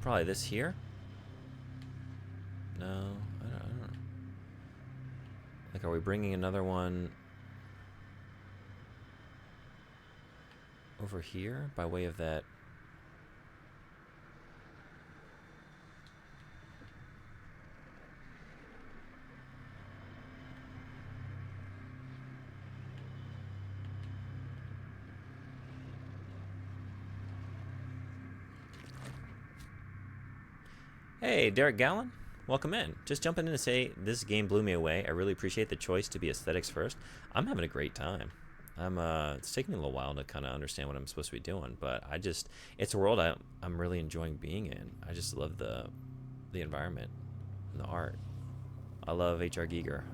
Probably this here? No, I don't know. Like, are we bringing another one over here by way of that? Hey, Derek Gallen, welcome in. Just jumping in to say this game blew me away. I really appreciate the choice to be aesthetics first. I'm having a great time. It's taking me a little while to kind of understand what I'm supposed to be doing, but it's a world I'm really enjoying being in. I just love the environment and the art. I love H.R. Giger.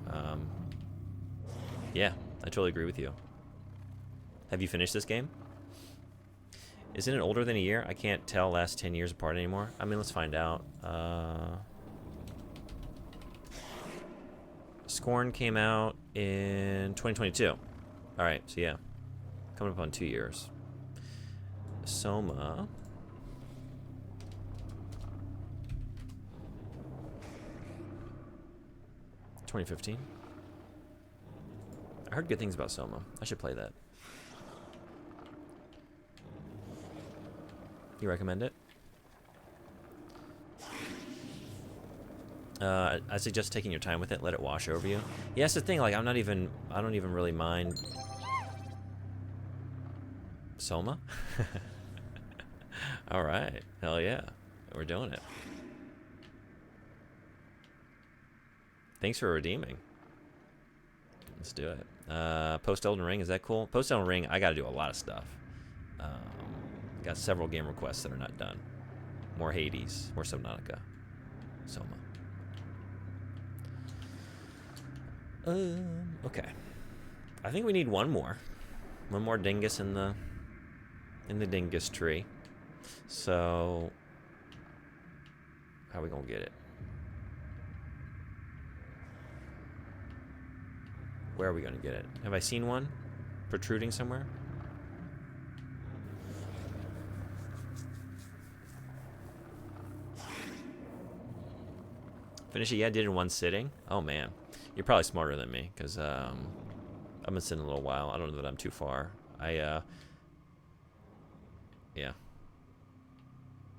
Yeah, I totally agree with you. Have you finished this game? Isn't it older than a year? I can't tell last 10 years apart anymore. I mean, let's find out. Scorn came out in 2022. Alright, so yeah. Coming up on 2 years. Soma. $2015. I heard good things about Soma. I should play that. You recommend it? I suggest taking your time with it. Let it wash over you. Yeah, that's the thing. Like, I don't even really mind Soma. All right, hell yeah, we're doing it. Thanks for redeeming. Let's do it. Post Elden Ring, is that cool? Post Elden Ring, I got to do a lot of stuff. Got several game requests that are not done. More Hades, more Subnautica, Soma. Okay. I think we need one more dingus in the dingus tree. So, how are we gonna get it? Where are we gonna get it? Have I seen one protruding somewhere? Finish it? Yeah, I did it in one sitting. Oh man, you're probably smarter than me because I've been sitting a little while. I don't know that I'm too far. Yeah,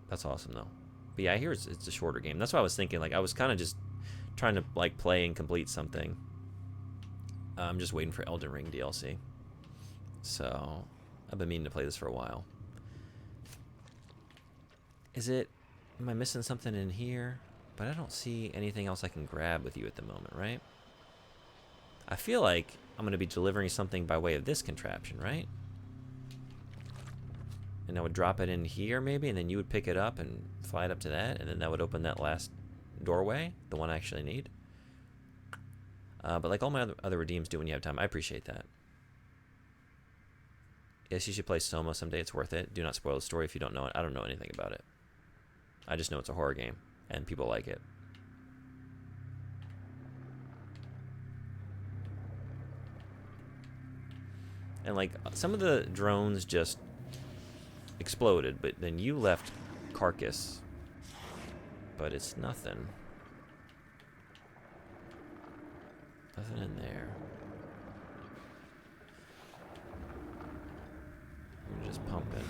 that's awesome though. But yeah, I hear it's a shorter game. That's what I was thinking. Like I was kind of just trying to like play and complete something. I'm just waiting for Elden Ring DLC. So I've been meaning to play this for a while. Am I missing something in here? But I don't see anything else I can grab with you at the moment, right? I feel like I'm going to be delivering something by way of this contraption, right? And I would drop it in here maybe, and then you would pick it up and fly it up to that, and then that would open that last doorway, the one I actually need. But like all my other redeems do when you have time, I appreciate that. Yes, you should play Soma someday. It's worth it. Do not spoil the story if you don't know it. I don't know anything about it. I just know it's a horror game. And people like it. And like some of the drones just exploded, but then you left carcass. But it's nothing. Nothing in there. We're just pumping.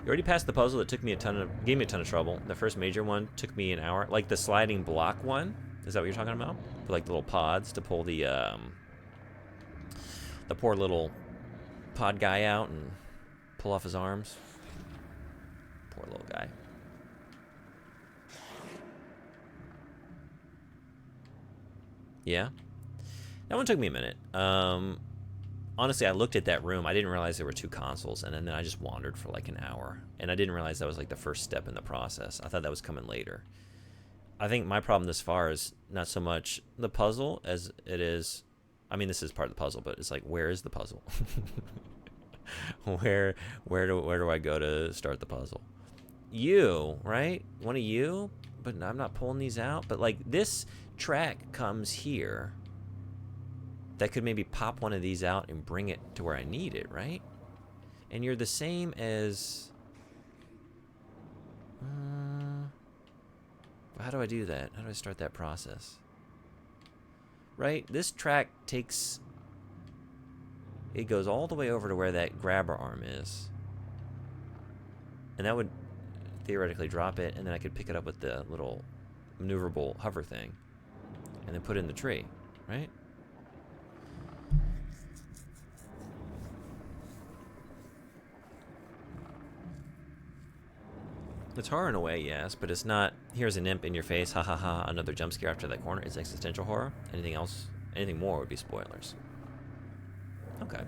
You already passed the puzzle that gave me a ton of trouble. The first major one took me an hour. Like the sliding block one. Is that what you're talking about? For like the little pods to pull the poor little pod guy out and pull off his arms. Poor little guy. Yeah. That one took me a minute. Honestly, I looked at that room. I didn't realize there were 2 consoles, and then I just wandered for like an hour. And I didn't realize that was like the first step in the process. I thought that was coming later. I think my problem this far is not so much the puzzle as it is... I mean, this is part of the puzzle, but it's like, where is the puzzle? where do I go to start the puzzle? You, right? One of you? But I'm not pulling these out. But like, this track comes here. That could maybe pop one of these out and bring it to where I need it, right? And you're the same as... how do I do that? How do I start that process? Right? This track takes... It goes all the way over to where that grabber arm is. And that would theoretically drop it, and then I could pick it up with the little maneuverable hover thing. And then put it in the tree, right? It's horror in a way, yes, but it's not, here's an imp in your face, ha ha ha, another jump scare after that corner. It's existential horror. Anything else, anything more would be spoilers. Okay.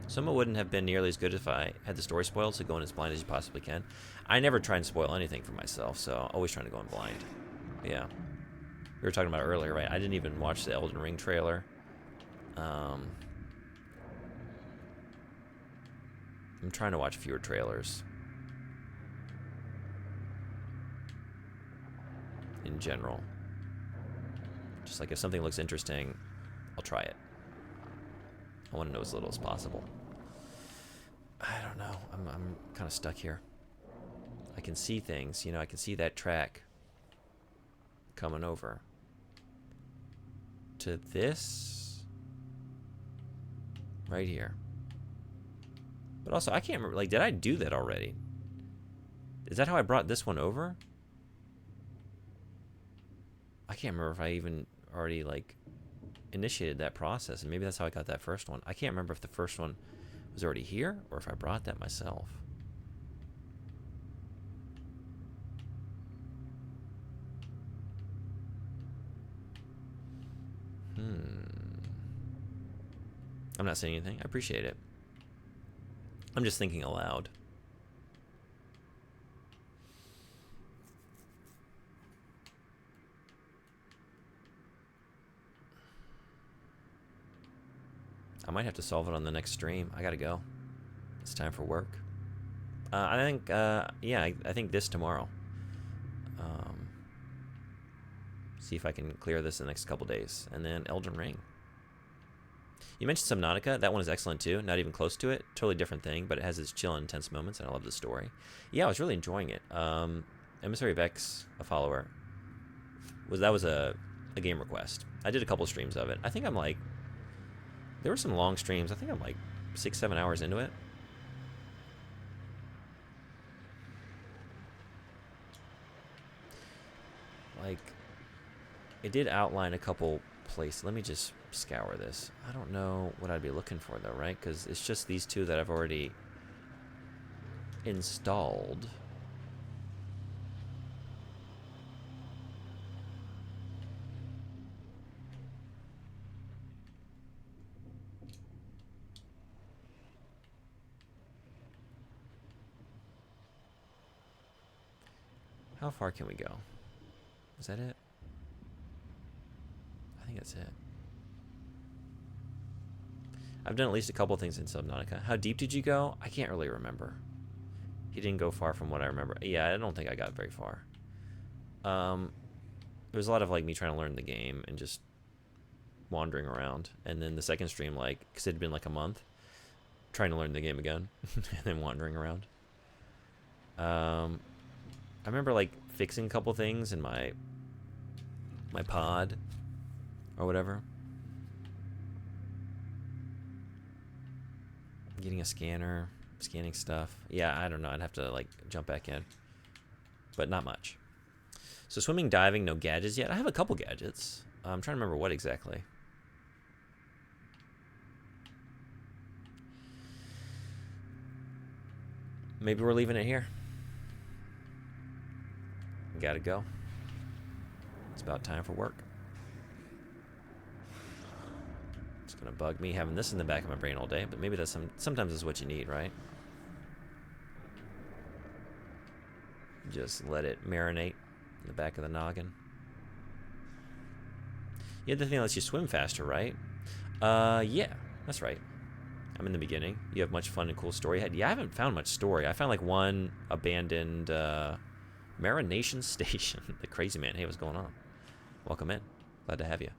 Some wouldn't have been nearly as good if I had the story spoiled, so go in as blind as you possibly can. I never try and spoil anything for myself, so always trying to go in blind. Yeah. We were talking about it earlier, right? I didn't even watch the Elden Ring trailer. I'm trying to watch fewer trailers. In general. Just like if something looks interesting, I'll try it. I want to know as little as possible. I don't know. I'm kind of stuck here. I can see things. You know, I can see that track coming over to this right here. But also, I can't remember. Like, did I do that already? Is that how I brought this one over? I can't remember if I even already, like, initiated that process. And maybe that's how I got that first one. I can't remember if the first one was already here or if I brought that myself. I'm not saying anything. I appreciate it. I'm just thinking aloud. I might have to solve it on the next stream. I gotta go. It's time for work. I think, yeah, I think this tomorrow. See if I can clear this in the next couple days. And then Elden Ring. You mentioned Subnautica. That one is excellent too. Not even close to it. Totally different thing, but it has its chill and intense moments, and I love the story. Yeah, I was really enjoying it. Emissary of X, a follower, that was a game request. I did a couple streams of it. I think I'm like, there were some long streams. I think I'm like 6-7 hours into it. Like, it did outline a couple places. Let me just scour this. I don't know what I'd be looking for though, right? Because it's just these two that I've already installed. How far can we go? Is that it? I think that's it. I've done at least a couple things in Subnautica. How deep did you go? I can't really remember. He didn't go far from what I remember. Yeah, I don't think I got very far. There was a lot of like me trying to learn the game and just wandering around. And then the second stream, like, because it had been like a month, trying to learn the game again and then wandering around. I remember like fixing a couple things in my pod or whatever. Getting a scanner, scanning stuff. Yeah, I don't know. I'd have to like jump back in, but not much. So swimming, diving, no gadgets yet. I have a couple gadgets. I'm trying to remember what exactly. Maybe we're leaving it here. Gotta go. It's about time for work. It's gonna bug me having this in the back of my brain all day, but maybe that's sometimes that's what you need, right? Just let it marinate in the back of the noggin. Yeah, the thing that lets you swim faster, right? Yeah, that's right. I'm in the beginning. You have much fun and cool story ahead. Yeah, I haven't found much story. I found like one abandoned Marination Station. The crazy man. Hey, what's going on? Welcome in. Glad to have you.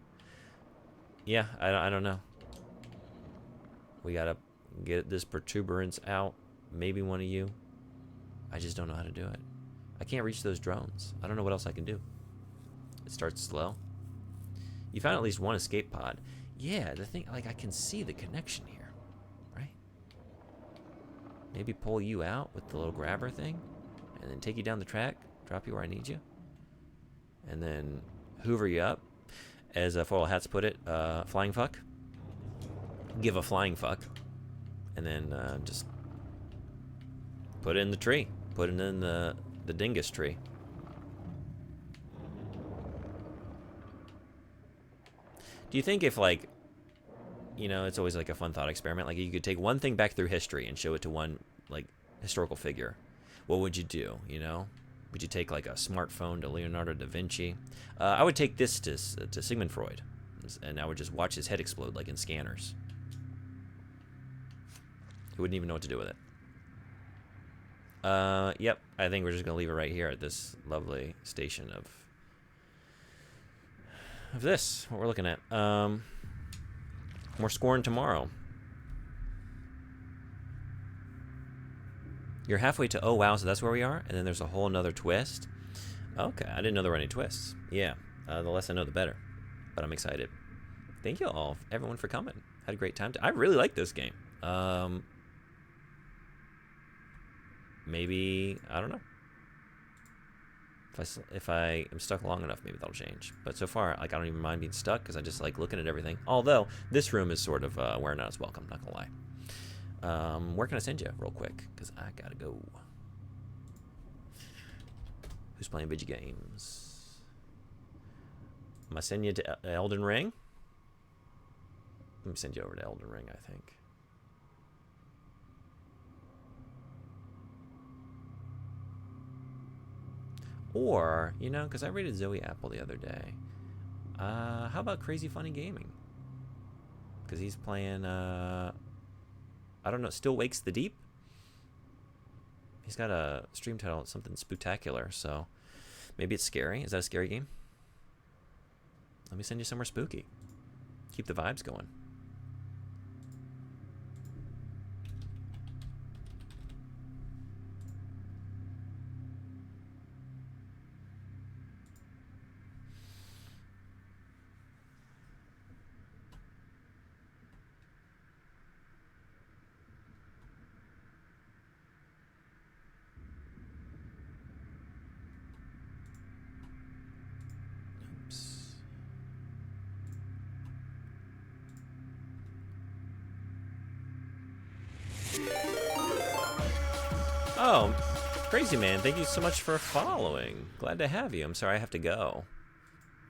Yeah, I don't know. We gotta get this protuberance out. Maybe one of you. I just don't know how to do it. I can't reach those drones. I don't know what else I can do. It starts slow. You found at least one escape pod. Yeah, the thing, like, I can see the connection here, right? Maybe pull you out with the little grabber thing, and then take you down the track, drop you where I need you, and then hoover you up, as Foil Hats put it, flying fuck. Give a flying fuck, and then just put it in the tree, put it in the the dingus tree. Do you think if, like, you know, it's always like a fun thought experiment, like you could take one thing back through history and show it to one, like, historical figure, what would you do, you know? Would you take, like, a smartphone to Leonardo da Vinci? I would take this to Sigmund Freud, and I would just watch his head explode, like in Scanners. He wouldn't even know what to do with it. Yep, I think we're just gonna leave it right here at this lovely station of this, what we're looking at. More Scorn tomorrow. You're halfway to, oh wow, so that's where we are? And then there's a whole nother twist? Okay, I didn't know there were any twists. Yeah, the less I know, the better. But I'm excited. Thank you all, everyone, for coming. Had a great time. I really like this game. Maybe, I don't know. If I am stuck long enough, maybe that'll change. But so far, like, I don't even mind being stuck because I just like looking at everything. Although this room is sort of wearing out its welcome. Not gonna lie. Where can I send you real quick? Because I gotta go. Who's playing video games? Am I sending you to Elden Ring? Let me send you over to Elden Ring, I think. Or, you know, because I rated Zoe Apple the other day. How about Crazy Funny Gaming? Because he's playing, I don't know, Still Wakes the Deep? He's got a stream title, something spectacular, so maybe it's scary. Is that a scary game? Let me send you somewhere spooky. Keep the vibes going. Oh, Crazy Man, thank you so much for following. Glad to have you. I'm sorry I have to go.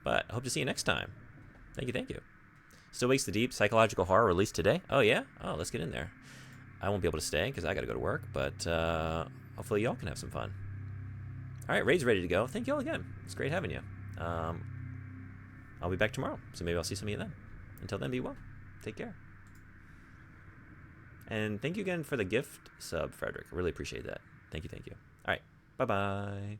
But I hope to see you next time. Thank you, thank you. Still Wakes the Deep, psychological horror released today. Oh, yeah? Oh, let's get in there. I won't be able to stay because I got to go to work, but hopefully y'all can have some fun. All right, Raid's ready to go. Thank you all again. It's great having you. I'll be back tomorrow, so maybe I'll see some of you then. Until then, be well. Take care. And thank you again for the gift sub, Frederick. I really appreciate that. Thank you, thank you. All right, bye-bye.